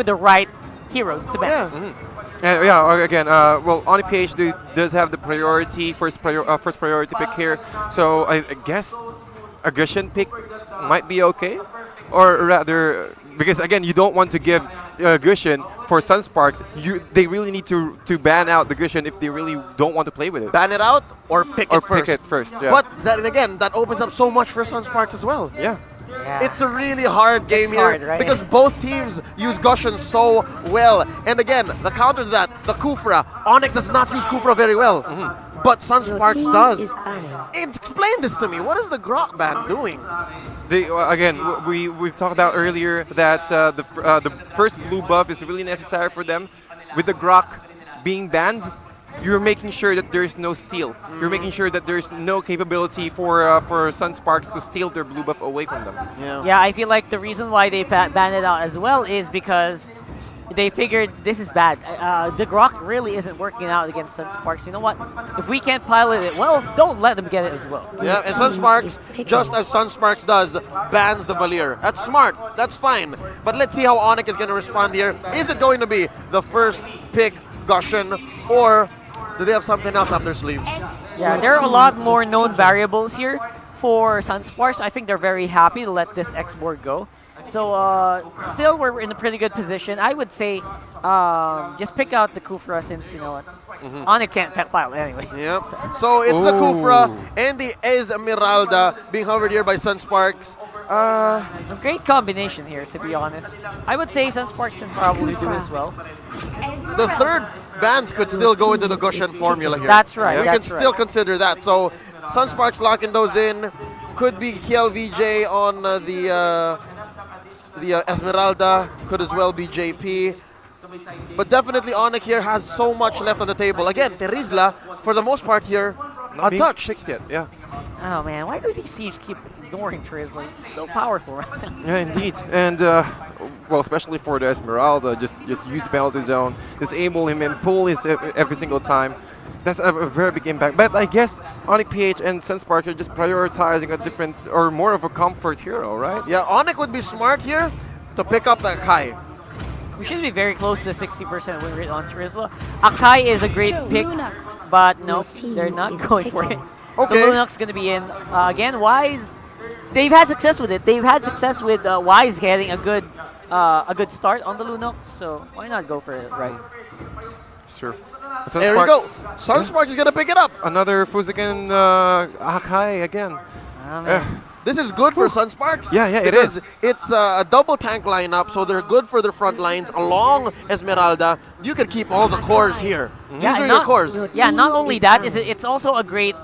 the right heroes to ban. Again, well, ONIC PH does have the priority, first priority pick here. So I guess a Gushen pick might be okay, or rather, because again, you don't want to give Gushen for Sunsparks. They really need to ban out the Gushen if they really don't want to play with it. Ban it out or pick it first. Pick it first. Yeah. But then again, that opens up so much for Sunsparks as well. Yeah. It's a really hard game here hard, right? because both teams use Gushen so well. And again, the counter to that, the Kufra. ONIC does not use Kufra very well, but Sunsparks does. Explain this to me. What is the Grok ban doing? We've talked about earlier that the first blue buff is really necessary for them. With the Grok being banned, you're making sure that there's no steal. You're making sure that there's no capability for Sunsparks to steal their blue buff away from them. Yeah, I feel like the reason why they banned it out as well is because they figured this is bad. The Grok really isn't working out against Sunsparks. You know what? If we can't pilot it, well, don't let them get it as well. Yeah, and Sunsparks, just as Sunsparks does, bans the Valier. That's smart. That's fine. But let's see how ONIC is going to respond here. Is it going to be the first pick Gushen, or do they have something else up their sleeves? Yeah, there are a lot more known variables here for Sunsparks. I think they're very happy to let this X board go. So still, we're in a pretty good position. I would say just pick out the Kufra since, you know what, ONIC can't file anyway. Yep. So it's the Kufra and the Esmeralda being hovered here by Sunsparks. A great combination here, to be honest. I would say Sunsparks can probably do as well. The third bands could still go into the Gushen formula here. That's right. We can still consider that. So Sunsparks locking those in. Could be KLVJ on the Esmeralda. Could as well be JP. But definitely ONIC here has so much left on the table. Again, Terizla, for the most part here, untouched. Yet, yeah. Oh man, why do these Thieves keep ignoring Terizla? It's so powerful. Yeah, indeed. And, well, especially for the Esmeralda, just use penalty zone, disable him and pull his every single time. That's a very big impact. But I guess ONIC PH and Sunsparks are just prioritizing a different, or more of a comfort hero, right? Yeah, ONIC would be smart here to pick up that Kai. We should be very close to 60% win rate on Terizla. Akai is a great pick, but no, they're not going for it. Okay. The Lunox going to be in. Again, Wise, they've had success with it. They've had success with Wise getting a good start on the Lunox, so why not go for it, right? Sure. There we go. Sunsparks is going to pick it up. Another Fuziken Akai again. This is good for Sunsparks. Yeah, it is. It's a double tank lineup, so they're good for their front lines. Along Esmeralda, you can keep all the cores here. These are your cores. Yeah, not only that, it's also a great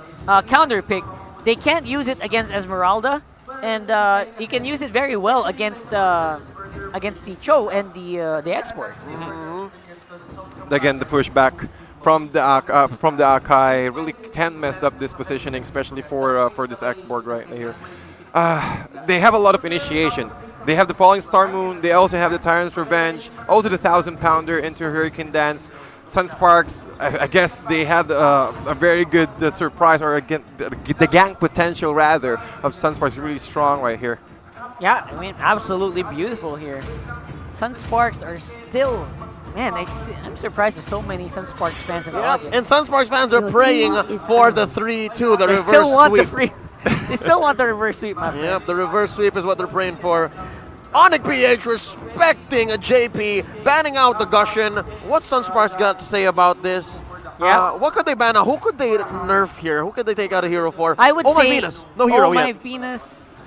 counter pick. They can't use it against Esmeralda, and you can use it very well against the Cho and the export. Again, the pushback from the Akai really can mess up this positioning, especially for this export right here. They have a lot of initiation. They have the Falling Star Moon. They also have the Tyrant's Revenge. Also the 1000-pounder into Hurricane Dance. Sunsparks, I guess they had a very good surprise, or again, the gang potential rather of Sunsparks is really strong right here. Yeah, I mean, absolutely beautiful here. Sunsparks are still, man, I'm surprised there's so many Sunsparks fans in the audience. And Sunsparks fans are praying for the 3-2, the reverse still want sweep. They still want the reverse sweep, my friend. Yep, the reverse sweep is what they're praying for. ONIC PH respecting a JP, banning out the Gushen. What's Sunsparks got to say about this? Yeah. What could they ban out? Who could they nerf here? Who could they take out a hero for? I would say my Venus. No hero my yet. Venus.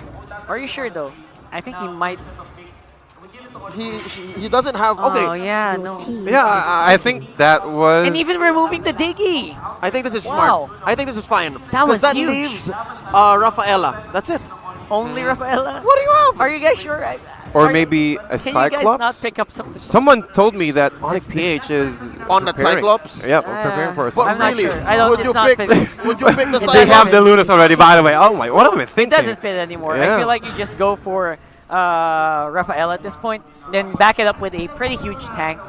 Are you sure though? I think he might. He doesn't have. Okay. Oh yeah, no. Yeah, I think that was. And even removing the Diggy. I think this is Wow. smart. I think this is fine. That was that huge. leaves Rafaela. That's it. Only Rafaela. What do you have? Are you guys sure? Or maybe a Can Cyclops? you guys not pick up something? Someone told me that ONIC PH is on the preparing. Cyclops. Yeah, preparing for a But I'm not really, sure. I don't. would It's you not pick? fitting. Would you pick the Cyclops? They have the Lunas already, by the way. Oh my, what am I thinking? It doesn't fit anymore. I Yes. feel like you just go for Rafaela at this point, then back it up with a pretty huge tank.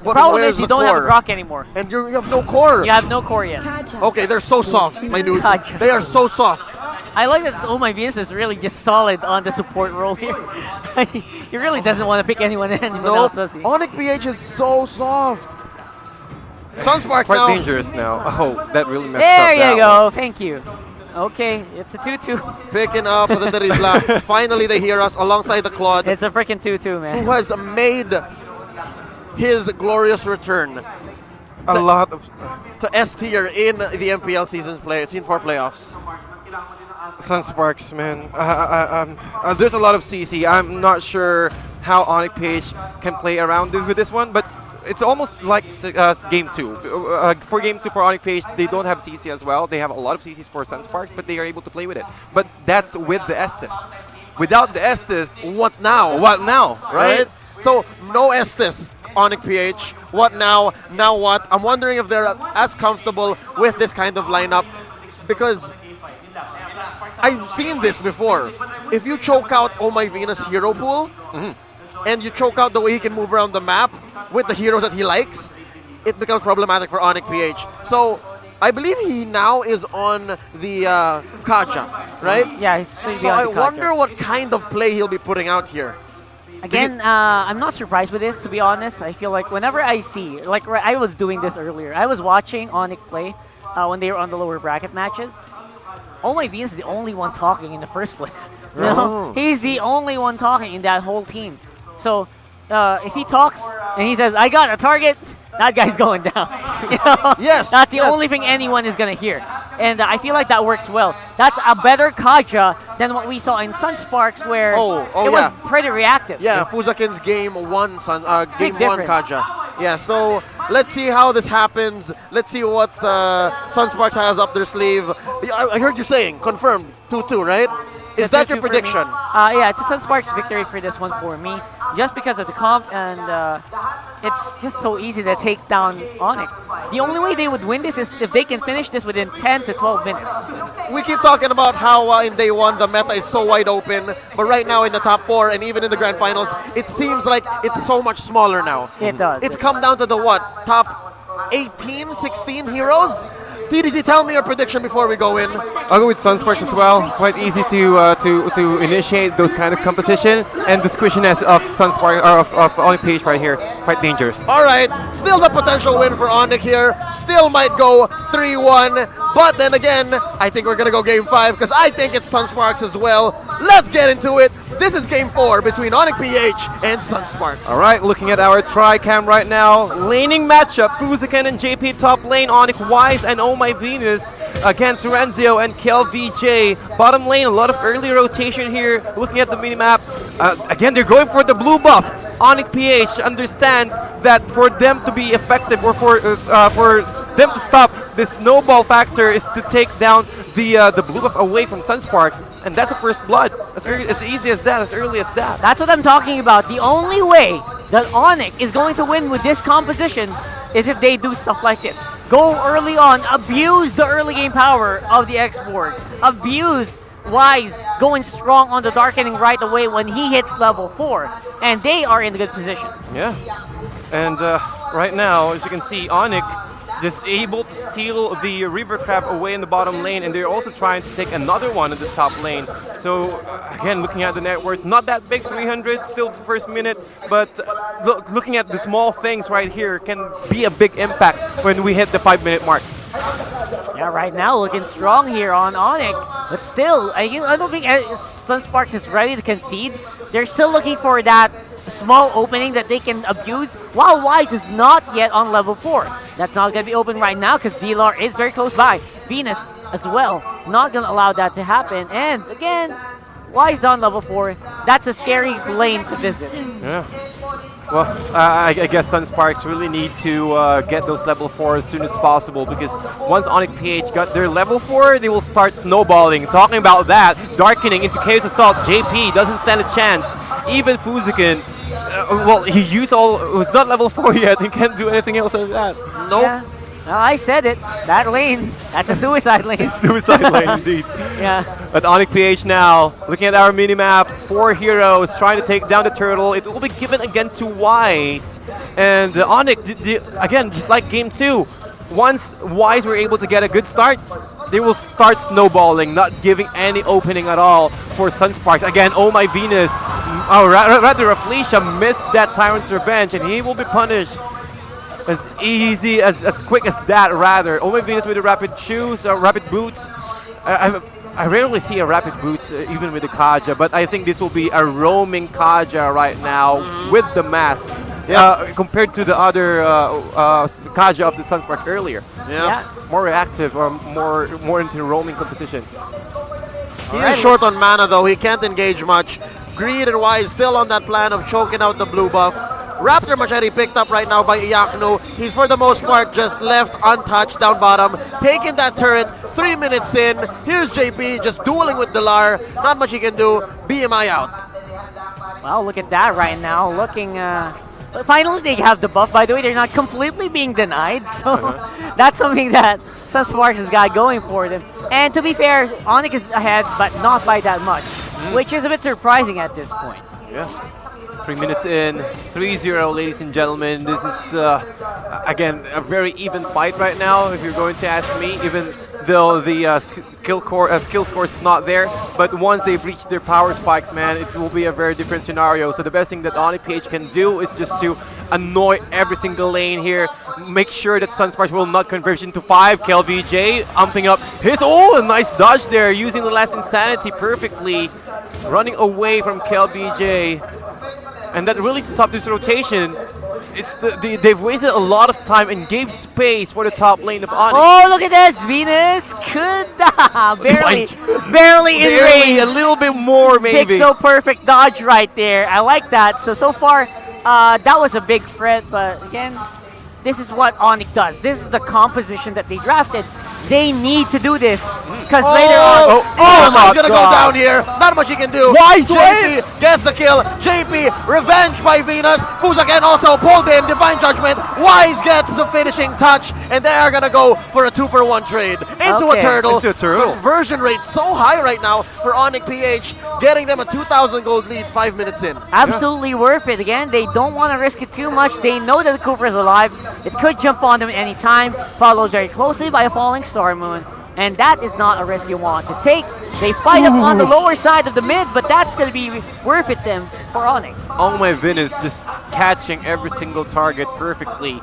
The problem where's is you the don't have a core? Grok anymore. And you have no core. You have no core yet. Okay, they're so soft, my dudes. Gotcha. They are so soft. I like that Oh My Venus is really just solid on the support role here. He really doesn't want to pick anyone else, does he? ONIC PH is so soft. Sunsparks Quite now. dangerous now. Oh, that really messed There up. you that go. one. Thank you. Okay, it's a 2-2. Picking up the Terizla. Finally, they hear us alongside the Claude, It's a freaking 2-2, man. who has made his glorious return A lot of to S tier in the MPL Season 4 playoffs. Sunsparks, man. There's a lot of CC. I'm not sure how ONIC PH can play around with this one, but it's almost like Game 2. For Game 2 for ONIC PH, they don't have CC as well. They have a lot of CCs for Sunsparks, but they are able to play with it. But that's with the Estes. Without the Estes, What now? what now, right? So, no Estes, ONIC PH. What now? Now what? I'm wondering if they're as comfortable with this kind of lineup, because I've seen this before. If you choke out Oh My Venus hero pool, and you choke out the way he can move around the map, with the heroes that he likes, it becomes problematic for ONIC PH. So I believe he now is on the Kaja, right? Yeah, so I wonder what kind of play he'll be putting out here. Again, I'm not surprised with this, to be honest. I feel like whenever I see, like I was doing this earlier, I was watching ONIC play when they were on the lower bracket matches. Oh My Venus is the only one talking in the first place. You know? He's the only one talking in that whole team. So if he talks and he says, I got a target, that guy's going down. You know? Yes. That's the only thing anyone is going to hear. And I feel like that works well. That's a better Kaja than what we saw in Sunsparks, where it was pretty reactive. Yeah, Fuzakin's game 1 Big difference. Kaja. Yeah, so let's see how this happens. Let's see what Sunsparks has up their sleeve. I heard you saying, confirmed, 2-2, right? Is that your prediction? Yeah, it's a Sunsparks victory for this one for me, just because of the comp, and it's just so easy to take down ONIC. The only way they would win this is if they can finish this within 10 to 12 minutes. We keep talking about how in day 1 the meta is so wide open, but right now in the top 4 and even in the grand finals, it seems like it's so much smaller now. It does. It's come down to the top 18, 16 heroes? TDZ, tell me your prediction before we go in. I'll go with Sunsparks as well. Quite easy to initiate those kind of competition, and the squishiness of Sunsparks or of ONIC PH right here, quite dangerous. All right, still the potential win for ONIC here. Still might go 3-1, but then again, I think we're gonna go game 5 because I think it's Sunsparks as well. Let's get into it. This is game 4 between ONIC PH and Sunsparks. All right, looking at our tri-cam right now. Laning matchup, Fuzakin and JP top lane, ONIC Wise and Oh My Venus against Renzio and KLVJ. Bottom lane, a lot of early rotation here. Looking at the minimap, again, they're going for the blue buff. ONIC PH understands that for them to be effective, or for them to stop the snowball factor, is to take down the blue buff away from Sunsparks, and that's the first blood. As easy as that, as early as that. That's what I'm talking about. The only way that ONIC is going to win with this composition is if they do stuff like this. Go early on, abuse the early game power of the X-Board, abuse Wise going strong on the darkening right away when he hits level 4, and they are in a good position. Yeah, and right now, as you can see, ONIC just able to steal the River Crab away in the bottom lane, and they're also trying to take another one in the top lane. So again, looking at the net worth, not that big, 300 still for first minute, but looking at the small things right here can be a big impact when we hit the 5-minute mark. Yeah, right now looking strong here on ONIC, but still, I don't think Sunsparks is ready to concede. They're still looking for that small opening that they can abuse, while Wise is not yet on level 4. That's not going to be open right now because DLR is very close by. Venus as well, not going to allow that to happen. And again, Wise on level 4. That's a scary lane to visit. Yeah. Well, I guess Sunsparks really need to get those level 4 as soon as possible, because once ONIC PH got their level 4, they will start snowballing. Talking about that, darkening into Chaos Assault, JP doesn't stand a chance. Even Fuzakin, well, he used all, was not level 4 yet, and can't do anything else than that. Nope. Yeah. No, I said it. That lane, that's a suicide lane. Suicide lane, indeed. Yeah. But ONIC PH now, looking at our minimap, 4 heroes trying to take down the turtle. It will be given again to Wise. And ONIC, again, just like game 2, once Wise were able to get a good start, they will start snowballing, not giving any opening at all for Sunsparks. Again, Oh My Venus, rather Afflicia missed that Tyrant's Revenge, and he will be punished. As easy, as quick as that, rather. Oh My Venus with the rapid shoes, rapid boots. I rarely see a rapid boots even with the Kaja, but I think this will be a roaming Kaja right now with the mask, compared to the other Kaja of the Sunspark earlier. Yeah. More reactive, or more into roaming composition. He is short on mana though, he can't engage much. Greed and Wise still on that plan of choking out the blue buff. Raptor Machete picked up right now by Iyaknu. He's for the most part just left untouched down bottom. Taking that turret, 3 minutes in. Here's JP just dueling with Delar. Not much he can do. BMI out. Well, look at that right now. Looking, finally they have the buff. By the way, they're not completely being denied. So that's something that Sunsparks has got going for them. And to be fair, ONIC is ahead, but not by that much, which is a bit surprising at this point. Yeah. 3 minutes in, 3-0, ladies and gentlemen. This is, again, a very even fight right now, if you're going to ask me, even though the skill score is not there. But once they've reached their power spikes, man, it will be a very different scenario. So the best thing that ONIC PH can do is just to annoy every single lane here. Make sure that Sunsparks will not converge into 5. KLVJ umping up his... Oh, a nice dodge there, using the last Insanity perfectly. Running away from KLVJ. And that really stopped this rotation. They've wasted a lot of time and gave space for the top lane of ONIC. Oh, look at this! Venus could barely in range. A little bit more, maybe. Pixel perfect dodge right there. I like that. So far, that was a big threat, but again, this is what ONIC does. This is the composition that they drafted. They need to do this because later on, he's gonna go down here. Not much he can do. Why? JP gets the kill. JP revenge by Venus. Fuz again also pulled in. Divine Judgment. Wise gets the finishing touch, and they are gonna go for a 2-for-1 trade into a turtle. Conversion rate so high right now for ONIC PH, getting them a 2,000 gold lead 5 minutes in. Absolutely worth it. Again, they don't want to risk it too much. They know that the Cooper is alive. It could jump on them anytime. Followed very closely by a falling Star Moon, and that is not a risk you want to take. They fight up on the lower side of the mid, but that's going to be worth it them for ONIC. Oh my Venus, just catching every single target perfectly.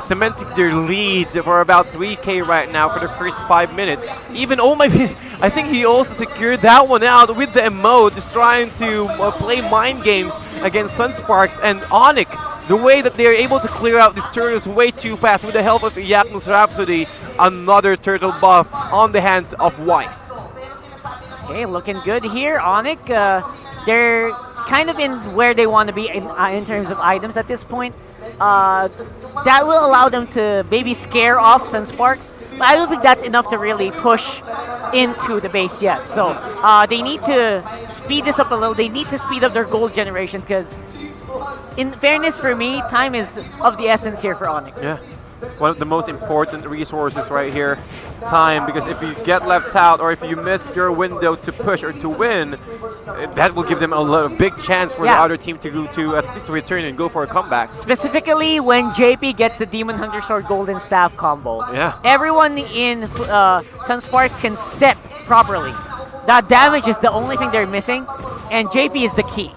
Cementing their leads for about 3k right now for the first 5 minutes. Even Oh my Venus, I think he also secured that one out with the emote, just trying to play mind games against Sunsparks and ONIC. The way that they're able to clear out these turtles way too fast with the help of Yaknos Rhapsody. Another turtle buff on the hands of Wise. Okay, looking good here. ONIC, they're kind of in where they want to be in terms of items at this point. That will allow them to maybe scare off Sunsparks, but I don't think that's enough to really push into the base yet. So they need to speed this up a little. They need to speed up their gold generation because, in fairness for me, time is of the essence here for ONIC. Yeah. One of the most important resources right here, time, because if you get left out or if you miss your window to push or to win, that will give them a big chance for the other team to go to at least return and go for a comeback. Specifically when JP gets the Demon Hunter Sword Golden Staff combo. Yeah. Everyone in Sunspark can set properly. That damage is the only thing they're missing, and JP is the key.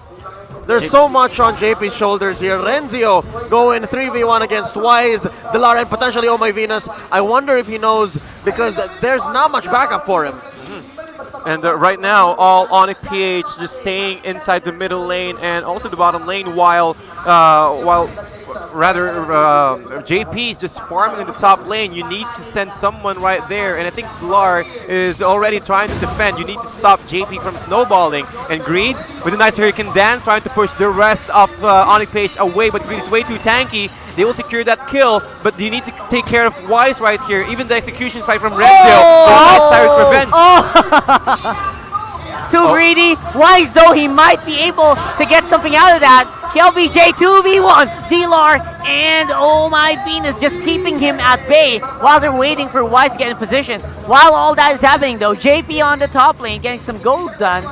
There's so much on JP's shoulders here. Renzio going 3v1 against Wise, Dilara, and potentially Oh My Venus. I wonder if he knows, because there's not much backup for him. And right now, all ONIC PH just staying inside the middle lane and also the bottom lane, while JP is just farming in the top lane. You need to send someone right there, and I think Blar is already trying to defend. You need to stop JP from snowballing. And Greed, with a nice Hurricane Dance, trying to push the rest of ONIC PH away, but Greed is way too tanky. They will secure that kill, but you need to take care of Wise right here. Even the execution strike from Renzo. Cyrus Revenge. Too greedy. Wise, though, he might be able to get something out of that. KLVJ 2v1. Dilar and Oh My Venus just keeping him at bay while they're waiting for Wise to get in position. While all that is happening, though, JP on the top lane getting some gold done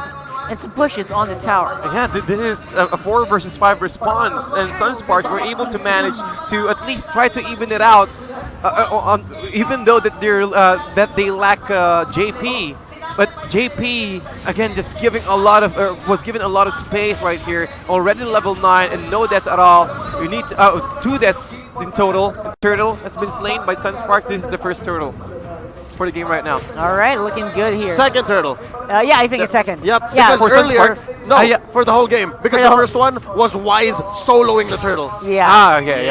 and some pushes on the tower. Yeah, this is a 4 versus 5 response, and Sunsparks were able to manage to at least try to even it out, even though that they lack JP. But JP again just giving a lot of was given a lot of space right here. Already level 9 and no deaths at all. You need 2 deaths in total. Turtle has been slain by Sunspark. This is the first turtle for the game right now. All right, looking good here. Second turtle. Yeah, I think it's second. Yep, yeah, because earlier, for the whole game. Because the first one was Wise soloing the turtle. Yeah. Okay,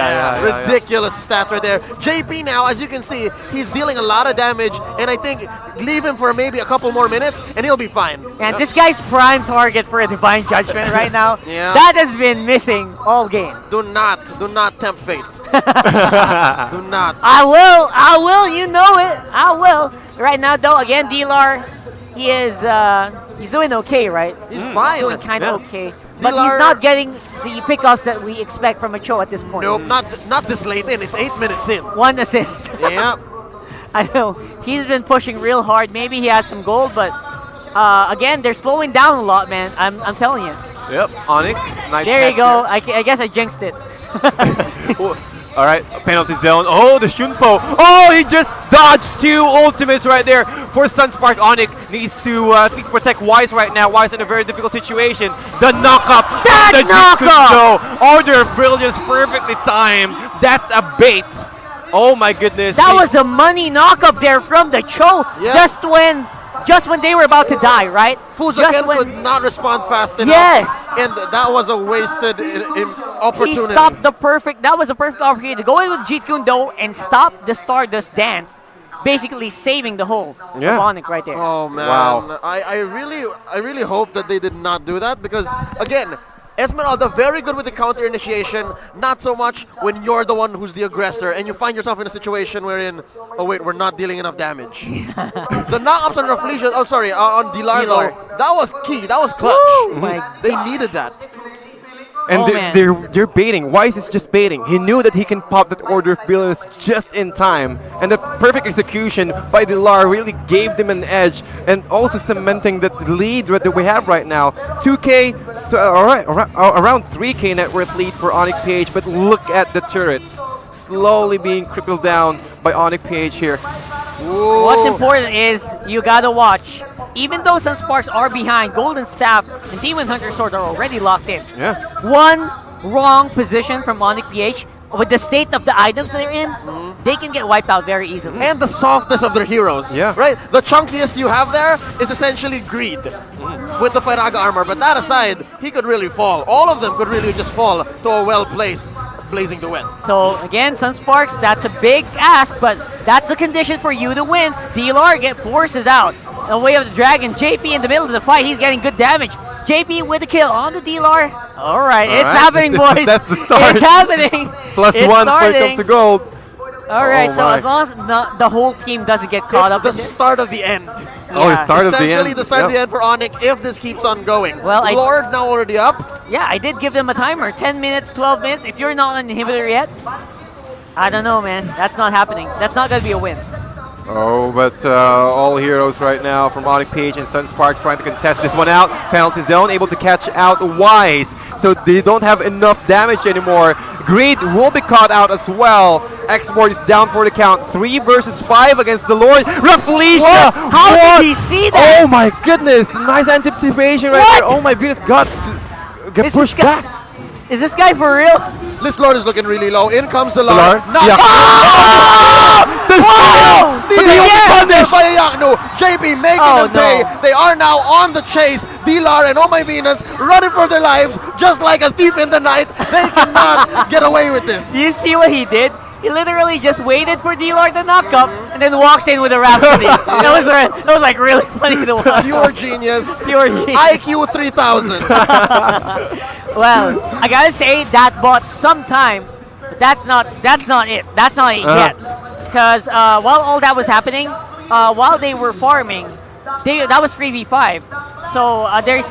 Ridiculous stats right there. JP now, as you can see, he's dealing a lot of damage, and I think leave him for maybe a couple more minutes, and he'll be fine. And this guy's prime target for a Divine Judgment right now. Yeah. That has been missing all game. Do not tempt fate. Do not. I will, you know it. I will. Right now, though, again, Dilar, he is he's doing okay, right? He's fine. Doing kind of okay. But he's not getting the pickoffs that we expect from a Cho at this point. Nope, not this late in. It's 8 minutes in. 1 assist. Yeah. I know. He's been pushing real hard. Maybe he has some gold, but again, they're slowing down a lot, man. I'm telling you. Yep, ONIC. Nice There you catch go. there. I guess I jinxed it. All right, penalty zone. Oh, the Shunpo. Oh, he just dodged 2 ultimates right there for Sunspark. ONIC needs to at least protect Wise right now. Wise in a very difficult situation. The knockup. That knockup! Oh, their brilliance perfectly timed. That's a bait. Oh my goodness. That was a money knock-up there from the Cho. Yeah. Just when they were about to die, right? Fuzaken could not respond fast enough. Yes. And that was a wasted opportunity. He stopped that was a perfect opportunity to go in with Jeet Kune Do and stop the Stardust dance, basically saving the whole of ONIC right there. Oh man. Wow. I really hope that they did not do that, because again, Esmeralda very good with the counter initiation, not so much when you're the one who's the aggressor and you find yourself in a situation wherein, oh wait, we're not dealing enough damage. The knockups on Rafflesia, on Dilar though, that was key, that was clutch. They needed that. And they're baiting. Wise is just baiting. He knew that he can pop that Order of Brilliance just in time. And the perfect execution by Dilar really gave them an edge, and also cementing that lead that we have right now. 2K, around 3K net worth lead for ONIC PH, but look at the turrets. Slowly being crippled down by ONIC PH here. Whoa. What's important is you gotta watch. Even though Sunsparks are behind, Golden Staff and Demon Hunter Sword are already locked in. Yeah. One wrong position from ONIC PH, with the state of the items they're in, they can get wiped out very easily. And the softness of their heroes. Yeah. Right? The chunkiest you have there is essentially Greed with the Firaga armor. But that aside, he could really fall. All of them could really just fall to a well-placed Blazing to win. So again, Sunsparks, that's a big ask, but that's the condition for you to win. DLR get forces out. The way of the dragon, JP in the middle of the fight, he's getting good damage. JP with the kill on the DLR. All right, it's happening, boys. That's the start. It's happening. +1 when it comes to gold. All right, Oh so my. as long as the whole team doesn't get caught up The in it. start of the end. Oh, the start of the end. Essentially the start of the end for ONIC if this keeps on going. Well, Lord now already up. Yeah, I did give them a timer. 10 minutes, 12 minutes. If you're not on inhibitor yet, I don't know, man. That's not happening. That's not going to be a win. Oh, but all heroes right now from ONIC PH and Sunsparks trying to contest this one out. Penalty zone, able to catch out Wise. So they don't have enough damage anymore. Greed will be caught out as well. Export is down for the count. 3 versus 5 against the Lord. Rafflesia! How did he see that? Oh my goodness! Nice anticipation right there. Oh my goodness, got to get pushed back. Is this guy for real? This Lord is looking really low. In comes the Lord. Lord. Not Steal by Yakno. JP making them pay. They are now on the chase. Dilar and Oh My Venus running for their lives just like a thief in the night. They cannot get away with this. Do you see what he did? He literally just waited for D-Lord to knock up and then walked in with a Rhapsody. that was like really funny to watch. Pure genius. Pure genius. IQ 3000. Well, I gotta say that bought some time. But that's not it. That's not it yet. Because while all that was happening, while they were farming, that was 3v5. So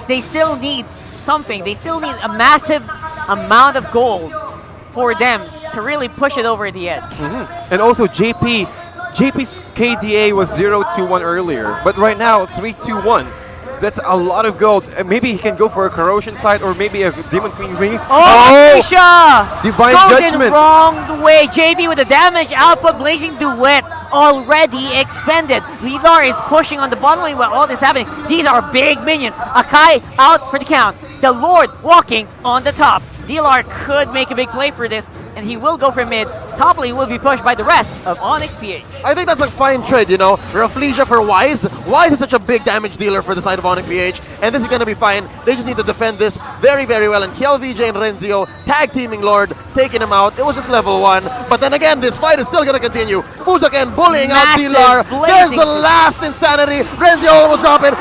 they still need something. They still need a massive amount of gold for them to really push it over the edge. And also JP's KDA was 0-2-1 earlier, but right now 3-2-1. So that's a lot of gold. Maybe he can go for a corrosion side or maybe a Demon Queen Wings. Misha! Divine goes Judgment. in wrong way. JP with the damage output. Blazing Duet already expended. Lidar is pushing on the bottom lane while all this is happening. These are big minions. Akai out for the count. The Lord walking on the top. DLR could make a big play for this, and he will go for mid. Top lane will be pushed by the rest of ONIC PH. I think that's a fine trade, you know. Rafflesia for Wise. Wise is such a big damage dealer for the side of ONIC PH, and this is going to be fine. They just need to defend this very, very well. And KLVJ and Renzio tag teaming Lord, taking him out. It was just level 1. But then again, this fight is still going to continue. Fuzaken bullying out Dilar. There's the last insanity. Renzio almost dropping.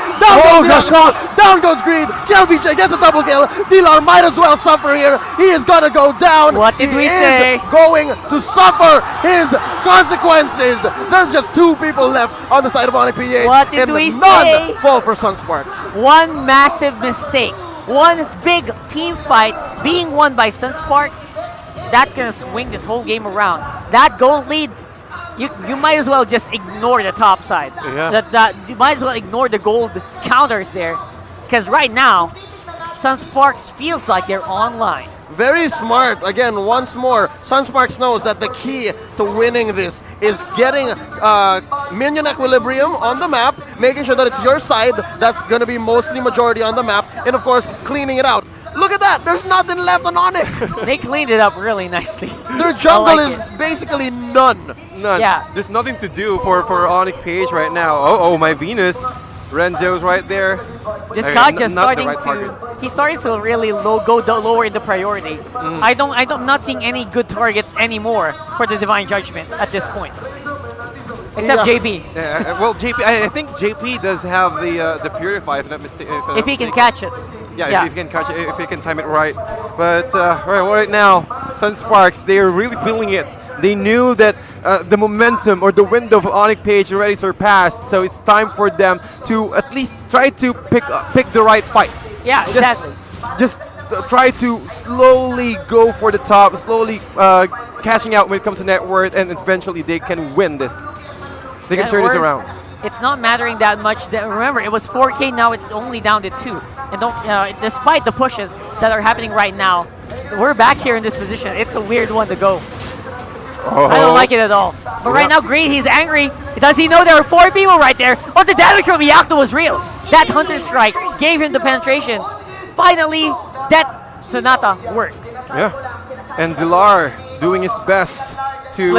Down goes Greed. KLVJ gets a double kill. Dilar might as well suffer here. He is going to go down. What did we say? Going to suffer his consequences. There's just 2 people left on the side of ONIC PH. What did and we none say? fall for Sunsparks. One massive mistake. One big team fight being won by Sunsparks. That's going to swing this whole game around. That gold lead, you might as well just ignore the top side. Yeah. You might as well ignore the gold counters there. Because right now, Sunsparks feels like they're online. Very smart. Again, once more, Sunsparks knows that the key to winning this is getting minion equilibrium on the map, making sure that it's your side that's going to be mostly majority on the map, and of course, cleaning it out. Look at that! There's nothing left on ONIC! They cleaned it up really nicely. Their jungle is basically none. None. Yeah. There's nothing to do for ONIC PH right now. Oh, my Venus. Renzo's right there. This Okay, guy just not the starting right to target. he's starting to really lower in the priority. I'm not seeing any good targets anymore for the Divine Judgment at this point. Except JP. Yeah, well, JP, I think JP does have the Purify, if I'm not mistaken. If he can catch it. Yeah, if he can catch it, if he can time it right. But right now, Sunsparks, they are really feeling it. They knew that the momentum or the window of ONIC PH already surpassed, so it's time for them to at least try to pick the right fights. Yeah, exactly. Just try to slowly go for the top, slowly cashing out when it comes to net worth, and eventually they can win this. They can turn this around. It's not mattering that much. Remember, it was 4K, now it's only down to 2. And don't, despite the pushes that are happening right now, we're back here in this position. It's a weird one to go. I don't like it at all. But right now, Green, he's angry. Does he know there were 4 people right there? Oh, the damage from Yakto was real. That Hunter Strike gave him the penetration. Finally, that Sonata works. Yeah. And Dilar doing his best to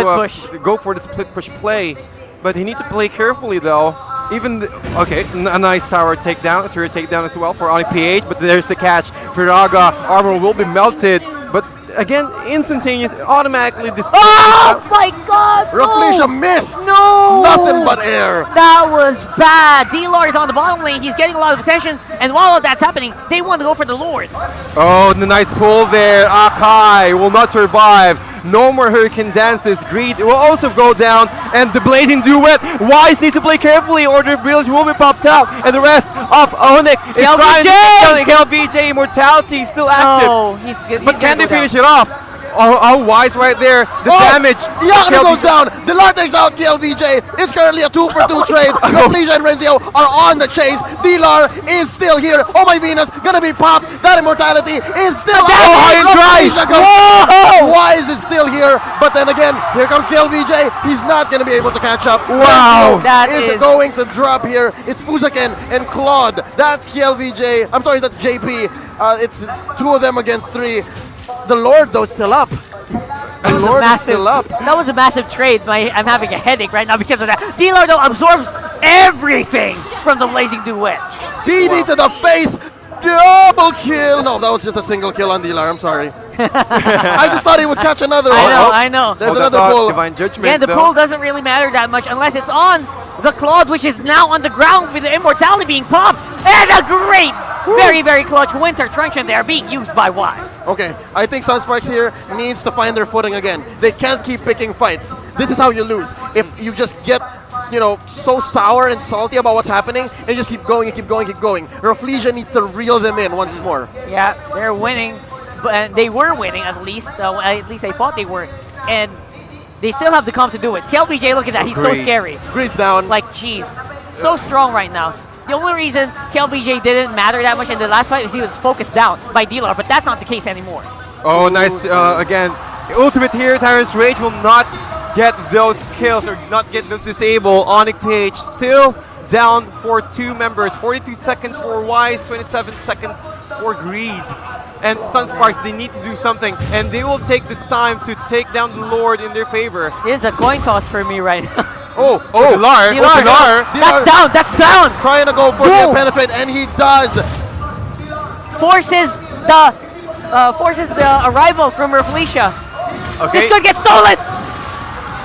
go for the split push play. But he needs to play carefully, though. Even a nice tower takedown, a turret takedown as well for ONIC PH, but there's the catch. Firaga armor will be melted, but again, instantaneous, automatically this. Oh my God! Raflesia missed. No! Nothing but air. That was bad. D-Lord is on the bottom lane. He's getting a lot of attention, and while all that's happening, they want to go for the Lord. Oh, the nice pull there. Akai will not survive. No more Hurricane Dances. Greed will also go down. And the Blazing Duet. Wise needs to play carefully or the village will be popped out. And the rest of ONIC is trying to kill VJ. Immortality still active. No, but can they finish it off? Oh, Wise right there. The damage. Yakto goes down. Dilar takes out KLVJ. It's currently a 2-for-2 trade. Raflesia and Renzio are on the chase. Dilar is still here. Oh my Venus, gonna be popped. That immortality is still high and dry. Wise is still here, but then again, here comes KLVJ. He's not gonna be able to catch up. Wow. That is going to drop here. It's Fuzaken and Claude. That's KLVJ. I'm sorry, that's JP. It's 2 of them against 3. The Lord, though, is still up. The Lord is still up. That was a massive trade. I'm having a headache right now because of that. D-Lord, though, absorbs everything from the Blazing Duet. BD to the face. Double kill. No, that was just a single kill on Dilar. I'm sorry. I just thought he would catch another one. I know. There's another pull. Divine Judgment. Yeah, the pull doesn't really matter that much unless it's on the Claude, which is now on the ground with the Immortality being popped. And a great, very, very clutch Winter Truncheon there being used by Wise. Okay, I think Sunsparks here needs to find their footing again. They can't keep picking fights. This is how you lose. If you just get, so sour and salty about what's happening, and just keep going and keep going and keep going. Raflesia needs to reel them in once more. Yeah, they're winning. But they were winning at least. At least I thought they were. And they still have the comp to do it. KLBJ, look at that. He's so scary. Greed's down. Like, jeez. So strong right now. The only reason KLBJ didn't matter that much in the last fight is he was focused down by D-Lord, but that's not the case anymore. Oh, nice. Again, ultimate here. Tyrant's Rage will not get those kills or not get those disabled. ONIC PH still down for 2 members. 42 seconds for Wise, 27 seconds for Greed. And Sunsparks, they need to do something, and they will take this time to take down the Lord in their favor. It is a coin toss for me right now. Dilar. Dilar. That's down. Trying to go for the penetrate, and he does. Forces the arrival from Raflesia. Okay. This could get stolen.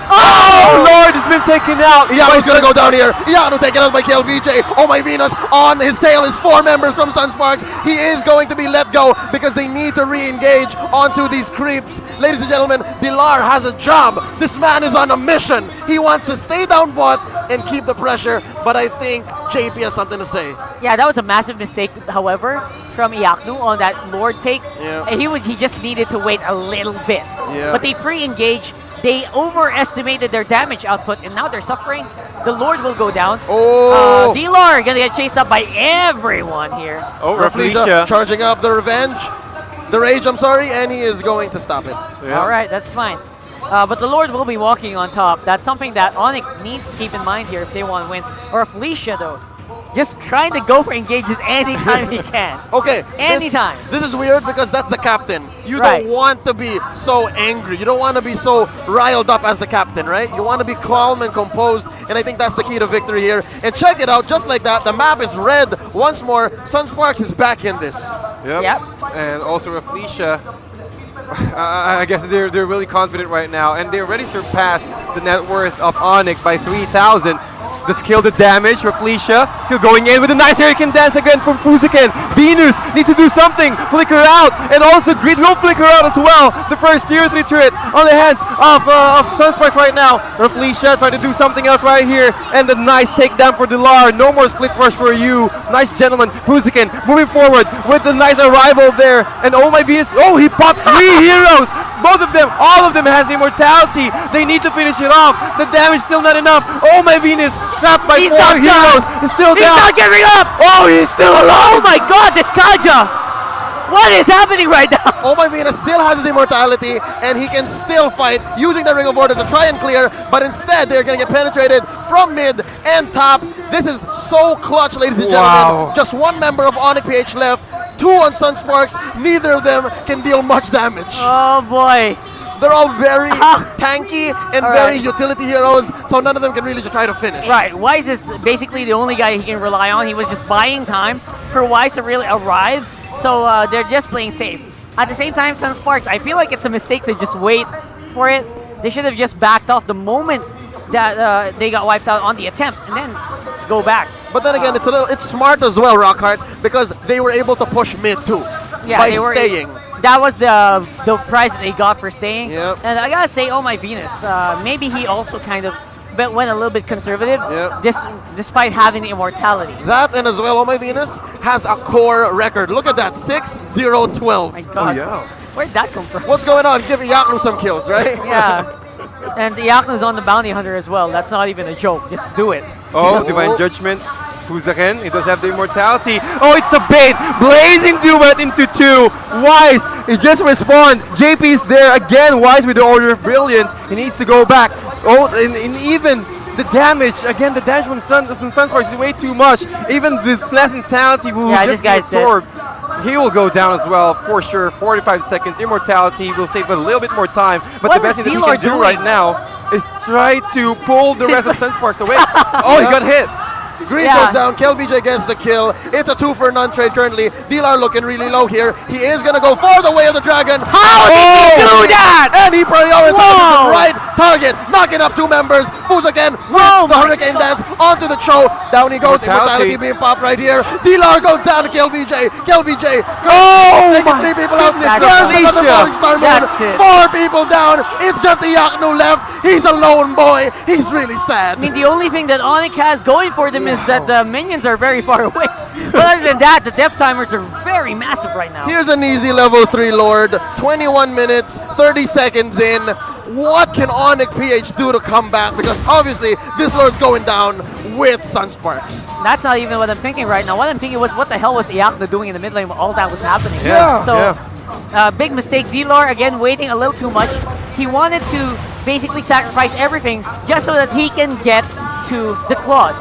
Oh, Lord has been taken out. Yano's gonna go down here. Yano taken out by KLVJ. Oh my Venus. On his tail is 4 members from Sunsparks. He is going to be let go because they need to re-engage onto these creeps. Ladies and gentlemen, Dilar has a job. This man is on a mission. He wants to stay down bot and keep the pressure, but I think JP has something to say. Yeah, that was a massive mistake, however, from Iaknu on that Lord take. Yeah. He just needed to wait a little bit. Yeah. But they pre-engage. They overestimated their damage output, and now they're suffering. the Lord will go down. Oh! D-Lord gonna get chased up by everyone here. Oh, Rafflesia charging up the revenge. The rage, I'm sorry, and he is going to stop it. Yeah. All right, that's fine. But the Lord will be walking on top. That's something that ONIC needs to keep in mind here if they want to win. Or Felicia, though, just trying to go for engages anytime he can. Okay. Anytime. This is weird because that's the captain. You Right. don't want to be so angry. You don't want to be so riled up as the captain, right? You want to be calm and composed, and I think that's the key to victory here. And check it out, just like that, the map is red once more. Sunsparks is back in this. Yep. And also Rafflesia, I guess they're really confident right now, and they already surpassed the net worth of ONIC by 3,000. The skill, the damage, Rafflesia still going in with a nice Hurricane Dance again from Fuziken. Venus needs to do something, flicker out, and also Grid will flicker out as well. The first tier 3 turret on the hands of Sunsparks right now. Rafflesia trying to do something else right here, and the nice takedown for Dilar. No more split rush for you. Nice gentleman, Fuziken moving forward with the nice arrival there. And oh my Venus, oh, he popped 3 heroes. Both of them, all of them has immortality. They need to finish it off. The damage still not enough. Oh my Venus, trapped by 4 heroes. He's still down. He's not giving up! Oh, he's still alive! Oh my god, this Kaja! What is happening right now? Oh my Venus still has his immortality, and he can still fight using the Ring of Order to try and clear, but instead they're going to get penetrated from mid and top. This is so clutch, ladies and gentlemen. Just one member of ONIC PH left. 2 on Sunsparks, neither of them can deal much damage. Oh boy. They're all very tanky and very utility heroes, so none of them can really try to finish. Right, Wise is basically the only guy he can rely on. He was just buying time for Wise to really arrive, so they're just playing safe. At the same time, Sunsparks, I feel like it's a mistake to just wait for it. They should have just backed off the moment that they got wiped out on the attempt, and then go back. But then again, it's smart as well, Rockhart, because they were able to push mid too by staying. That was the prize that they got for staying. Yep. And I gotta say, oh my Venus, maybe he also kind of went a little bit conservative, despite having the immortality. That and as well, Oh My Venus has a core record. Look at that, 6-0-12. My God. Where'd that come from? What's going on? Give Yaknu some kills, right? Yeah. And Yaknu's on the bounty hunter as well. That's not even a joke. Just do it. Oh, Divine Judgment. Fuzaken, he does have the immortality. Oh, it's a bait. Blazing Duet into 2. Wise, he just respawned. JP's there again. Wise with the Order of Brilliance. He needs to go back. Oh, and even the damage, again, the damage from Sunsparks is way too much. Even the Slash Insanity will just be absorbed. He will go down as well, for sure. 45 seconds. Immortality will save a little bit more time. But the best thing that he can do right now is try to pull the rest of Sunsparks away. Oh, he got hit. Green goes down, KelVJ gets the kill. It's a 2-for-none trade currently. Dilar looking really low here. He is going to go for the way of the dragon. How did he do that? And he prioritizes the right target, knocking up 2 members. Fuzaken with the Hurricane Dance onto the choke. Down he goes, immortality being popped right here. Dilar goes down to KelVJ. KelVJ taking 3 people out. There's another Morning Star mode. 4 people down. It's just the Yaknu left. He's a lone boy. He's really sad. I mean, the only thing that ONIC has going for them is that the minions are very far away. But other than that, the death timers are very massive right now. Here's an easy level 3 Lord. 21 minutes, 30 seconds in. What can ONIC PH do to come back? Because obviously, this Lord's going down with Sunsparks. That's not even what I'm thinking right now. What I'm thinking was, what the hell was Yaknu doing in the mid lane when all that was happening? Big mistake. D-Lore, again, waiting a little too much. He wanted to basically sacrifice everything just so that he can get to the Claude.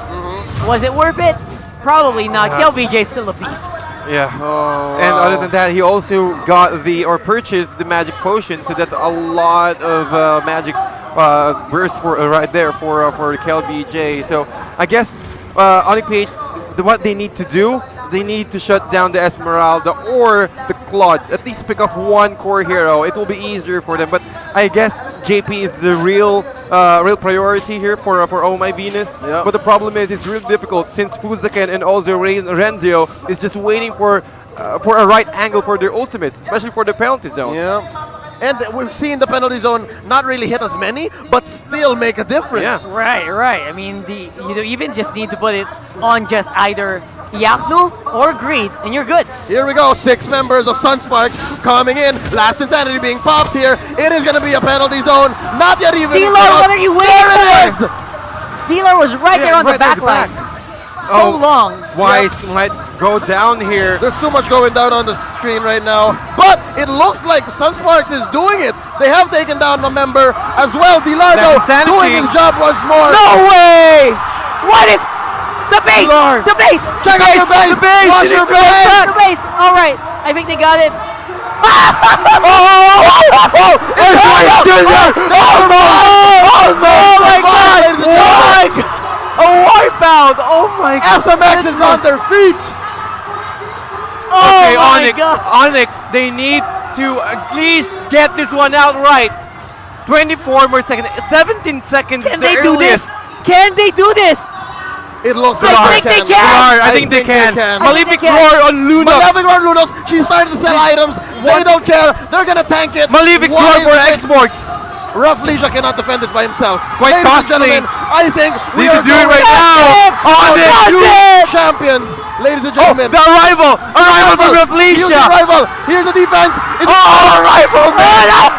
Was it worth it? Probably not. KelVJ is still a beast. Yeah. And other than that, he also got purchased the magic potion, so that's a lot of magic burst for right there for KelVJ. So I guess ONIC PH, what they need to do, they need to shut down the Esmeralda or the Claude. At least pick up 1 core hero. It will be easier for them. But I guess JP is the real priority here for Oh My Venus. But the problem is it's really difficult since Fuzaken and also Renzio is just waiting for a right angle for their ultimates, especially for the penalty zone. And we've seen the penalty zone not really hit as many, but still make a difference. Right. I mean, you even just need to put it on just either Yaknu or Greed, and you're good. Here we go, 6 members of Sunsparks coming in. Last Insanity being popped here. It is going to be a penalty zone. Not yet even. D-Lord, what are you waiting for? There it is! Dealer was right there on the back line. So long. Wise might go down here. There's too much going down on the screen right now. But it looks like Sunsparks is doing it. They have taken down a member as well. Dilardo doing his job once more. No way! What is the base? Lord. The base! Check out your base! Watch your base! The base! All right, I think they got it. Oh my God! What? A wipeout! Oh my God! SMX is on their feet! Okay, Oh my ONIC, God. ONIC, they need to at least get this one out right. 24 more seconds, 17 seconds. Can they do this? Can they do this? It looks I like think they can. I think they can. Malefic can. Roar on Lunox. Malefic Roar Lunos, she started to sell items. They don't care. They're gonna tank it. Malefic Why Roar is for it- export. Rafflesia cannot defend this by himself. Quite Ladies and costly. gentlemen, I think we They are can do it going right now. On it. two champions. Ladies and gentlemen. The arrival from Here's Rafflesia. the arrival. Here's the defense. It's Arrival. No!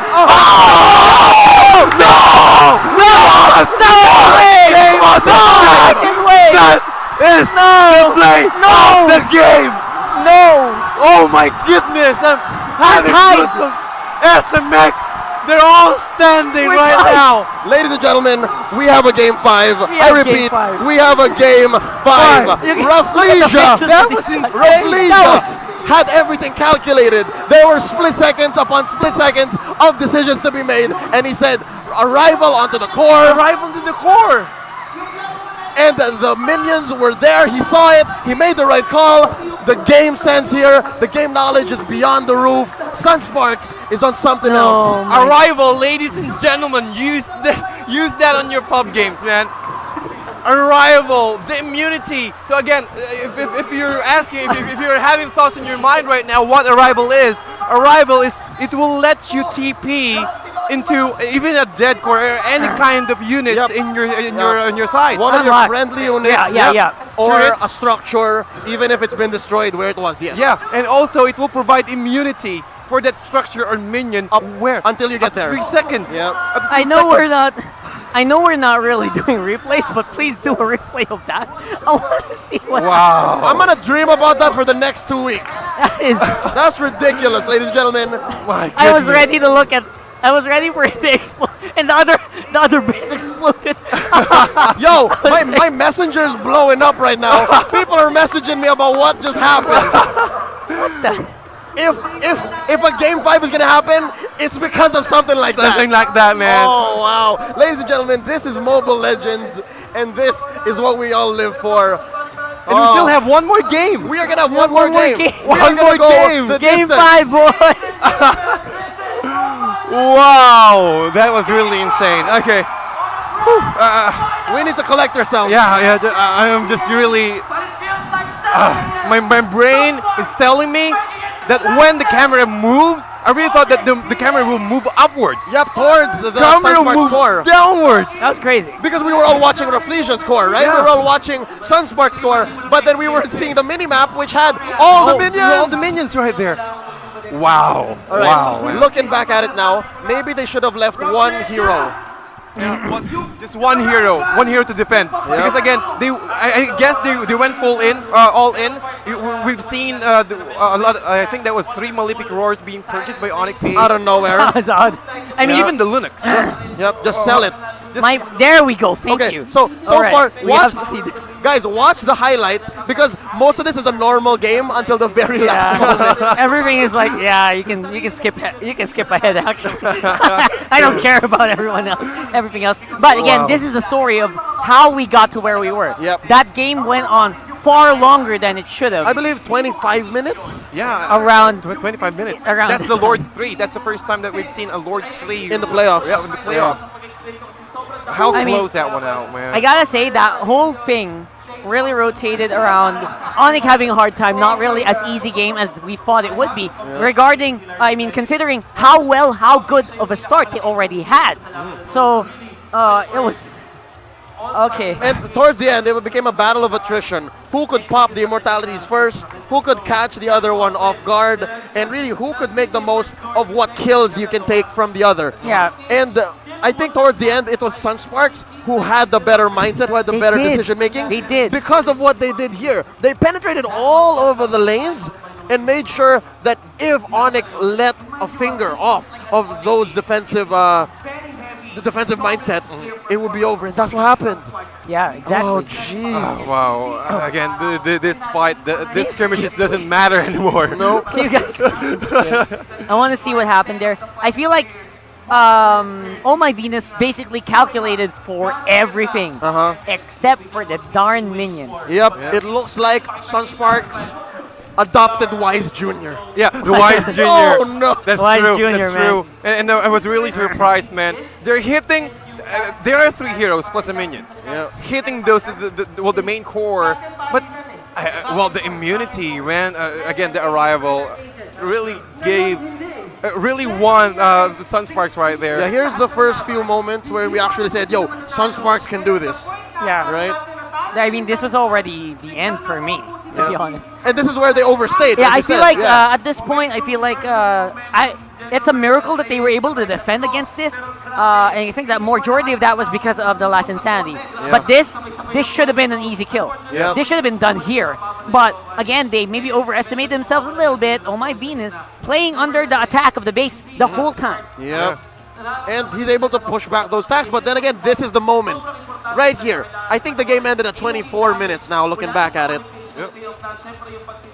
That is the play of the game. No! Oh my goodness! I'm having tied. goosebumps. SMX, they're all standing We're right tied. now. Ladies and gentlemen, we have a game 5. We I have game repeat, five. we have a game 5. You can- Rafflesia. That was insane. Rafflesia had everything calculated. There were split seconds upon split seconds of decisions to be made, and he said, arrival onto the core. Arrival to the core. And the minions were there. He saw it. He made the right call. The game sense here, the game knowledge is beyond the roof. Sunsparks is on something else. Arrival, ladies and gentlemen, use that on your pub games, man. Arrival, the immunity. So again, if you're asking, if you're having thoughts in your mind right now, what Arrival is it will let you TP into even a dead core or any kind of units in your side. One of your friendly units. Yeah. Or Turrets. a structure, even if it's been destroyed where it was, yes. Yeah, and also it will provide immunity for that structure or minion Up where until you get there. 3 seconds. Yep. I know we're not really doing replays, but please do a replay of that. I want to see what Wow. I'm gonna dream about that for the next 2 weeks. that is. That's ridiculous, ladies and gentlemen. My I was goodness. ready to look at. I was ready for it to explode, and the other base exploded. Yo, my messenger's blowing up right now. People are messaging me about what just happened. If a game 5 is gonna happen, it's because of something like that. Something like that, man. Oh wow, ladies and gentlemen, this is Mobile Legends, and this is what we all live for. And we still have one more game. We are gonna have one more game. We are One gonna more go game. the Game distance. 5, boys. Wow, that was really insane. Okay. We need to collect ourselves. Yeah. I am just really. My brain is telling me that when the camera moves, I really thought that the camera will move upwards. Yep, towards the Camera Sunsparks move core. downwards. That was crazy. Because we were all watching Rafflesia's core, right? Yeah. We were all watching Sunsparks core, but then we were seeing the mini-map, which had all the minions. All the minions right there. Wow. All right. Wow. Man. Looking back at it now, maybe they should have left one hero. Just one hero to defend. Because again, I guess they went full in, all in. We've seen a lot. I think that was 3 Malefic Roars being purchased by ONIC PH. Out of nowhere. That was odd. I mean, Even the Linux. Yep, just sell it. there we go. Thank Okay, you. so All right, far, we watch have to see this. guys, watch the highlights because most of this is a normal game until the very last moment. Everything is like, yeah, you can skip ahead actually. I don't care about everyone else, everything else. But again, Wow. this is the story of how we got to where we were. Yep. That game went on far longer than it should have. I believe 25 minutes Yeah. Around 25 minutes. Around That's that the time. Lord 3. That's the first time that we've seen a Lord 3 in the playoffs. Yeah, in the playoffs. How I mean, close that one out, man. I gotta say that whole thing really rotated around ONIC having a hard time, not really as easy game as we thought it would be. Regarding, I mean, considering how good of a start they already had. So, it was okay. And towards the end, it became a battle of attrition. Who could pop the immortalities first? Who could catch the other one off guard? And really, who could make the most of what kills you can take from the other? Yeah. And I think towards the end, it was Sunsparks who had the better mindset, who had the They better did. decision making. They did. Because of what they did here. They penetrated all over the lanes and made sure that if ONIC let a finger off of those defensive the defensive mindset, it would be over. And that's what happened. Yeah, exactly. Oh, jeez. Wow. Again, this fight, this skirmish just doesn't matter anymore. No. You guys, I want to see what happened there. I feel like Oh My Venus basically calculated for everything except for the darn minions. Yep. It looks like Sunsparks adopted Wise Jr. Yeah, the Wise Jr. Oh, no. That's Wise true. Jr., That's man. true. And I was really surprised, man. They're hitting. There are 3 heroes plus a minion. Yeah. Hitting those, the main core, but well, the immunity, man. Again, the arrival really gave. Really won the Sunsparks right there. Yeah, here's the first few moments where we actually said, yo, Sunsparks can do this. Yeah. Right? I mean, this was already the end for me, to be honest. And this is where they overstayed. Yeah, as I you feel said. like Yeah. at this point, I feel like it's a miracle that they were able to defend against this. And I think that majority of that was because of the last Insanity. But this should have been an easy kill. Yeah. This should have been done here. But again, they maybe overestimate themselves a little bit. Oh My Venus playing under the attack of the base the whole time. Yeah. And he's able to push back those attacks. But then again, this is the moment. Right here. I think the game ended at 24 minutes now, looking back at it. Yep.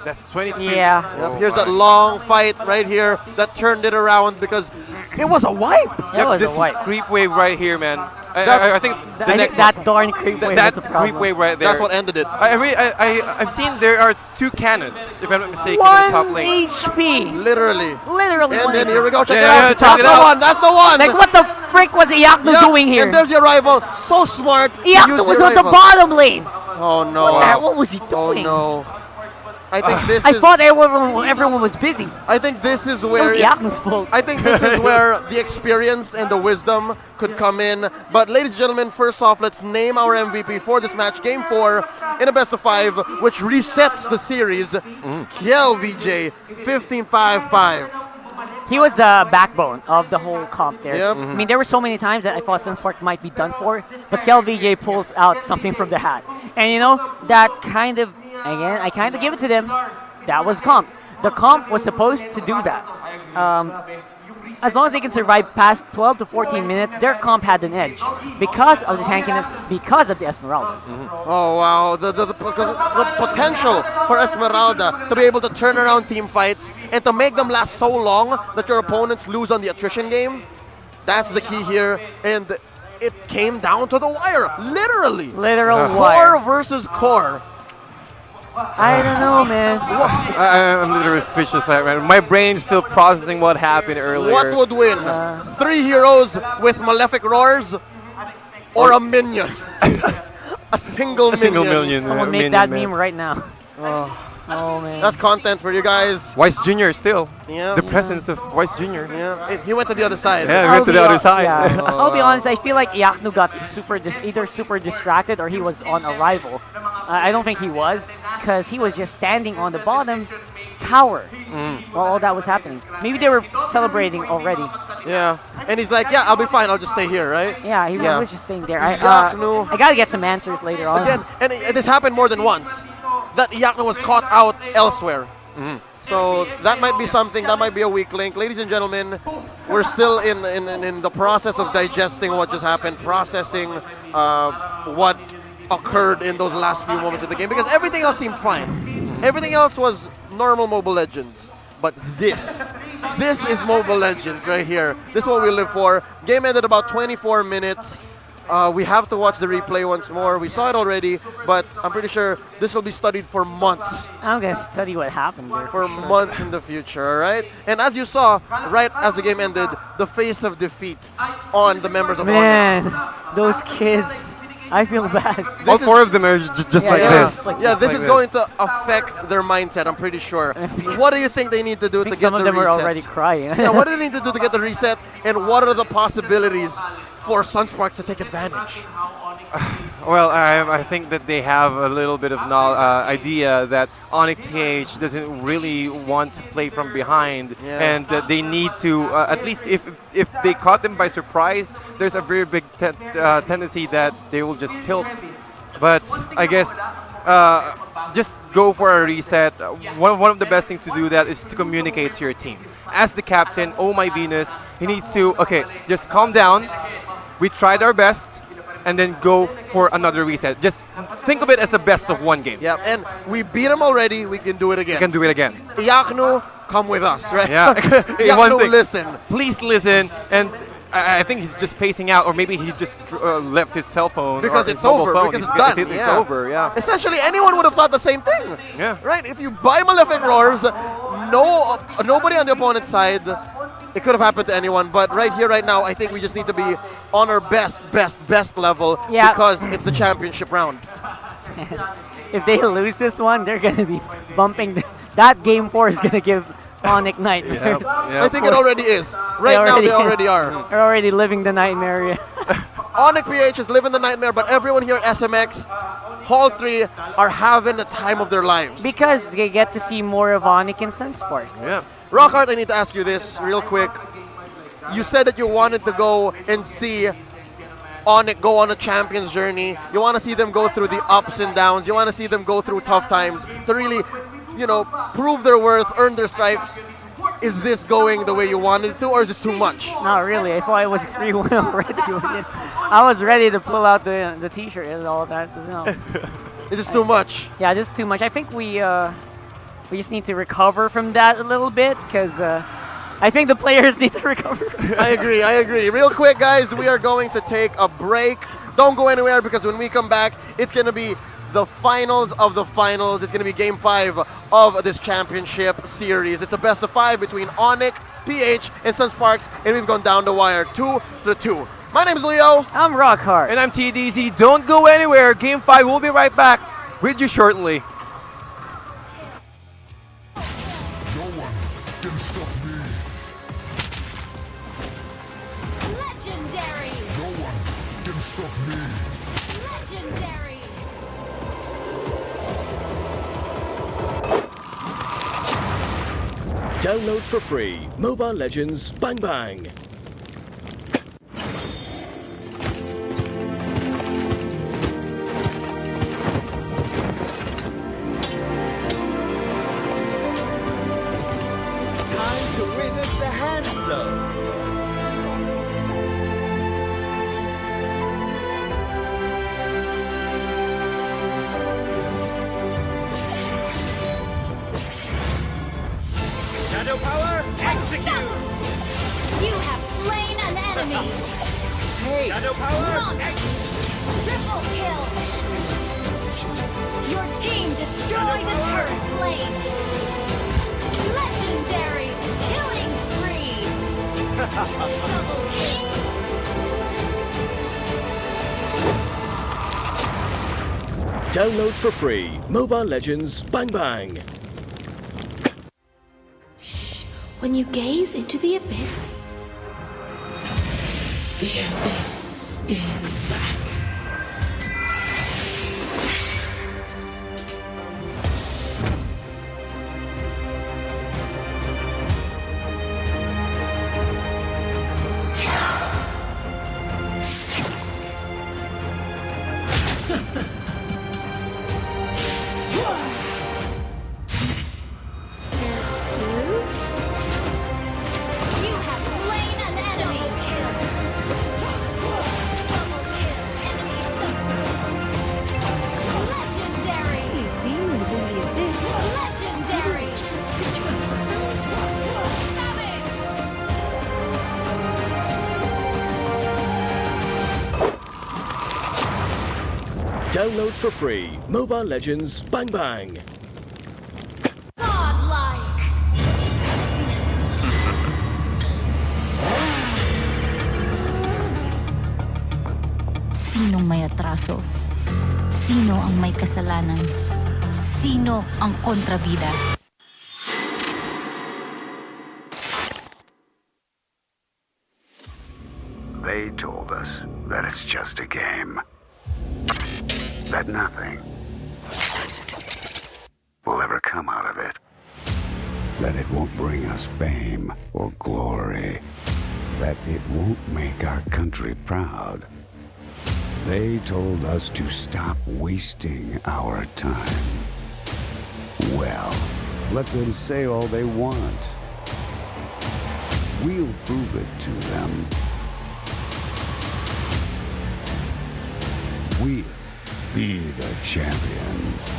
That's 22. Yeah. Yep. Here's that long fight right here that turned it around because it was a wipe. It was this a wipe. creep wave right here, man. I think the I think next that darn creep wave that was the problem. creep wave right there. That's what ended it. I've seen there are 2 cannons, if I'm not mistaken, in the 1 top lane. HP. Literally. Literally. And one then HP. here we go. Check Yeah, it out. yeah, check That's it the out. one. That's the one. Like, what the frick was Iaknu Yeah, doing here? And there's your rival. So smart. Iaknu was on the bottom lane. Oh, no. What was he doing? Oh, no. I think this I is... thought everyone was busy. I think this is It was where... Iaknu's fault. I think this is where the experience and the wisdom could come in. But ladies and gentlemen, first off, let's name our MVP for this match. Game 4 in a best of 5, which resets the series. Kiel VJ, 15-5-5. He was the backbone of the whole comp there. Yep. I mean, there were so many times that I thought Sunspark might be done for, but Kel VJ pulls out something from the hat. And you know, that kind of, again, I kind of give it to them. That was comp. The comp was supposed to do that. As long as they can survive past 12 to 14 minutes, their comp had an edge because of the tankiness, because of the Esmeralda. Oh, wow. The potential for Esmeralda to be able to turn around team fights and to make them last so long that your opponents lose on the attrition game, that's the key here. And it came down to the wire, literally. Literal Core wire. versus core. I don't know, man. I'm literally speechless right now. My brain's still processing what happened earlier. What would win? 3 heroes with malefic roars or a minion? A single minion. Someone make that meme right now. Oh, man. That's content for you guys. Wise Jr. still. Yeah. The presence of Wise Jr. Yeah. He went to the other side. Yeah, he went to the other side. Yeah. I'll be honest, I feel like Iaknu got either super distracted or he was on arrival. I don't think he was, because he was just standing on the bottom tower while all that was happening. Maybe they were celebrating already. Yeah. And he's like, yeah, I'll be fine. I'll just stay here, right? Yeah, he was just staying there. I Iaknu. gotta get some answers later on. Again, and this happened more than once, that Iaknu was caught out elsewhere. So that might be something, that might be a weak link. Ladies and gentlemen, we're still in the process of digesting what just happened, processing what occurred in those last few moments of the game, because everything else seemed fine. Everything else was normal Mobile Legends. But this is Mobile Legends right here. This is what we live for. Game ended about 24 minutes. We have to watch the replay once more. We saw it already, but I'm pretty sure this will be studied for months. I'm going to study what happened there. For months in the future, all right? And as you saw, right as the game ended, the face of defeat on the members of ONIC. Man, those kids. I feel bad. All 4 of them are just like this. This is going to affect their mindset, I'm pretty sure. What do you think they need to do to get the reset? Some of them are already crying. Yeah, what do they need to do to get the reset? And what are the possibilities for Sunsparks to take advantage? Well, I think that they have a little bit of idea that ONIC PH doesn't really want to play from behind, and that they need to, at least if they caught them by surprise, there's a very big tendency that they will just tilt. But I guess just go for a reset. One of the best things to do that is to communicate to your team. As the captain, oh my Venus, he needs to, okay, just calm down. We tried our best, and then go for another reset. Just think of it as a best of one game. Yeah, and we beat them already, we can do it again. We can do it again. Iaknu, come with us, right? Yeah. Iaknu, listen. Please listen. And I think he's just pacing out, or maybe he just left his cell phone. Because or it's his mobile over, phone. because it's done. It's over, yeah. Essentially, anyone would have thought the same thing. Yeah. Right? If you buy Malefic Roars, nobody on the opponent's side, it could have happened to anyone. But right here, right now, I think we just need to be on our best level because it's the championship round. If they lose this one, they're going to be bumping. That game 4 is going to give ONIC nightmares. I think it already is. Right now, they already are. They're already living the nightmare. Yeah. ONIC PH is living the nightmare, but everyone here at SMX, Hall 3, are having the time of their lives. Because they get to see more of ONIC and Sunsparks. Yeah. Rockhart, I need to ask you this real quick. You said that you wanted to go and see ONIC go on a champion's journey. You want to see them go through the ups and downs. You want to see them go through tough times to really, prove their worth, earn their stripes. Is this going the way you wanted it to, or is this too much? Not really. I thought it was 3-1 already. I was ready to pull out the t-shirt and all that. No. Is this too much? Yeah, this is too much. I think we just need to recover from that a little bit, because I think the players need to recover. I agree. Real quick, guys, we are going to take a break. Don't go anywhere, because when we come back, it's going to be the finals of the finals. It's going to be Game 5 of this championship series. It's a best of 5 between ONIC, PH, and Sunsparks, and we've gone down the wire 2-2. My name is Leo. I'm Rockhart. And I'm TDZ. Don't go anywhere. Game 5, we'll be right back with you shortly. No one can stop me. Legendary! No one can stop me. Legendary! Download for free Mobile Legends Bang Bang. Time to witness the hand zone. Shadow power, execute! You have slain an enemy! Hey! Shadow power, triple kill! Your team destroyed a turret slain! Legendary! Killing spree! Double kill! Download for free Mobile Legends Bang Bang. When you gaze into the abyss, gazes back. You have slain an enemy. Double kill. Enemy double. Legendary. Demons in the abyss. Legendary. Download for free Mobile Legends Bang Bang. Godlike. Sinong may atraso? Sino ang may kasalanan? Sino ang kontrabida? They told us that it's just a game. That nothing will ever come out of it. That it won't bring us fame or glory. That it won't make our country proud. They told us to stop wasting our time. Well, let them say all they want. We'll prove it to them. We'll be the champions.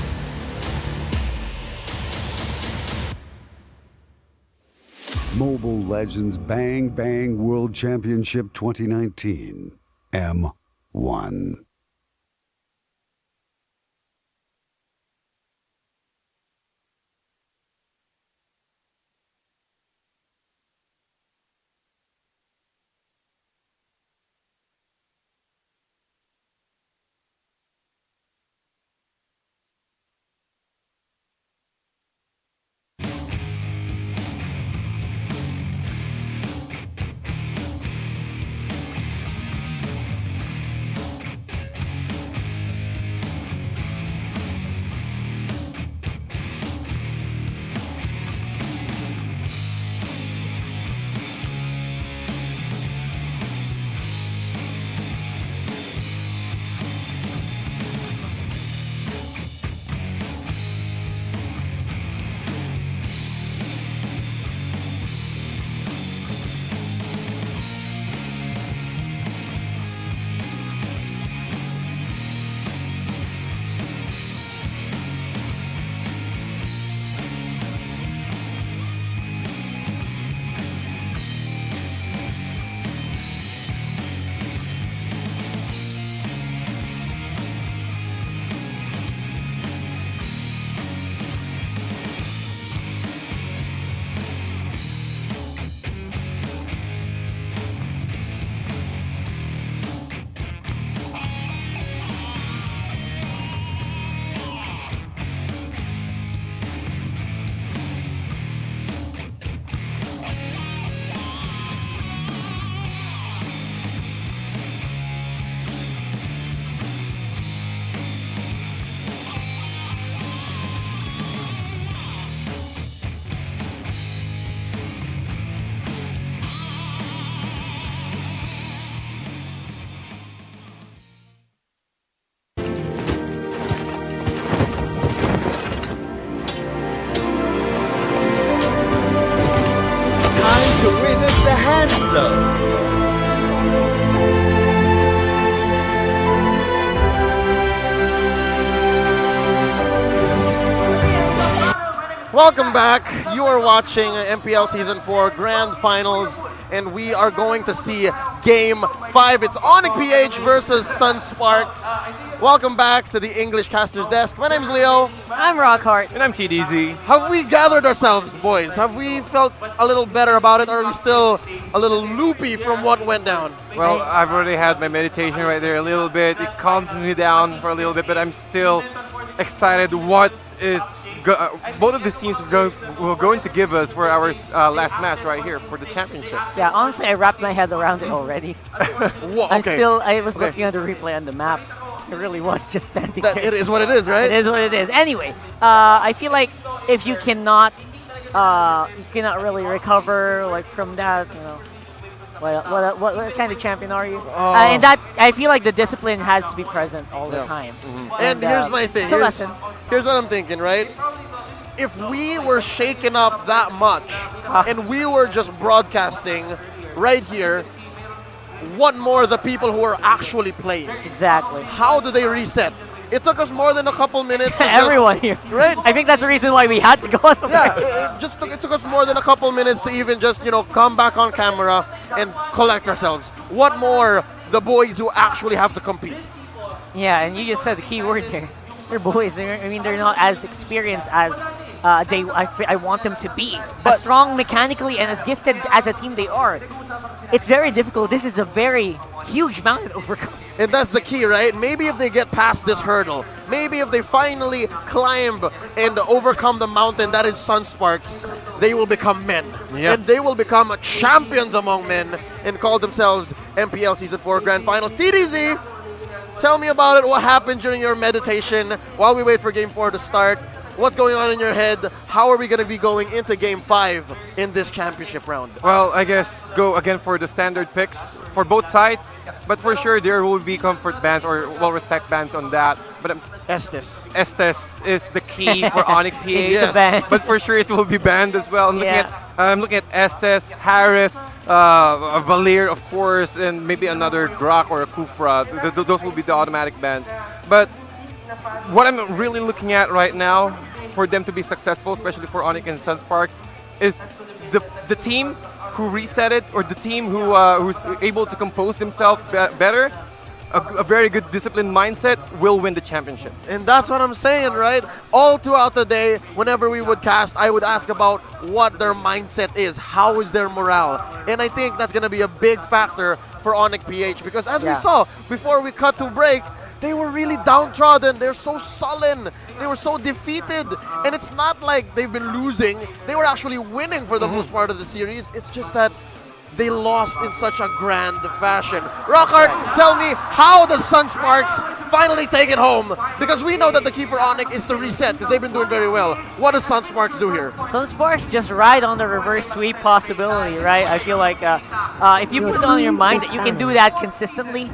Mobile Legends Bang Bang World Championship 2019. M1. To witness the hand zone. Welcome back. You are watching MPL Season 4 Grand Finals, and we are going to see Game 5. It's ONIC PH versus Sunsparks. Welcome back to the English Caster's Desk. My name is Leo. I'm Rockhart. And I'm TDZ. Have we gathered ourselves, boys? Have we felt a little better about it, or are we still a little loopy from what went down? Well, I've already had my meditation right there a little bit. It calmed me down for a little bit, but I'm still excited what is both of the teams were going to give us for our last match right here for the championship. Yeah, honestly, I wrapped my head around it already. I was looking at the replay on the map. It really was just standing there. It is what it is, right? It is what it is. Anyway, I feel like if you cannot really recover like from that, you know, what kind of champion are you? And that I feel like the discipline has to be present all the time. And here's my thing. It's a lesson. Here's what I'm thinking, right? If we were shaken up that much and we were just broadcasting right here, what more the people who are actually playing? Exactly. How do they reset? It took us more than a couple minutes. To Everyone here. Right? I think that's the reason why we had to go on the Yeah, it took us more than a couple minutes to even just, come back on camera and collect ourselves. What more the boys who actually have to compete? Yeah, and you just said the key word there. They're boys. They're not as experienced as I want them to be. As strong mechanically and as gifted as a team they are. It's very difficult. This is a very huge mountain to overcome. And that's the key, right? Maybe if they get past this hurdle, maybe if they finally climb and overcome the mountain that is Sunsparks, they will become men. Yeah. And they will become champions among men and call themselves MPL Season 4 Grand Finals. TDZ, tell me about it. What happened during your meditation while we wait for Game 4 to start? What's going on in your head? How are we going to be going into Game 5 in this championship round? Well, I guess go again for the standard picks for both sides, but for sure there will be comfort bans or well-respect bans on that. But Estes is the key for ONIC PH, It's the ban. but for sure it will be banned as well. I'm looking at Estes, Harith, Valir, of course, and maybe another Grok or a Kufra. Those will be the automatic bans. But what I'm really looking at right now for them to be successful, especially for ONIC and Sunsparks, is the team who reset it, or the team who's able to compose themselves better. A very good disciplined mindset will win the championship. And that's what I'm saying, right? All throughout the day, whenever we would cast, I would ask about what their mindset is. How is their morale? And I think that's going to be a big factor for ONIC PH, because as we saw before we cut to break, they were really downtrodden. They're so sullen. They were so defeated. And it's not like they've been losing. They were actually winning for the most part of the series. It's just that they lost in such a grand fashion. Rockhart, tell me, how does Sunsparks finally take it home? Because we know that the key for ONIC is to reset, because they've been doing very well. What does Sunsparks do here? Sunsparks just ride on the reverse sweep possibility, right? I feel like if you put on your mind that you can do that consistently,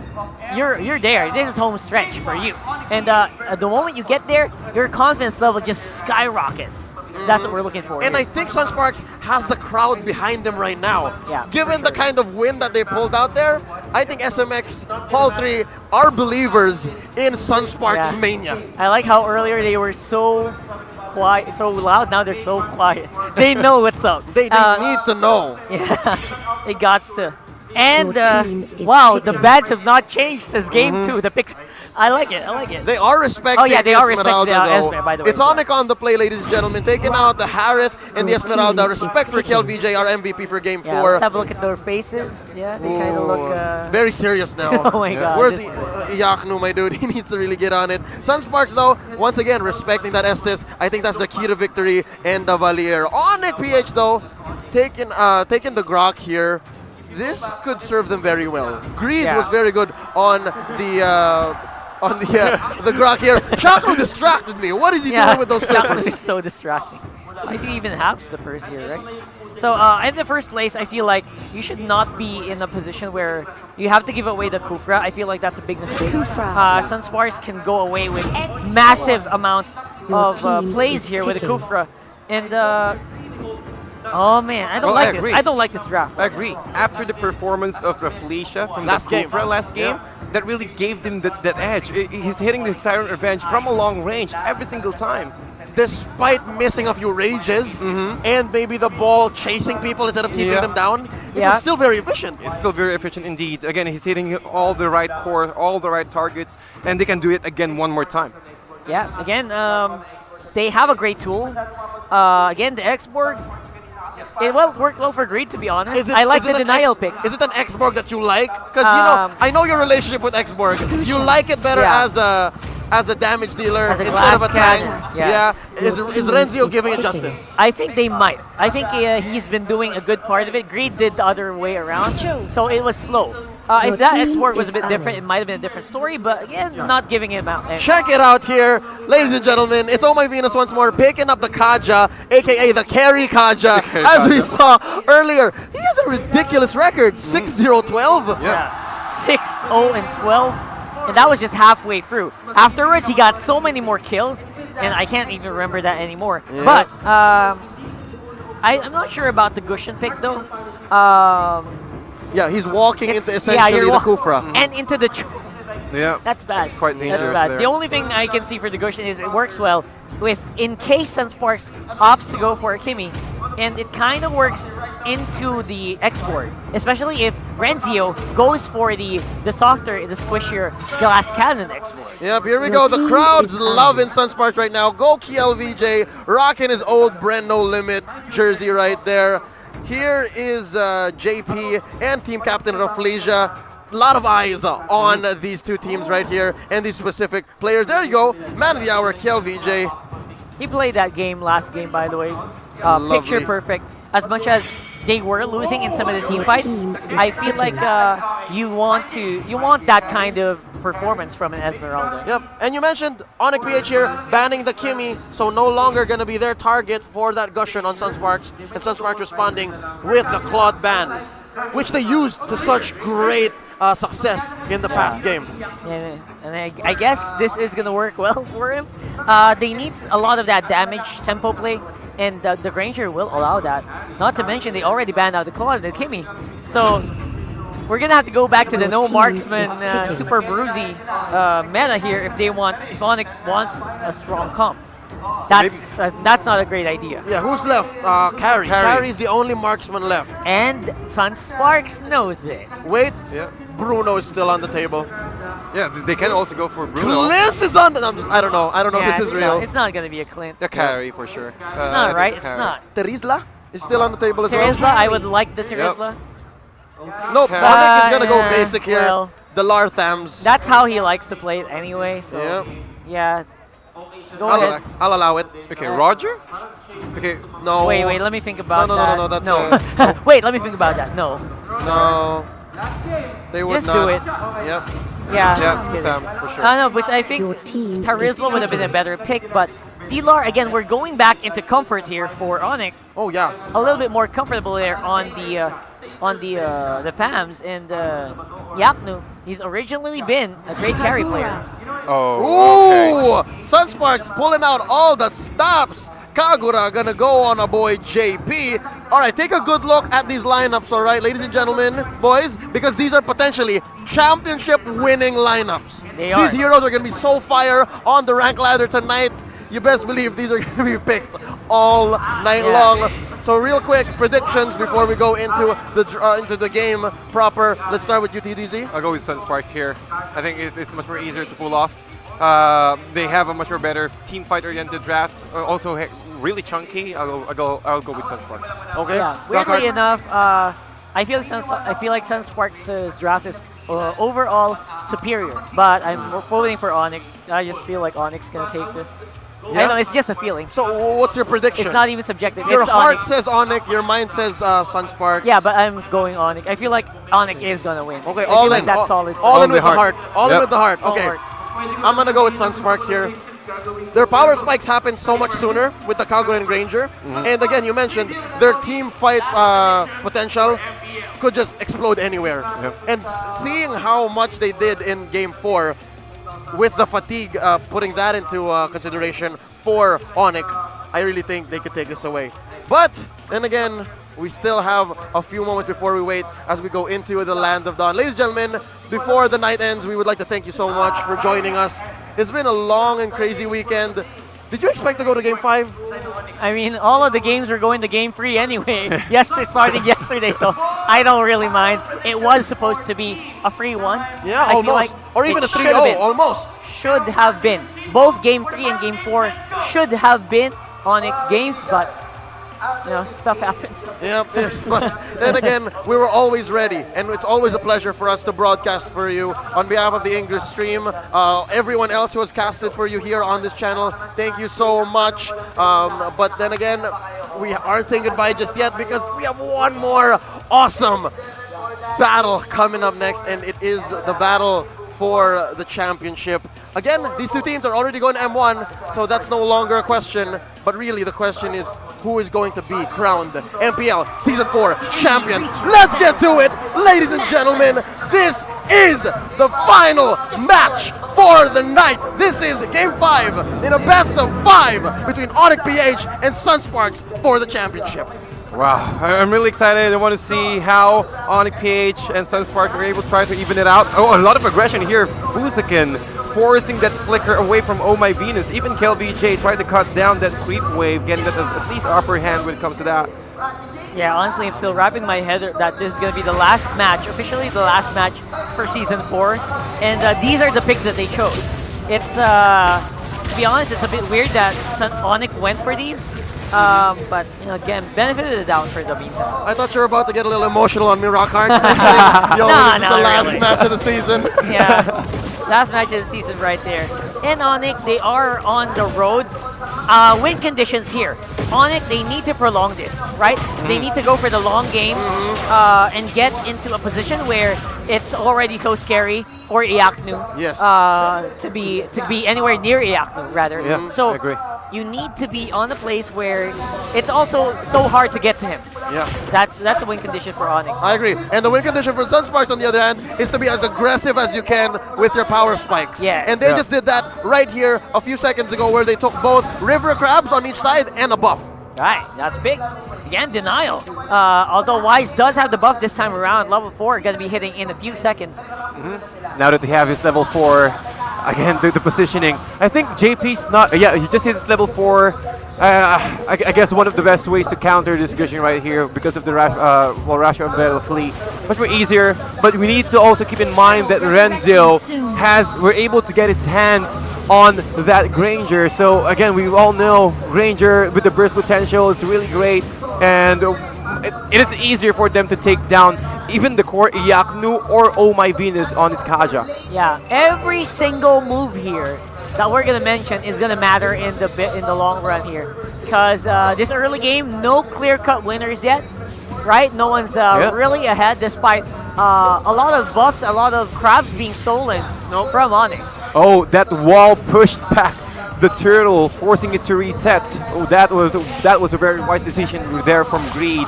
you're there. This is home stretch for you. And the moment you get there, your confidence level just skyrockets. That's what we're looking for. And here. I think Sunsparks has the crowd behind them right now. Yeah, Given the kind of win that they pulled out there, I think SMX Hall 3 are believers in Sunsparks mania. I like how earlier they were so quiet, so loud. Now they're so quiet. They know what's up. They need to know. Yeah, they got to. And wow, the bats have not changed since Game 2. The picks. I like it. I like it. They are respecting they are respecting Esmeralda, Esme, by the way. It's ONIC on the play, ladies and gentlemen. Taking out the Harith and the Esmeralda. Respect for KLVJ, our MVP for Game 4. Let's have a look at their faces. Yeah, they kind of look... very serious now. Oh my god. Where's Yaknu, my dude? He needs to really get on it. Sunsparks, though, once again, respecting that Estes. I think that's the key to victory. And the Valier. ONIC PH, though, taking the Grok here. This could serve them very well. Greed was very good on the Grok here. Chakra distracted me. What is he doing with those slippers? Is so distracting. I think he even have slippers here, right? So in the first place, I feel like you should not be in a position where you have to give away the Kufra. I feel like that's a big mistake. Sunsparks can go away with massive amounts of plays here with the Kufra. And oh man, I don't like this. I don't like this draft. I agree. After the performance of Felicia from last game, that really gave them that edge. He's hitting the Siren Revenge from a long range every single time. Despite missing a few rages and maybe the ball chasing people instead of keeping them down, it was still very efficient. It's still very efficient indeed. Again, he's hitting all the right core, all the right targets, and they can do it again one more time. Yeah, again, they have a great tool. Again, the X-Borg. It worked well for Greed, to be honest. I like the denial pick. Is it an X-Borg that you like? Because I know your relationship with X-Borg. You like it better as a damage dealer instead of a tank. Is Renzio giving it justice? I think they might. I think he's been doing a good part of it. Greed did the other way around, so it was slow. If that X-Borg was a bit different, it might have been a different story, but again, not giving him out. Check it out here, ladies and gentlemen. It's Oh My Venus once more, picking up the Kaja, aka the carry Kaja, as we saw earlier. He has a ridiculous record, 6-0-12. Yeah, 6-0-12, and that was just halfway through. Afterwards, he got so many more kills, and I can't even remember that anymore. Yeah. But I'm not sure about the Gushin pick, though. Yeah, he's walking into essentially the Kufra. And into the... Yeah. That's bad. It's quite dangerous. That's bad. There. The only thing I can see for the Gushin is it works well with, in case Sunsparks opts to go for a Kimi, and it kind of works into the X-Borg, especially if Renzio goes for the softer, the squishier glass cannon X-Borg. Yep, here we go. The crowd's loving Sunsparks right now. Go KLVJ, rocking his old Bren No Limit jersey right there. Here is JP and team captain Raflesia. A lot of eyes on these two teams right here and these specific players. There you go, man of the hour, KLVJ. He played that game last game, by the way. Picture perfect. As much as they were losing in some of the team fights, I feel like you want that kind of performance from an Esmeralda. Yep, and you mentioned ONIC PH here banning the Kimmy, so no longer going to be their target for that Gushion on Sunsparks, and Sunsparks responding with the Claude ban, which they used to such great success in the past game. And I guess this is going to work well for him. They need a lot of that damage tempo play, and the Granger will allow that. Not to mention, they already banned out the Claude and the Kimmy. So we're going to have to go back to the no marksman super bruisey meta here if ONIC wants a strong comp. That's not a great idea. Yeah, who's left? Carry. Carry's the only marksman left. And Sunsparks knows it. Wait, Bruno is still on the table. Yeah, they can also go for Bruno. Clint is on the... I don't know if this is real. It's not going to be a Clint. Yeah, Carry for sure. It's not, right? It's not. Terizla is still on the table as well. Terizla, I would like the Terizla. Nope, ONIC is going to go basic here. Well, the Larthams. That's how he likes to play it anyway, so... Yeah. Go ahead. I'll allow it. Okay, Roger? Okay, no. Wait, let me think about that. No, that's Wait, let me think about that. No. No. They would Just not. do it. Yep. Yeah, Sam's for sure. No, but I think Terizla would have been a better pick, but D-Lar, again, we're going back into comfort here for ONIC. Oh, yeah. A little bit more comfortable there on the FAMs, and Yapnu, he's originally been a great carry player. Oh, okay. Sunsparks pulling out all the stops. Kagura gonna go on a boy JP. All right, take a good look at these lineups, all right, ladies and gentlemen, boys, because these are potentially championship-winning lineups. These heroes are gonna be so fire on the rank ladder tonight. You best believe these are gonna be picked all night long. So real quick, predictions before we go into the game proper. Let's start with you, TDZ. I'll go with Sunsparks here. I think it's much more easier to pull off. They have a much more better team fight-oriented draft. Also really chunky. I'll go with Sunsparks. Okay. Yeah, weirdly enough, I feel like Sunsparks' draft is overall superior, but I'm voting for ONIC. I just feel like ONIC's gonna take this. Yeah. I know, it's just a feeling. So what's your prediction? It's not even subjective. Your it's heart ONIC. says ONIC, your mind says Sunsparks. Yeah, but I'm going ONIC. I feel like ONIC is gonna win. Okay, I all feel in. like that's solid. All in with the heart. All in with the heart. All Okay. heart. I'm gonna go with Sunsparks here. Their power spikes happen so much sooner with the Kagura and Granger. And again, you mentioned their team fight potential could just explode anywhere. And seeing how much they did in Game 4 with the fatigue, putting that into consideration for ONIC, I really think they could take this away. But then again, we still have a few moments before we wait as we go into the Land of Dawn. Ladies and gentlemen, before the night ends, we would like to thank you so much for joining us. It's been a long and crazy weekend. Did you expect to go to Game 5? I mean, all of the games were going to Game 3 anyway. Starting yesterday, so I don't really mind. It was supposed to be a free one. Yeah, I feel almost. like Or even a it should 3-0, have been. almost. Should have been. Both Game 3 and Game 4 should have been ONIC games, but you know, stuff happens. Yep, yes, but then again, we were always ready, and it's always a pleasure for us to broadcast for you on behalf of the English stream. Everyone else who has casted for you here on this channel, thank you so much. But then again, we aren't saying goodbye just yet because we have one more awesome battle coming up next, and it is the battle for the championship. Again, these two teams are already going to M1, so that's no longer a question, but really the question is, who is going to be crowned MPL Season 4 champion? Let's get to it, ladies and gentlemen. This is the final match for the night. This is Game 5 in a best of 5 between ONIC PH and Sunsparks for the championship. Wow, I'm really excited. I want to see how ONIC PH and Sunsparks are able to try to even it out. Oh, a lot of aggression here. Fusakin forcing that flicker away from Oh My Venus. Even KLBJ tried to cut down that sweep wave, getting that at least upper hand when it comes to that. Yeah, honestly, I'm still wrapping my head that this is going to be the last match, officially the last match for Season 4. And these are the picks that they chose. It's, to be honest, it's a bit weird that ONIC went for these. But, you know, again, benefit of the doubt for the meantime. I thought you were about to get a little emotional on me, Rockhart. Yo, this is the last really. match of the season. Yeah, last match of the season right there. And ONIC, they are on the road. Win conditions here. ONIC, they need to prolong this, right? They need to go for the long game and get into a position where it's already so scary for Iaknu to be anywhere near Iaknu, rather. Yeah, so I agree. you need to be on a place where it's also so hard to get to him. Yeah. That's the win condition for ONIC. I agree. And the win condition for Sunsparks, on the other hand, is to be as aggressive as you can with your power spikes. Yes. And they just did that right here a few seconds ago, where they took both river crabs on each side and a buff. Right, that's big. Again, denial. Although Wise does have the buff this time around, level 4 going to be hitting in a few seconds. Now that they have his level 4, again, the positioning. I think JP's not, he just hit his level 4. I guess one of the best ways to counter this Gushing right here, because of the Rash on Battle Fleet. Much more easier, but we need to also keep in mind that Renzo we're able to get its hands on that Granger. So again, we all know Granger with the burst potential is really great, and it is easier for them to take down even the core Iaknu or Oh My Venus on its Kaja. Yeah, every single move here that we're gonna mention is gonna matter in the long run here, because this early game, no clear-cut winners yet, right? No one's really ahead, despite a lot of buffs, a lot of crabs being stolen from ONIC. Oh, that wall pushed back the turtle, forcing it to reset. Oh, that was a very wise decision there from Greed.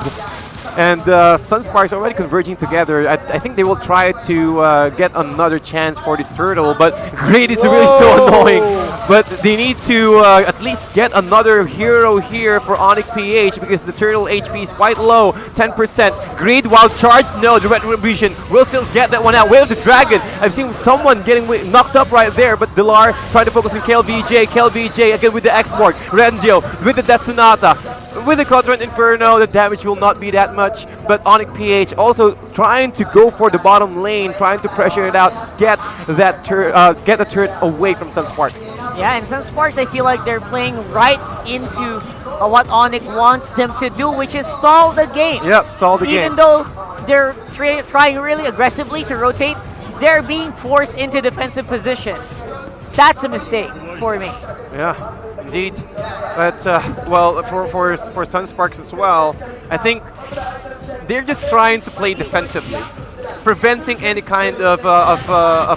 And Sunsparks already converging together. I think they will try to get another chance for this turtle, but Greed is really so annoying. But they need to at least get another hero here for ONIC PH, because the turtle HP is quite low, 10%. Greed, while charged, no, the Retribution will still get that one out. Where's the dragon? I've seen someone getting knocked up right there, but Dilar trying to focus on KLBJ. KLBJ again with the X-Morg. Renzo with the Detsunata. With the Quadrant Inferno, the damage will not be that much, but ONIC PH also trying to go for the bottom lane, trying to pressure it out, get the turret away from Sunsparks. Yeah, and Sunsparks, I feel like they're playing right into what ONIC wants them to do, which is stall the game. Yep, stall the game. Even though they're trying really aggressively to rotate, they're being forced into defensive positions. That's a mistake for me. Yeah. Indeed, but well, for Sunsparks as well, I think they're just trying to play defensively, preventing any kind of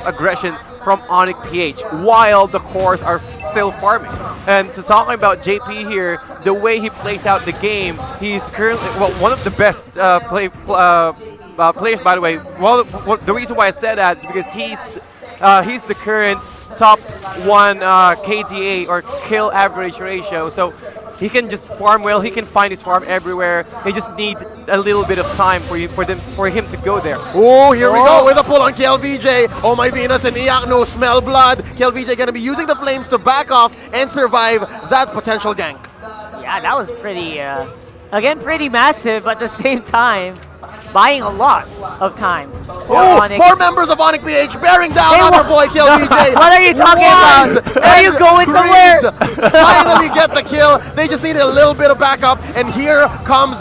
aggression from ONIC PH while the cores are still farming. And to talking about JP here, the way he plays out the game, he's currently one of the best players. By the way, well, the reason why I said that is because he's the current top 1 KDA or kill average ratio, so he can just farm well. He can find his farm everywhere. He just needs a little bit of time for him to go there. Oh, here we go with a pull on KLVJ. Oh My Venus and Iaknu smell blood. KLVJ gonna be using the flames to back off and survive that potential gank. Yeah, that was pretty, again, pretty massive, but at the same time, buying a lot of time. Oh, 4 members of ONIC PH bearing down on our boy KLVJ. What are you talking about? Are you going somewhere? Finally get the kill. They just needed a little bit of backup, and here comes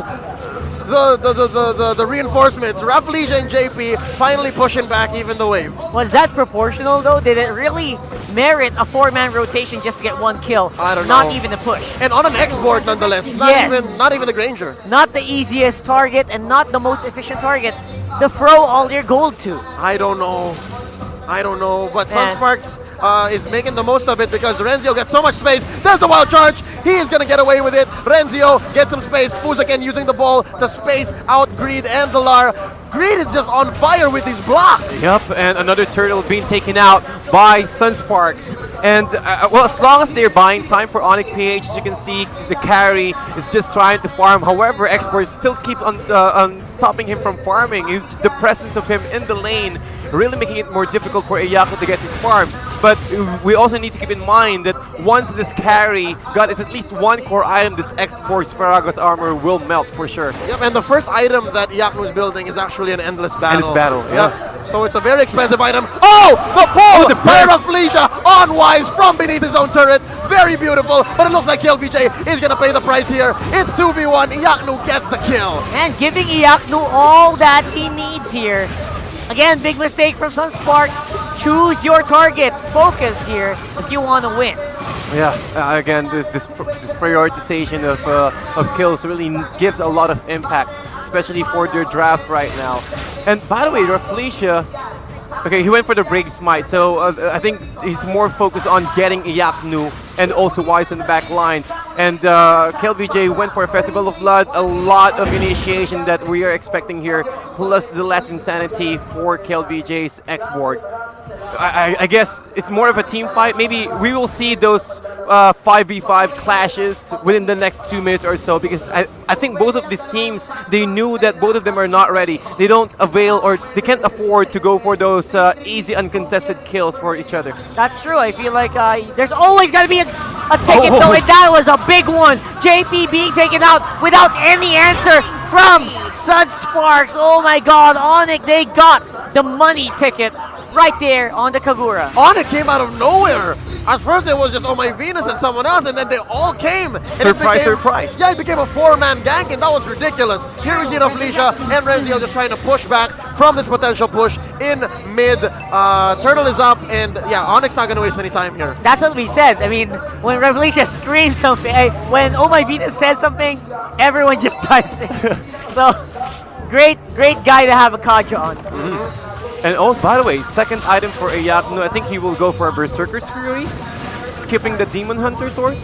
the reinforcements. Raflesia and JP finally pushing back even the wave. Was that proportional though? Did it really merit a 4-man rotation just to get 1 kill? I don't know. Not even a push. And on an export nonetheless. It's not even the Granger. Not the easiest target and not the most efficient target to throw all your gold to. I don't know. But Sunsparks is making the most of it, because Renzio gets so much space. There's a wild charge. He is going to get away with it. Renzio gets some space. Fuzaken using the ball to space out Greed and Dilar. Greed is just on fire with these blocks. Yep, and another turtle being taken out by Sunsparks. And well, as long as they're buying time for ONIC PH, as you can see, the carry is just trying to farm. However, Exports still keep on stopping him from farming. The presence of him in the lane really making it more difficult for Iyaku to get his farm. But we also need to keep in mind that once this carry got at least 1 core item, this Exports Faragos armor will melt for sure. Yep, and the first item that Iyaku is building is actually an endless battle. Endless battle, Yep. So it's a very expensive item. Oh, the pull! The Raflesia on Wise from beneath his own turret. Very beautiful, but it looks like KLVJ is gonna pay the price here. It's 2v1. Iyaku gets the kill. And giving Iyaku all that he needs here. Again, big mistake from Sunsparks. Choose your targets. Focus here if you want to win. Yeah, again, this prioritization of kills really gives a lot of impact, especially for their draft right now. And by the way, Rafflesia, okay, he went for the Brave Smite, so I think he's more focused on getting Iyaknu and also Wise in the back lines. And KLVJ went for a Festival of Blood, a lot of initiation that we are expecting here, plus the less insanity for KLVJ's X-Board. I guess it's more of a team fight. Maybe we will see those 5v5 clashes within the next 2 minutes or so, because I think both of these teams, they knew that both of them are not ready. They don't avail, or they can't afford to go for those easy uncontested kills for each other. That's true. I feel like there's always got to be a ticket though, and that was a big one. JP being taken out without any answer from Sunsparks. Oh my god, ONIC, they got the money ticket right there on the Kagura. ONIC came out of nowhere. At first it was just Oh My Venus and someone else, and then they all came. And surprise, surprise. Yeah, it became a 4-man gank, and that was ridiculous. Here we see Felicia and Renziel just trying to push back from this potential push in mid. Turtle is up, and yeah, ONIC's not going to waste any time here. That's what we said. I mean, when Revelation screams something, when Oh My Venus says something, everyone just types it. So, great guy to have a Kaja on. And oh, by the way, second item for Iyaknu, I think he will go for a Berserker's Fury, skipping the Demon Hunter sword.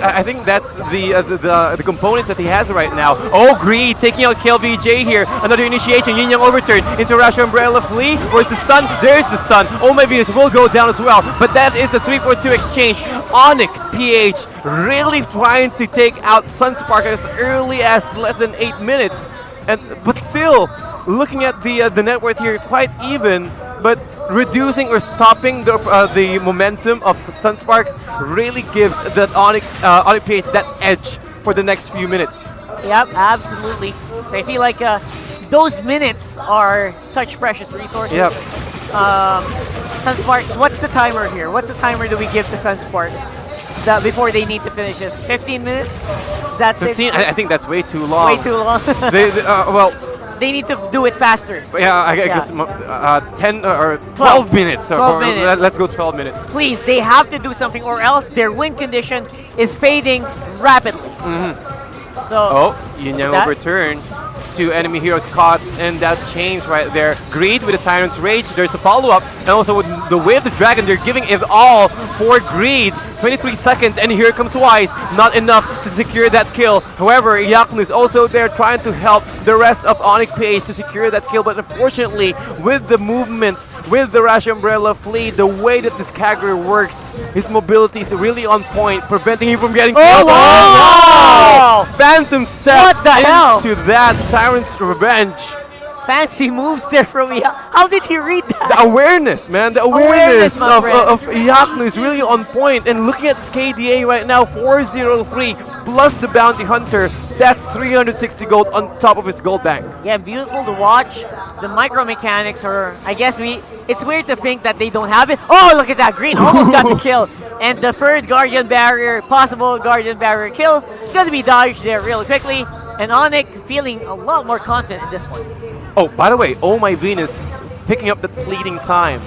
I think that's the components that he has right now. Oh, Greed taking out KLVJ here. Another initiation, Yin Yang overturn into Rush Umbrella Flea. Where's the stun? There's the stun. Oh My Venus will go down as well. But that is a 3-4-2 exchange. ONIC PH really trying to take out Sunspark as early as less than 8 minutes. But still, looking at the net worth here, quite even, but reducing or stopping the momentum of Sunspark really gives that ONIC PH that edge for the next few minutes. Yep, absolutely. I feel like those minutes are such precious resources. Yep. Sunsparks, what's the timer here? What's the timer do we give to Sunsparks before they need to finish this? 15 minutes? Is that 15? I think that's way too long. Way too long. Well, they need to do it faster. Yeah, I guess 10 or 12 minutes. 12 minutes. Let's go 12 minutes. Please, they have to do something, or else their win condition is fading rapidly. So, Yin Yang overturn. 2 enemy heroes caught in that chains right there. Greed with the Tyrant's Rage. There's a follow-up. And also with the Way of the Dragon, they're giving it all for Greed. 23 seconds, and here comes Wise. Not enough to secure that kill. However, Iyaknu is also there trying to help the rest of ONIC PH to secure that kill. But unfortunately, with the movement, with the Rash Umbrella Flea, the way that this Kagura works, his mobility is really on point, preventing him from getting killed. Wow! Phantom step What the hell? into that Tyrant's Revenge. Fancy moves there from Iyaknu. How did he read that? The awareness, man. The awareness my of Iyaknu is really on point. And looking at this KDA right now, 403 plus the Bounty Hunter, that's 360 gold on top of his gold bank. Yeah, beautiful to watch. The micro mechanics are, I guess it's weird to think that they don't have it. Oh, look at that. Green almost got the kill. And the third Guardian Barrier, possible Guardian Barrier kill, going to be dodged there really quickly. And ONIC feeling a lot more confident in this one. Oh, by the way, Oh My Venus picking up the fleeting time.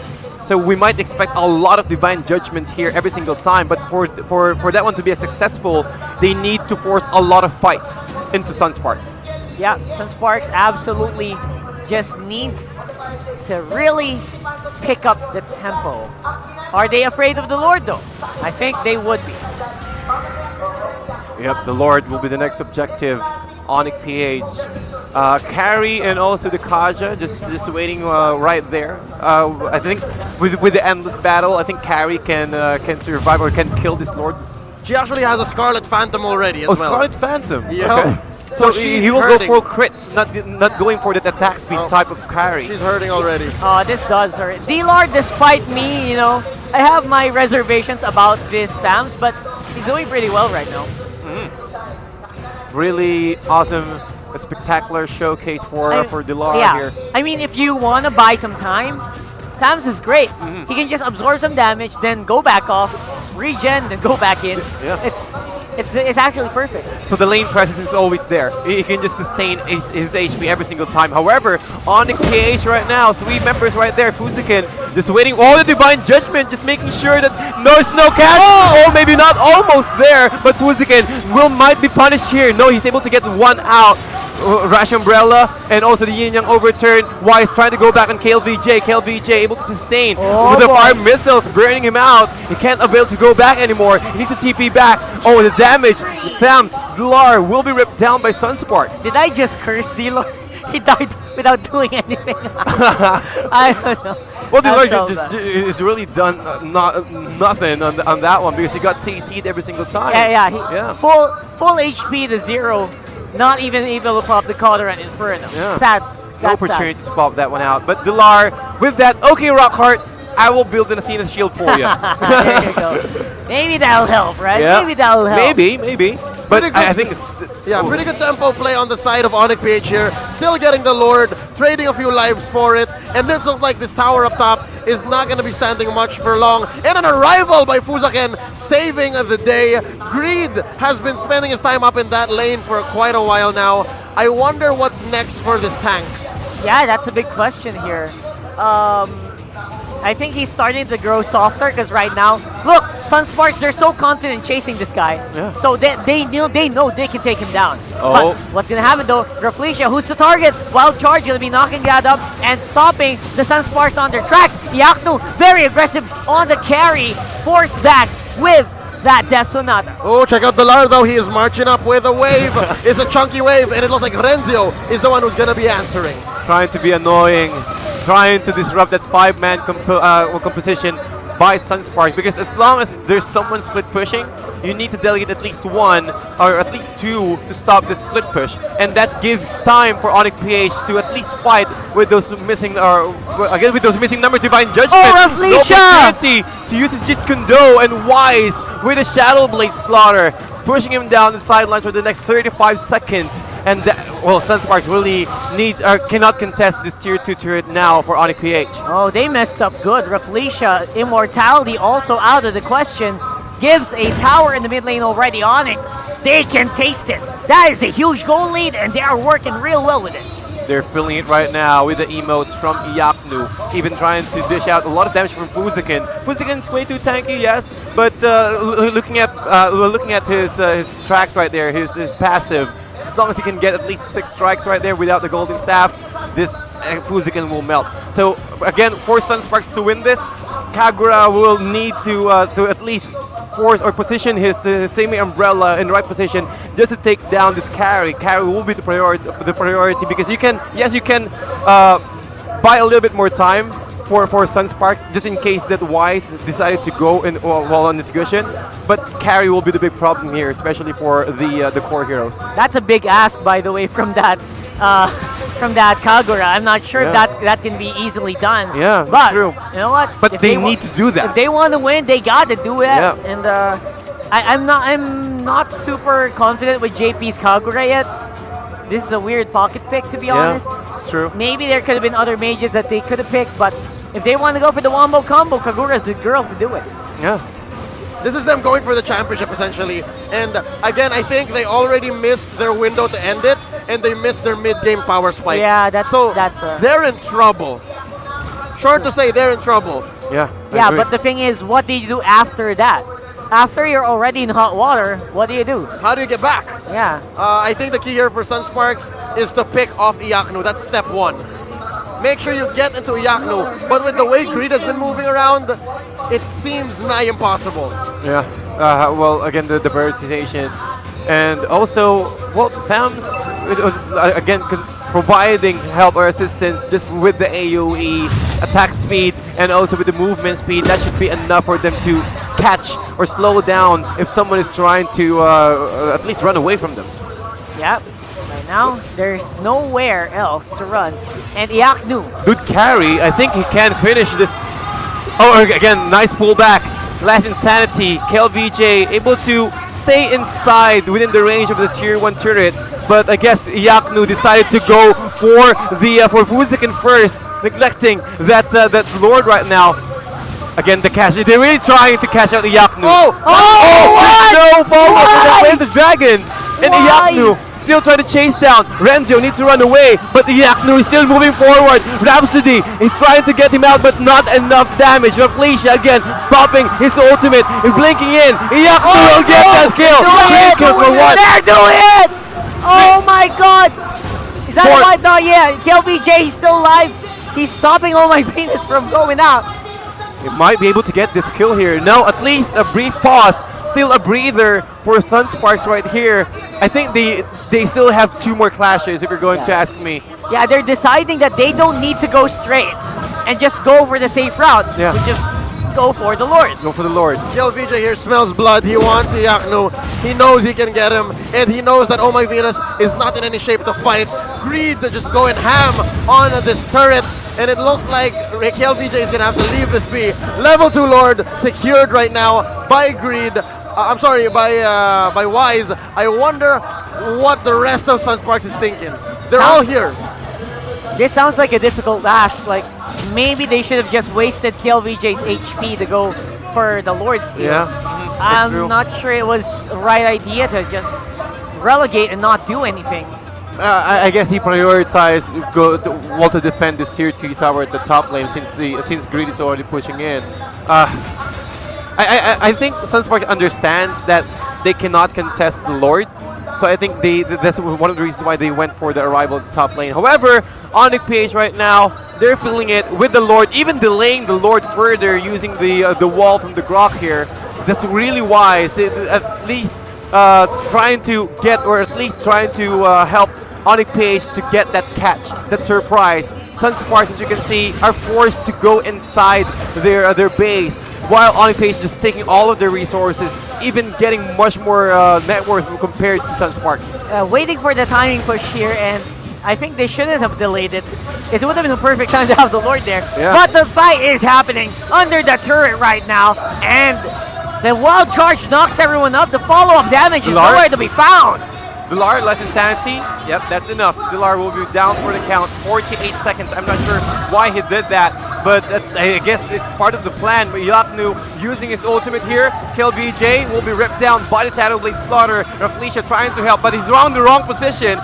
So we might expect a lot of divine judgments here every single time, but for that one to be successful, they need to force a lot of fights into Sunsparks. Yeah, Sunsparks absolutely just needs to really pick up the tempo. Are they afraid of the Lord though? I think they would be. Yep, the Lord will be the next objective. ONIC PH. Carry and also the Kaja just waiting right there. I think with the endless battle, I think Carry can survive or can kill this Lord. She actually has a Scarlet Phantom already as well. Scarlet Phantom. Yeah. Okay. So he will go for crits, not going for that attack speed type of carry. She's hurting already. Oh, this does hurt. D-Lord, despite me, you know, I have my reservations about this FAMS, but he's doing pretty well right now. Really awesome, a spectacular showcase for Dilara here. I mean, if you want to buy some time, FAMS is great. He can just absorb some damage, then go back off, regen, then go back in. Yeah. it's actually perfect. So the lane presence is always there. He can just sustain his HP every single time. However, ONIC PH right now, 3 members right there. Fuziken just waiting. Oh, the Divine Judgment, just making sure that there's no catch. Oh, maybe not, almost there. But Fuziken might be punished here. No, he's able to get 1 out. Rash Umbrella and also the Yin Yang overturn. Wise trying to go back on KLVJ. KLVJ able to sustain with the fire missiles burning him out. He can't avail to go back anymore. He needs to TP back. Oh, the damage. Thams, Dilar will be ripped down by Sunsparks. Did I just curse Dilar? He died without doing anything. I don't know. Well, Dilar is really done nothing on that one because he got CC'd every single time. Yeah. Full HP to 0. Not even able to pop the Calder and Inferno. Yeah. Sad. No opportunity to pop that one out. But Dilar, with that, okay, Rockhart, I will build an Athena shield for you. There you go. Maybe that'll help, right? Yeah. Maybe that'll help. Maybe. But I think it's... pretty good tempo play on the side of ONIC PH here. Still getting the Lord, trading a few lives for it. And this looks like this tower up top is not going to be standing much for long. And an arrival by Fuzaken saving the day. Greed has been spending his time up in that lane for quite a while now. I wonder what's next for this tank. Yeah, that's a big question here. I think he's starting to grow softer because right now, look, Sunsparks, they're so confident chasing this guy. Yeah. So they know they can take him down. Oh. But what's going to happen though, Rafflesia, who's the target? Wild Charge going to be knocking that up and stopping the Sunsparks on their tracks. Yaknu, very aggressive on the carry, forced back with that Death Sonata. Oh, check out Dilar though. He is marching up with a wave. It's a chunky wave, and it looks like Renzio is the one who's going to be answering. Trying to be annoying, trying to disrupt that 5-man composition by Sunspark, because as long as there's someone split pushing, you need to delegate at least 1 or at least 2 to stop the split push, and that gives time for ONIC PH to at least fight with those missing again with those missing numbers. Divine Judgment, no opportunity to use his Jit Kundo, and Wise with a Shadow Blade Slaughter, pushing him down the sidelines for the next 35 seconds. And Sunsparks really cannot contest this tier 2 turret now for ONIC PH. Oh, they messed up good. Rafflesia, Immortality also out of the question. Gives a tower in the mid lane already. ONIC, they can taste it. That is a huge goal lead, and they are working real well with it. They're feeling it right now with the emotes from Yaknu, even trying to dish out a lot of damage from Fuziken. Fuziken's way too tanky, yes, but looking at his tracks right there, his passive, as long as he can get at least 6 strikes right there without the golden staff, this Fuziken will melt. So again, for Sunsparks to win this, Kagura will need to at least force or position his semi-umbrella in the right position just to take down this carry. Carry will be the priority because you can buy a little bit more time for Sunsparks just in case that Wise decided to go while on discussion. But carry will be the big problem here, especially for the core heroes. That's a big ask, by the way, from that Kagura. I'm not sure if that can be easily done. Yeah, but true. You know what? But they need to do that. If they want to win, they got to do it. Yeah. And I'm not super confident with JP's Kagura yet. This is a weird pocket pick, to be honest. It's true. Maybe there could have been other mages that they could have picked, but if they want to go for the wombo combo, Kagura's the girl to do it. Yeah. This is them going for the championship, essentially. And again, I think they already missed their window to end it, and they missed their mid-game power spike. Yeah, they're in trouble. Short to say, they're in trouble. Yeah. Yeah, but the thing is, what do you do after that? After you're already in hot water, what do you do? How do you get back? Yeah. I think the key here for Sunsparks is to pick off Iaknu. That's step 1. Make sure you get into Iaknu. But with the way Greed has been moving around, it seems nigh impossible. Yeah. Well, again, the prioritization. And also, Thams, again, providing help or assistance just with the AoE, attack speed, and also with the movement speed. That should be enough for them to catch or slow down if someone is trying to at least run away from them. Yep. Right now, there's nowhere else to run. And Iaknu. Good carry. I think he can finish this. Oh, again, nice pullback. Last Insanity. KLVJ able to stay inside within the range of the tier 1 turret, but I guess Iaknu decided to go for Fuziken first, neglecting that Lord right now. Again, the cash. They're really trying to cash out Iyaknu. what? No follow-up with the Wave the Dragon. And Why? Iyaknu still trying to chase down. Renzo needs to run away, but Iyaknu is still moving forward. Rhapsody is trying to get him out, but not enough damage. Felicia again popping his ultimate and blinking in. Iyaknu will get that kill. Great kill for what? They're doing it! Oh my god! Is that For- right? No, yeah. KLBJ is still alive. He's stopping all my Venus from going out. It might be able to get this kill here. No, at least a brief pause. Still a breather for Sunsparks right here. I think they still have 2 more clashes if you're going to ask me. Yeah, they're deciding that they don't need to go straight and just go for the safe route. Yeah. Which is go for the Lord. Go for the Lord. KLVJ here smells blood. He wants Iyaknu. He knows he can get him. And he knows that Oh My Venus is not in any shape to fight. Greed just going ham on this turret. And it looks like KLVJ is going to have to leave this be. Level 2 Lord secured right now by Greed. I'm sorry, by Wise. I wonder what the rest of Sunsparks is thinking. They're all here. This sounds like a difficult ask. Like, maybe they should have just wasted KLVJ's HP to go for the Lord's steal. Yeah. I'm not sure it was the right idea to just relegate and not do anything. I guess he prioritized to defend this tier 3 tower at the top lane since Greed is already pushing in. I think Sunspark understands that they cannot contest the Lord, so I think that's one of the reasons why they went for the arrival at the top lane. However, ONIC PH right now, they're feeling it with the Lord, even delaying the Lord further using the wall from the Grok here. That's really wise. At least trying to help ONIC PH to get that catch, that surprise. Sunsparks, as you can see, are forced to go inside their base, while ONIC PH just taking all of their resources, even getting much more net worth compared to Sunsparks. Waiting for the timing push here, and I think they shouldn't have delayed it. It would have been the perfect time to have the Lord there. Yeah. But the fight is happening under the turret right now, and the wild charge knocks everyone up. The follow-up damage is nowhere to be found. Dilar, less insanity. Yep, that's enough. Dilar will be down for the count. 48 seconds. I'm not sure why he did that, but I guess it's part of the plan. But Iyaknu using his ultimate here. KLVJ will be ripped down by the Shadow Blade Slaughter. Felicia trying to help, but he's on the wrong position.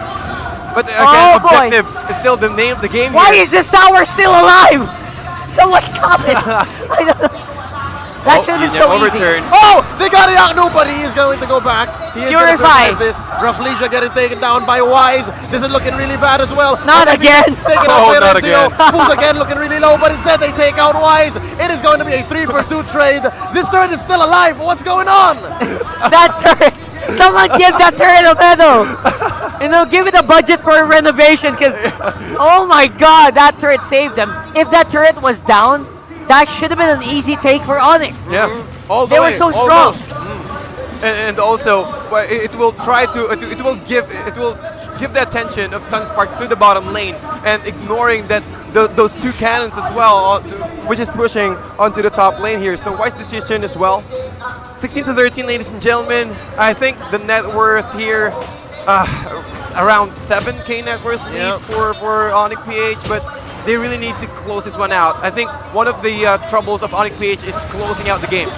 But again, objective is still the name of the game. Why here. is this tower still alive? Someone stop it! I don't. That should have been so easy. Oh, they got Iyaknu, but he is going to go back. He is going to Purify. survive this. Raflesia getting taken down by Wise. This is looking really bad as well. Not again. Taken out by Renzo. Fools again looking really low, but instead they take out Wise. It is going to be a 3-for-2 trade. This turret is still alive. What's going on? That turret! Someone give that turret a medal! And they'll give it a budget for renovation, because, oh my god, that turret saved them. If that turret was down, that should have been an easy take for ONIC. Yeah, They were so strong. And also, it will give the attention of Sunspark to the bottom lane, and ignoring that those 2 cannons as well, which is pushing onto the top lane here. So wise decision as well. 16-13, ladies and gentlemen. I think the net worth here, around 7K net worth lead for ONIC PH, but they really need to close this one out. I think one of the troubles of ONIC PH is closing out the game.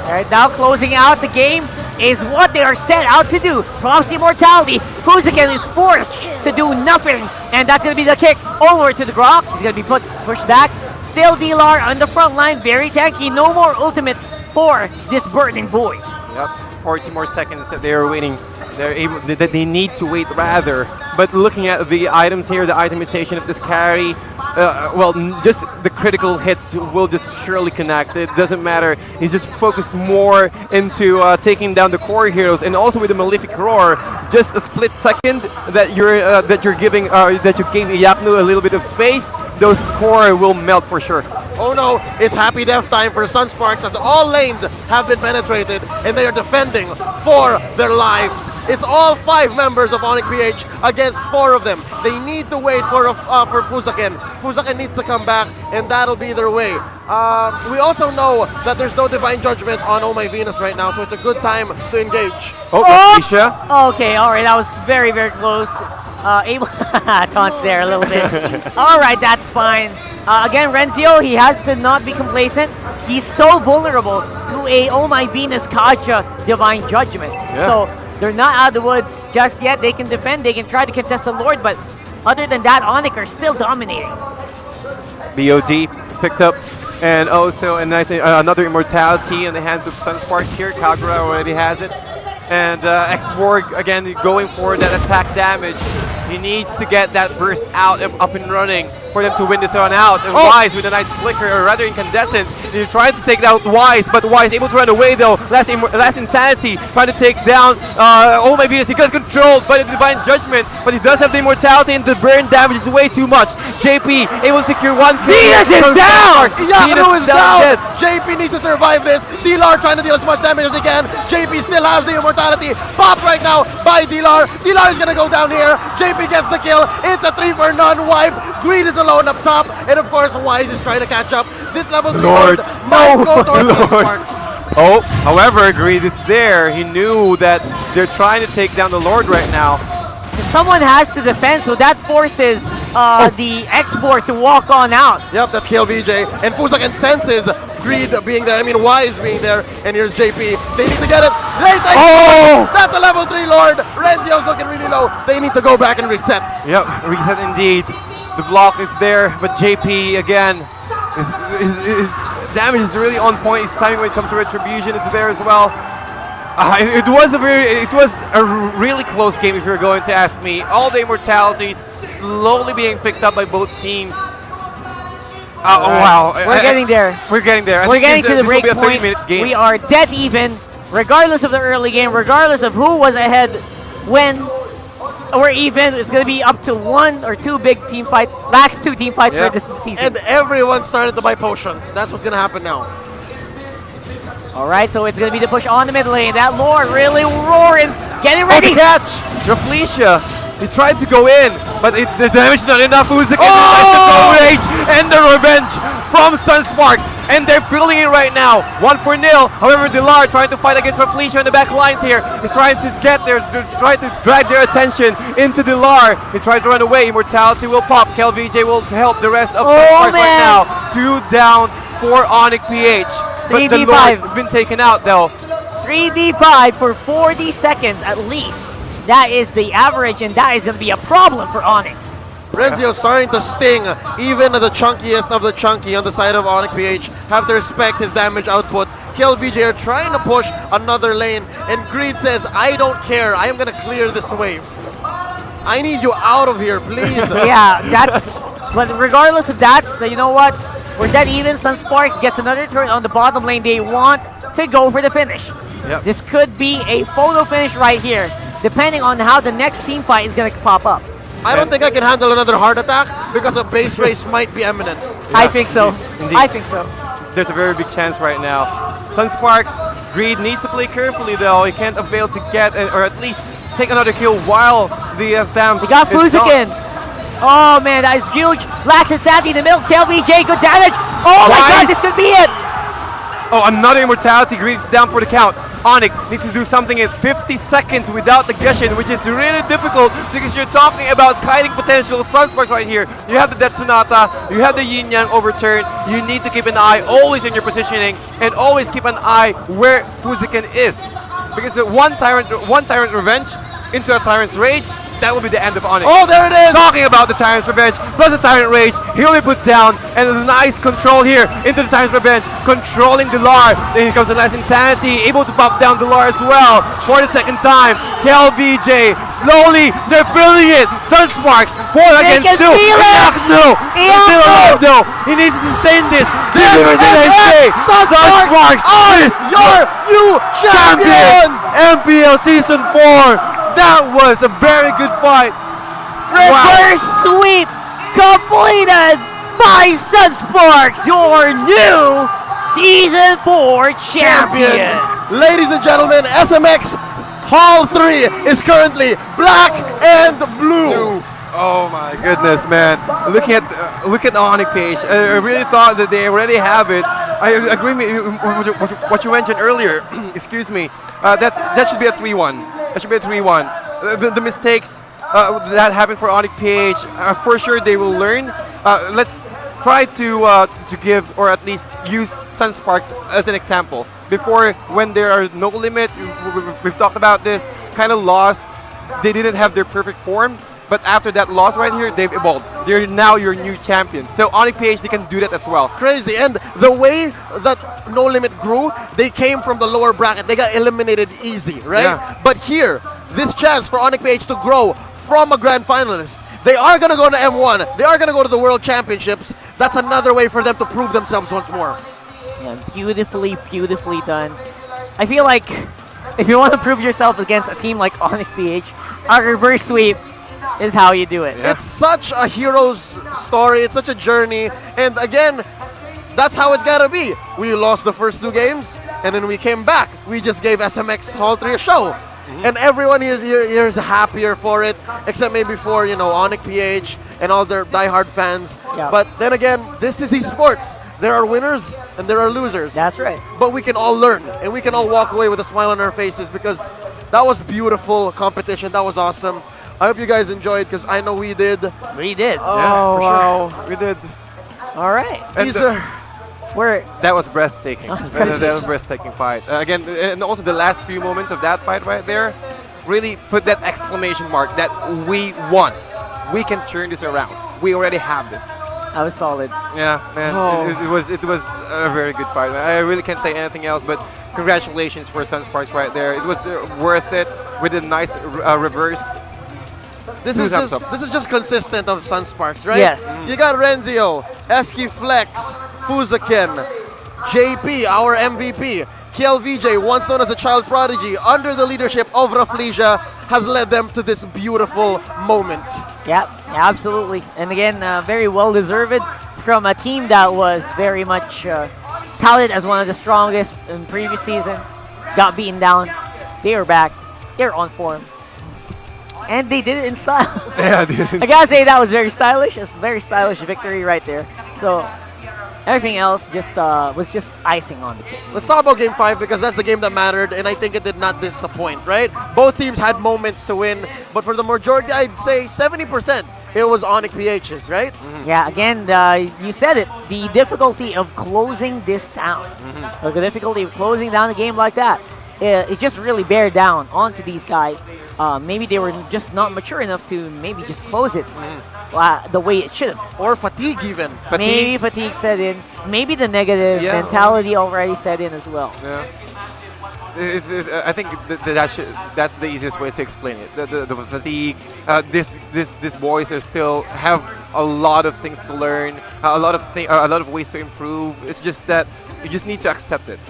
Alright, now closing out the game is what they are set out to do. Prompts immortality. Fuziken is forced to do nothing, and that's going to be the kick over to the Grok. He's going to be pushed back. Still Dilar on the front line, very tanky. No more ultimate for this burning boy. Yep, 40 more seconds that they are waiting. That they need to wait rather. But looking at the items here, the itemization of this carry, just the critical hits will just surely connect. It doesn't matter. He's just focused more into taking down the core heroes, and also with the Malefic Roar, just a split second that you gave Iyaknu a little bit of space, those core will melt for sure. Oh no, it's happy death time for Sunsparks as all lanes have been penetrated and they are defending for their lives. It's all 5 members of ONIC PH against 4 of them. They need to wait for Fuzaken. Fuzaken needs to come back, and that'll be their way. We also know that there's no Divine Judgment on Oh My Venus right now, so it's a good time to engage. Okay, alright, that was very, very close. Able taunts there a little bit. Alright, that's fine. Again, Renzo, he has to not be complacent. he's so vulnerable to a Oh My Venus Kaja Divine Judgment. Yeah. So they're not out of the woods just yet. They can defend, they can try to contest the Lord, but other than that, ONIC are still dominating. BOD picked up, and also a nice another immortality in the hands of Sunsparks here. Kagura already has it. And X-Borg, again, going for that attack damage. He needs to get that burst out up and running for them to win this one out. And Wise with a nice flicker, or rather incandescent. He's trying to take out Wise, but Wise able to run away though. Last Insanity trying to take down Oh My Venus. He got controlled by the Divine Judgment, but he does have the immortality, and the burn damage is way too much. JP able to secure one kill. Venus is down! Venus Yaku is down! dead. JP needs to survive this. D-Lar trying to deal as much damage as he can. JP still has the immortality. Popped right now by D-Lar. D-Lar is gonna go down here. JP gets the kill. It's a 3-for-none wipe. Greed is alone up top. And of course, Wise is trying to catch up. This level Lord, might go towards Lord. Sunsparks. Oh, however, Greed is there. He knew that they're trying to take down the Lord right now. And someone has to defend, so that forces the X-Borg to walk on out. Yep, that's KLVJ. And Fuzak and senses Greed being there. I mean, Wise being there. And here's JP. They need to get it. They take it. That's a level 3 Lord. Renzio's looking really low. They need to go back and reset. Yep, reset indeed. The block is there, but JP again, his damage is really on point. His timing when it comes to retribution is there as well. It was a really close game if you're going to ask me. All the immortalities slowly being picked up by both teams. Oh wow, We're getting there. We're getting there. I We're think getting to the this will break be a point. 30-minute game. We are dead even, regardless of the early game, regardless of who was ahead when we're even. It's going to be up to 1 or 2 big team fights, last 2 team fights for this season. And everyone started to buy potions. That's what's going to happen now. All right, so it's going to be the push on the mid lane. That Lord really roaring, getting ready. The catch! Rafflesia, he tried to go in, but the damage not enough. Who's the rage and the revenge from Sunsparks, and they're feeling it right now. 1-0. However, Dilar trying to fight against Rafflesia on the back lines here. He's trying to get there, trying to drag their attention into Dilar. He tried to run away. Immortality will pop. KLVJ will help the rest of Sunsparks right now. 2 down for ONIC PH. But the Lord has been taken out though. 3v5 for 40 seconds at least. That is the average, and that is going to be a problem for ONIC. Renzio starting to sting even the chunkiest of the chunky on the side of ONIC PH. Have to respect his damage output. KLVJ are trying to push another lane, and Greed says, I don't care. I am going to clear this wave. I need you out of here, please. Yeah, that's... But regardless of that, you know what? We're dead even. Sunsparks gets another turn on the bottom lane. They want to go for the finish. Yep. This could be a photo finish right here, depending on how the next team fight is going to pop up. I don't think I can handle another heart attack because a base race might be imminent. Yeah. I think so. Indeed. I think so. There's a very big chance right now. Sunsparks, Greed needs to play carefully though. He can't avail to get, or at least take another kill while the Thamp He got is Fuzikin. Oh man, that is huge. Last Insanity in the middle. KLVJ, good damage. Oh my god, this could be it. Oh, another immortality. Greed is down for the count. ONIC needs to do something in 50 seconds without the Gushin, which is really difficult because you're talking about kiting potential of Sunsparks right here. You have the Death Sonata, you have the Yin Yang overturn. You need to keep an eye always on your positioning and always keep an eye where Fuzikin is. Because the one tyrant revenge into a Tyrant's Rage, that will be the end of ONIC. Oh, there it is! Talking about the Tyrant's Revenge, plus the Tyrant Rage, he'll be put down, and a nice control here into the Tyrant's Revenge, controlling Dilar. Then here comes the last Insanity, able to pop down Dilar as well for the second time. KLVJ, slowly, they're filling it. Sunsparks, 4 against 2. No, he's still alive though. He needs to sustain this. This is NHK. Sunsparks is your new champions! MPL Season 4. That was a very good fight. Reverse sweep completed by Sunsparks, your new Season 4 champions. Ladies and gentlemen, SMX Hall 3 is currently black and blue. Oh my goodness, man! Look at ONIC PH. I really thought that they already have it. I agree with what you mentioned earlier. Excuse me. That should be a 3-1. That should be a 3-1. The mistakes that happened for ONIC PH, for sure they will learn. try to give, or at least use Sunsparks as an example. Before, when there are no limit, we've talked about this, kind of lost. They didn't have their perfect form, but after that loss right here, they've evolved. They're now your new champions. So ONIC PH, they can do that as well. Crazy. And the way that No Limit grew, they came from the lower bracket. They got eliminated easy, right? Yeah. But here, this chance for ONIC PH to grow from a grand finalist. They are going to go to M1. They are going to go to the World Championships. That's another way for them to prove themselves once more. Yeah, beautifully, beautifully done. I feel like if you want to prove yourself against a team like ONIC PH, a reverse sweep is how you do it. Yeah. It's such a hero's story. It's such a journey. And again, that's how it's got to be. We lost the first 2 games, and then we came back. We just gave SMX Hall 3 a show. And everyone here is happier for it, except maybe for, ONIC PH and all their diehard fans. Yeah. But then again, this is esports. There are winners and there are losers. That's right. But we can all learn, and we can all walk away with a smile on our faces, because that was beautiful competition. That was awesome. I hope you guys enjoyed, because I know we did. We did. Oh, Yeah, for wow. sure. We did. All right. And that was breathtaking. That was a breathtaking fight. Again, and also the last few moments of that fight right there really put that exclamation mark that we won. We can turn this around. We already have this. That was solid. Yeah, man. Oh. It was a very good fight. I really can't say anything else, but congratulations for Sunsparks right there. It was worth it with a nice reverse. This is just consistent of Sunsparks, right? Yes. You got Renzio, Eski Flex, Fuzakin, JP, our MVP, KLVJ, once known as a child prodigy, under the leadership of Raflesia, has led them to this beautiful moment. Yeah, absolutely. And again, very well deserved from a team that was very much touted as one of the strongest in previous season. Got beaten down. They are back. They're on form. And they did it in style. Yeah, they did. I gotta say, that was very stylish. It's a very stylish victory right there. So everything else was just icing on the cake. Let's talk about Game 5, because that's the game that mattered, and I think it did not disappoint, right? Both teams had moments to win, but for the majority, I'd say 70%, it was ONIC PH's, right? Yeah, again, you said it. The difficulty of closing this down. The difficulty of closing down a game like that. It just really bear down onto these guys. Maybe they were just not mature enough to maybe just close it the way it should have. Or fatigue even. Maybe fatigue set in. Maybe the negative mentality already set in as well. Yeah. I think that's the easiest way to explain it. The fatigue. These boys are still have a lot of things to learn, a lot of ways to improve. It's just that you just need to accept it.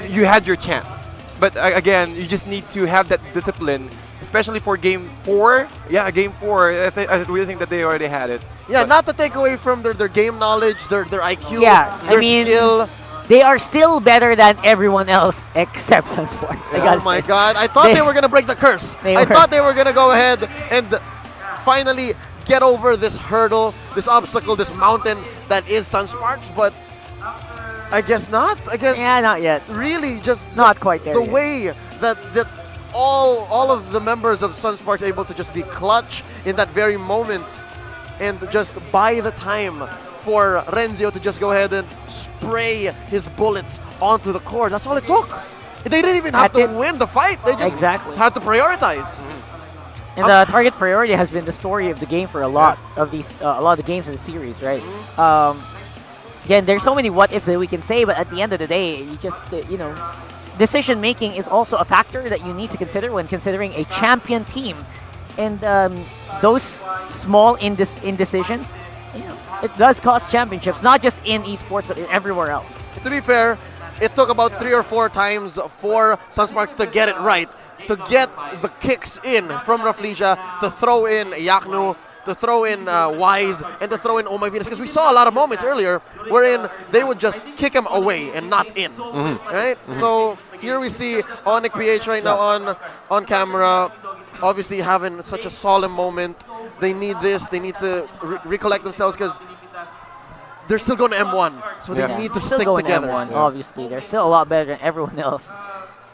You had your chance, but again, you just need to have that discipline, especially for Game 4. Yeah, Game 4. I really think that they already had it. Yeah, not to take away from their game knowledge, their IQ, their skill. They are still better than everyone else except Sunsparks. Oh my God! I thought they were gonna break the curse. I thought they were gonna go ahead and finally get over this hurdle, this obstacle, this mountain that is Sunsparks, but I guess not. I guess not yet. Really, just not quite there. The yet. way that all of the members of Sunsparks able to just be clutch in that very moment, and just buy the time for Renzio to just go ahead and spray his bullets onto the core. That's all it took. They didn't even have to win the fight. They just had to prioritize. And the target priority has been the story of the game for a lot of these, a lot of the games in the series, right? Again, there's so many what ifs that we can say, but at the end of the day, you just, decision making is also a factor that you need to consider when considering a champion team. And those small indecisions, it does cost championships, not just in esports, but everywhere else. To be fair, it took about 3 or 4 times for Sunsparks to get it right, to get the kicks in from Raflesia, to throw in Yaknu, to throw in Wise, and to throw in Oh My Venus, because we saw a lot of moments earlier wherein they would just kick him away and not in, right? So here we see ONIC PH right now on camera, obviously having such a solemn moment. They need this. They need to recollect themselves, because they're still going to M1, so they need to stick together. M1, obviously, they're still a lot better than everyone else.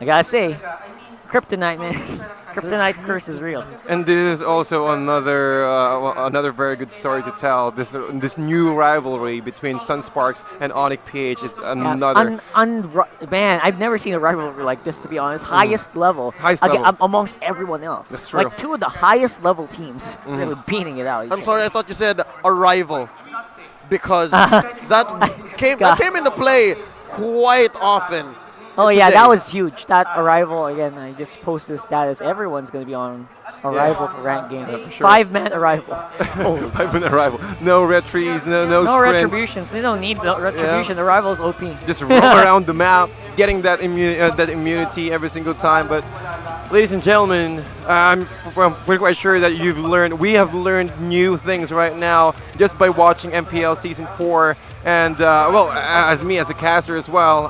I gotta say, kryptonite, man. Kryptonite curse is real. And this is also another very good story to tell. This new rivalry between Sunsparks and ONIC PH is another. Man, I've never seen a rivalry like this, to be honest. Highest level. Highest level. Amongst everyone else. That's true. Like 2 of the highest level teams really beating it out. I'm sorry, I thought you said a rival. Because that came into play quite often. Oh yeah, today. that was huge. That Arrival, again, I just posted this status. Everyone's going to be on Arrival for ranked games. Yeah, for sure. 5-man Arrival. 5-man Arrival. No retries, no No sprints. retributions. We don't need retribution. The Arrival's OP. Just roll around the map, getting that immunity every single time. But ladies and gentlemen, I'm pretty quite sure that we have learned new things right now just by watching MPL Season 4. And well, as me as a caster as well,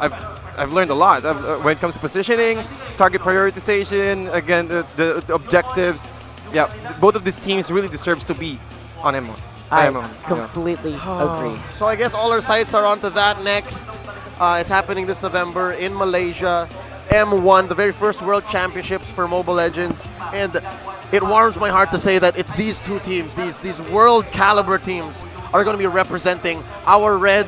I've learned a lot when it comes to positioning, target prioritization, again, the objectives. Yeah, both of these teams really deserves to be on M1. I completely agree. So I guess all our sights are onto that next. It's happening this November in Malaysia. M1, the very first World Championships for Mobile Legends. And it warms my heart to say that it's these two teams, these world caliber teams, are going to be representing our red,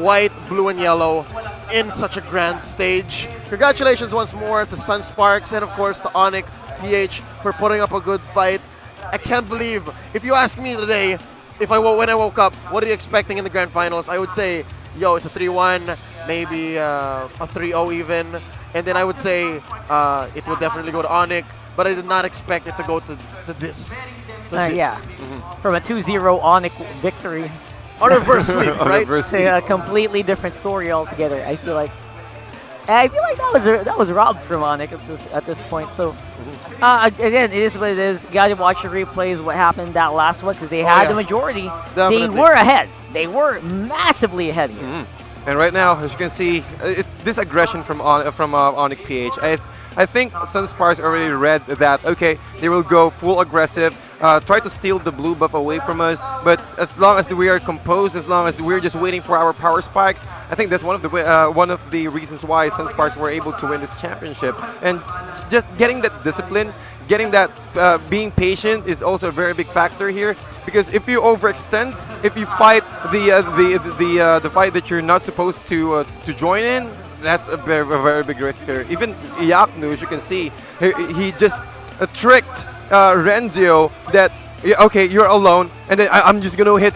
white, blue, and yellow in such a grand stage. Congratulations once more to Sunsparks and of course to ONIC PH for putting up a good fight. I can't believe, if you ask me today, when I woke up, what are you expecting in the grand finals? I would say, yo, it's a 3-1, maybe a 3-0 even. And then I would say it will definitely go to ONIC, but I did not expect it to go to this. Yeah, from a 2-0 ONIC victory. On reverse sweep, right? A completely different story altogether. I feel like that was robbed from ONIC at this point. So again, it is what it is. You got to watch the replays. What happened that last one because they had the majority. Definitely. They were ahead. They were massively ahead here. And right now, as you can see, this aggression from ONIC PH. I think Sunsparks already read that, okay, they will go full aggressive, try to steal the blue buff away from us, but as long as we are composed, as long as we're just waiting for our power spikes, I think that's one of the reasons why Sunsparks were able to win this championship. And just getting that discipline, getting that being patient is also a very big factor here, because if you overextend, if you fight the fight that you're not supposed to join in, that's a very big risk here. Even Yaknu, as you can see, he just tricked Renzio that okay, you're alone, and then I'm just gonna hit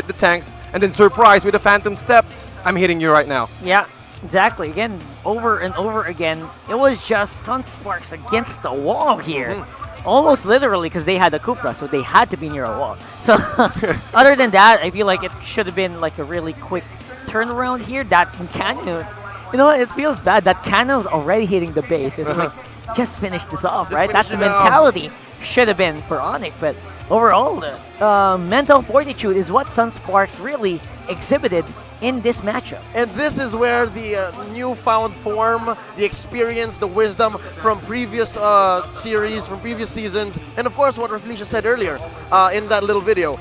the tanks, and then surprise with a Phantom Step, I'm hitting you right now. Yeah, exactly. Again, over and over again, it was just Sunsparks against the wall here. Almost literally, because they had the Kufra, so they had to be near a wall. So other than that, I feel like it should have been like a really quick turnaround here. That Cano, you know what, it feels bad that Cano's already hitting the base. It's like, just finish this off, right? That's the mentality should have been for ONIC, but overall, mental fortitude is what Sunsparks really exhibited in this matchup. And this is where the newfound form, the experience, the wisdom from previous series, from previous seasons, and of course what Rafleisha said earlier in that little video,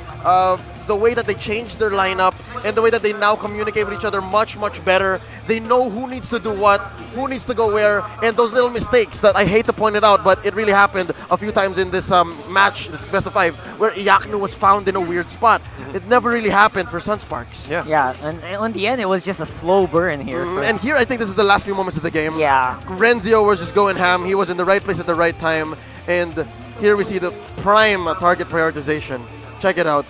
the way that they changed their lineup and the way that they now communicate with each other much better. They know who needs to do what, who needs to go where, and those little mistakes that I hate to point it out, but it really happened a few times in this match, this best of 5, where Yaknu was found in a weird spot. It never really happened for Sunsparks. Yeah, and in the end, it was just a slow burn here. And here, I think this is the last few moments of the game. Yeah. Renzio was just going ham. He was in the right place at the right time. And here we see the prime target prioritization. Check it out.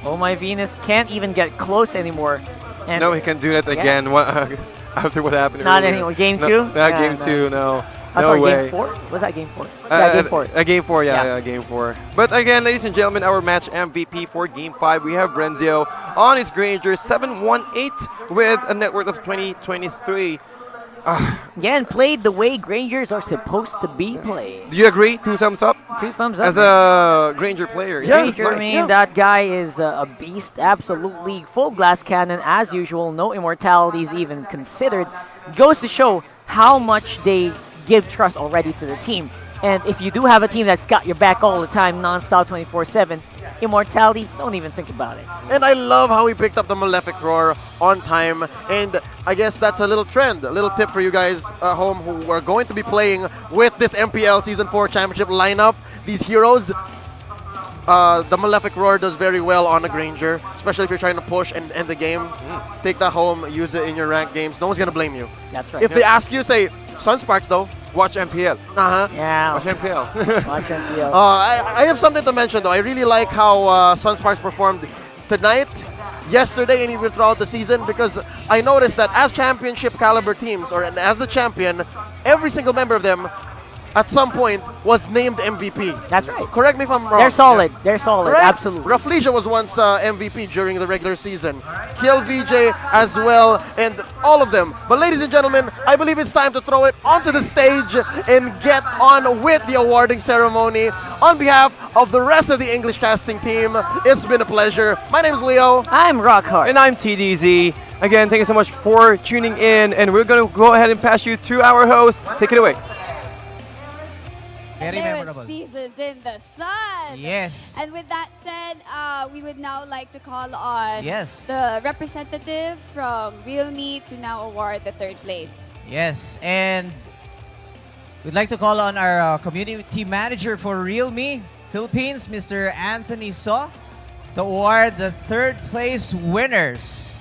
Oh my Venus can't even get close anymore. And no, he can do that again after what happened not earlier. anymore. Game 2? Game 2, no. Sorry, way. Game 4? Was that Game 4? Yeah, Game 4. Game 4, yeah, Game 4. But again, ladies and gentlemen, our match MVP for Game 5, we have Renzio on his Granger 718 with a net worth of 2023. Again, played the way Grangers are supposed to be played. Do you agree? 2 thumbs up? 2 thumbs up. As a Granger player. Granger, I mean, that guy is a beast. Absolutely full glass cannon as usual. No immortalities even considered. Goes to show how much they give trust already to the team. And if you do have a team that's got your back all the time, non-stop 24/7, immortality, don't even think about it. And I love how he picked up the Malefic Roar on time. And I guess that's a little trend, a little tip for you guys at home who are going to be playing with this MPL Season 4 Championship lineup. These heroes, the Malefic Roar does very well on a Granger, especially if you're trying to push and end the game. Take that home, use it in your ranked games. No one's going to blame you. That's right. If they ask you, say, Sunsparks though. Watch MPL. Yeah. Watch MPL. Watch MPL. I have something to mention though. I really like how Sunsparks performed tonight, yesterday, and even throughout the season, because I noticed that as championship caliber teams, or as the champion, every single member of them at some point was named MVP. That's right. Correct me if I'm wrong. They're solid. They're solid. Right? Absolutely. Rafflesia was once MVP during the regular season. Kill VJ as well, and all of them. But ladies and gentlemen, I believe it's time to throw it onto the stage and get on with the awarding ceremony. On behalf of the rest of the English casting team, it's been a pleasure. My name is Leo. I'm Rockhard. And I'm TDZ. Again, thank you so much for tuning in, and we're going to go ahead and pass you to our host. Take it away. Very there memorable. was Seasons in the Sun. Yes. And with that said, we would now like to call on Yes. the representative from Realme to now award the third place. Yes, and we'd like to call on our community manager for Realme Philippines, Mr. Anthony So, to award the third place winners.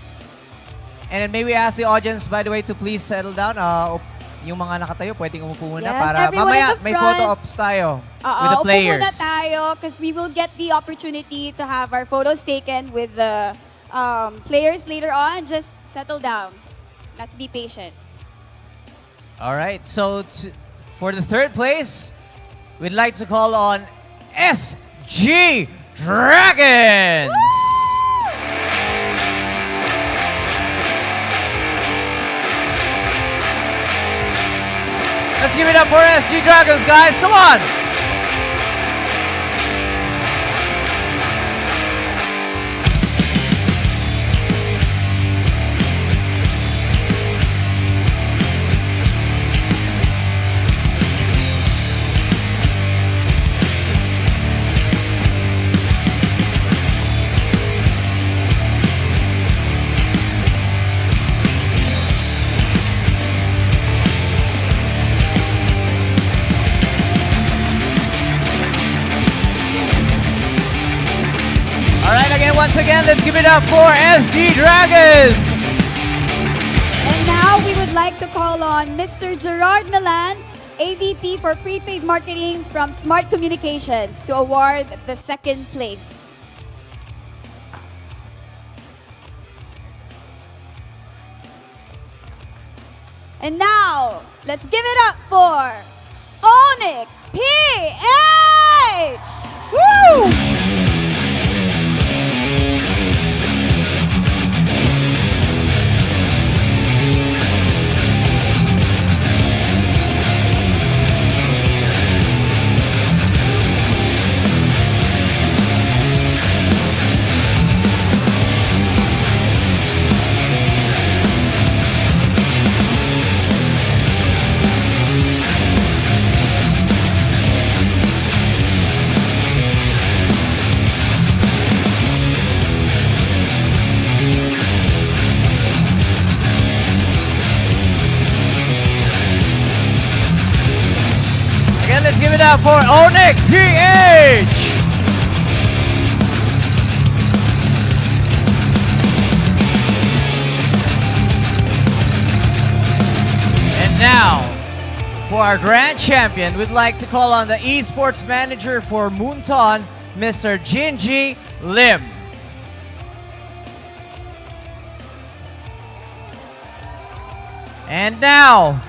And then may we ask the audience, by the way, to please settle down. Yung mga nakatayo, pwedeng umupo muna Yes, para everyone mamaya in the may front. photo ops tayo with the players. Upo muna tayo because we will get the opportunity to have our photos taken with the players later on. Just settle down. Let's be patient. All right, so for the third place, we'd like to call on SG Dragons. Let's give it up for SG Dragons, guys. Come on. Once again, let's give it up for SG Dragons. And now we would like to call on Mr. Gerard Milan, AVP for Prepaid Marketing from Smart Communications, to award the second place. And now, let's give it up for ONIC PH! Woo! Let's give it up for ONIC PH! And now, for our grand champion, we'd like to call on the Esports manager for Moonton, Mr. Jinji Lim. And now,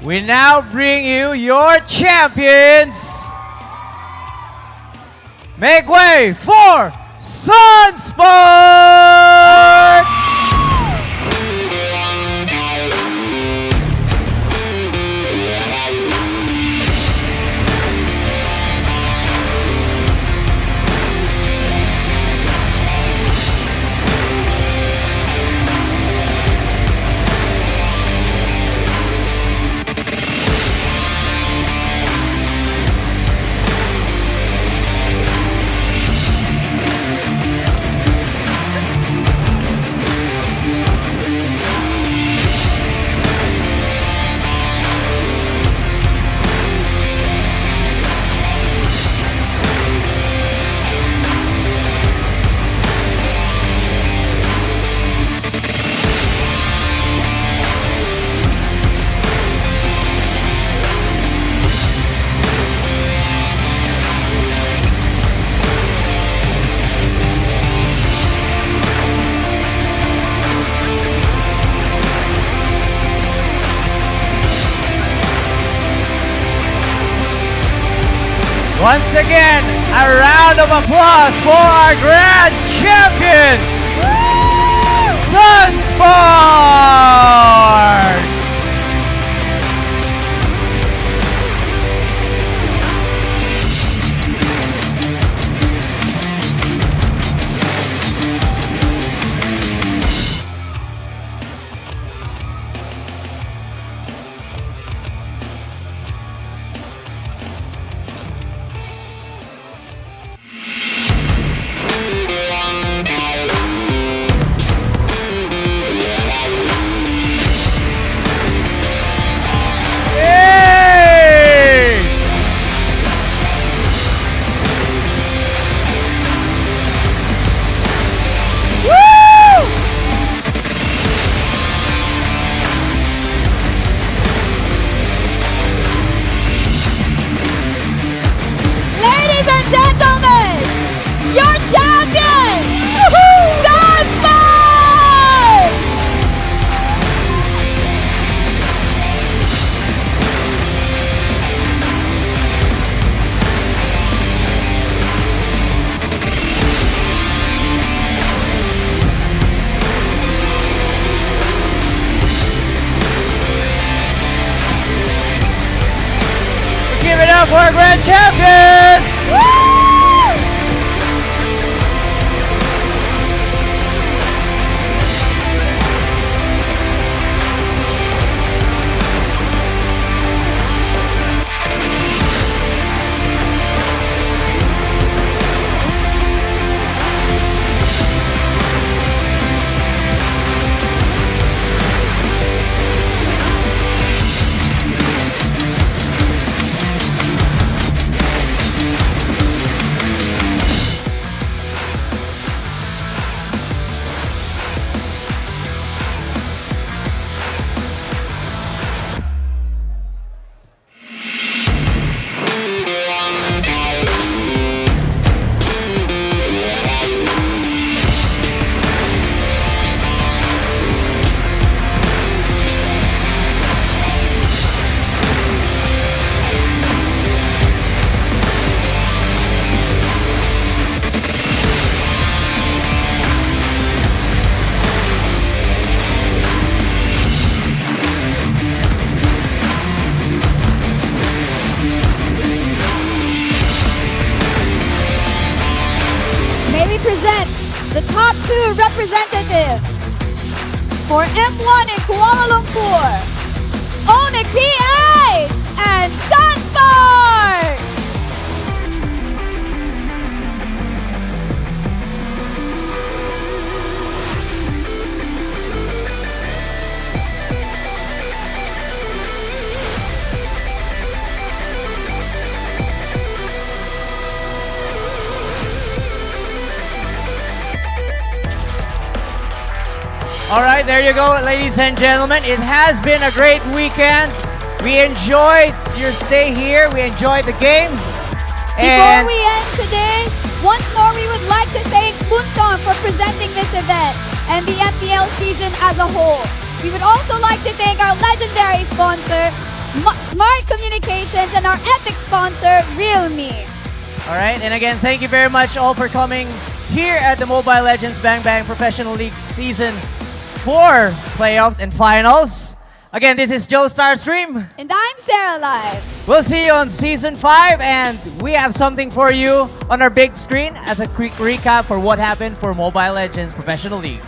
we now bring you your champions. Make way for Sunsparks! Once again, a round of applause for our grand champion, Sunsparks! Give it up for our grand champions! Present the top 2 representatives for M1 in Kuala Lumpur, ONIC PH and Sunsparks! All right, there you go, ladies and gentlemen. It has been a great weekend. We enjoyed your stay here. We enjoyed the games. Before we end today, once more we would like to thank Bunton for presenting this event and the MPL season as a whole. We would also like to thank our legendary sponsor, Smart Communications, and our epic sponsor, Realme. All right, and again, thank you very much all for coming here at the Mobile Legends Bang Bang Professional League Season 4 playoffs and finals. Again, this is Joe Starscream. And I'm Sarah Live. We'll see you on Season 5, and we have something for you on our big screen as a quick recap for what happened for Mobile Legends Professional League.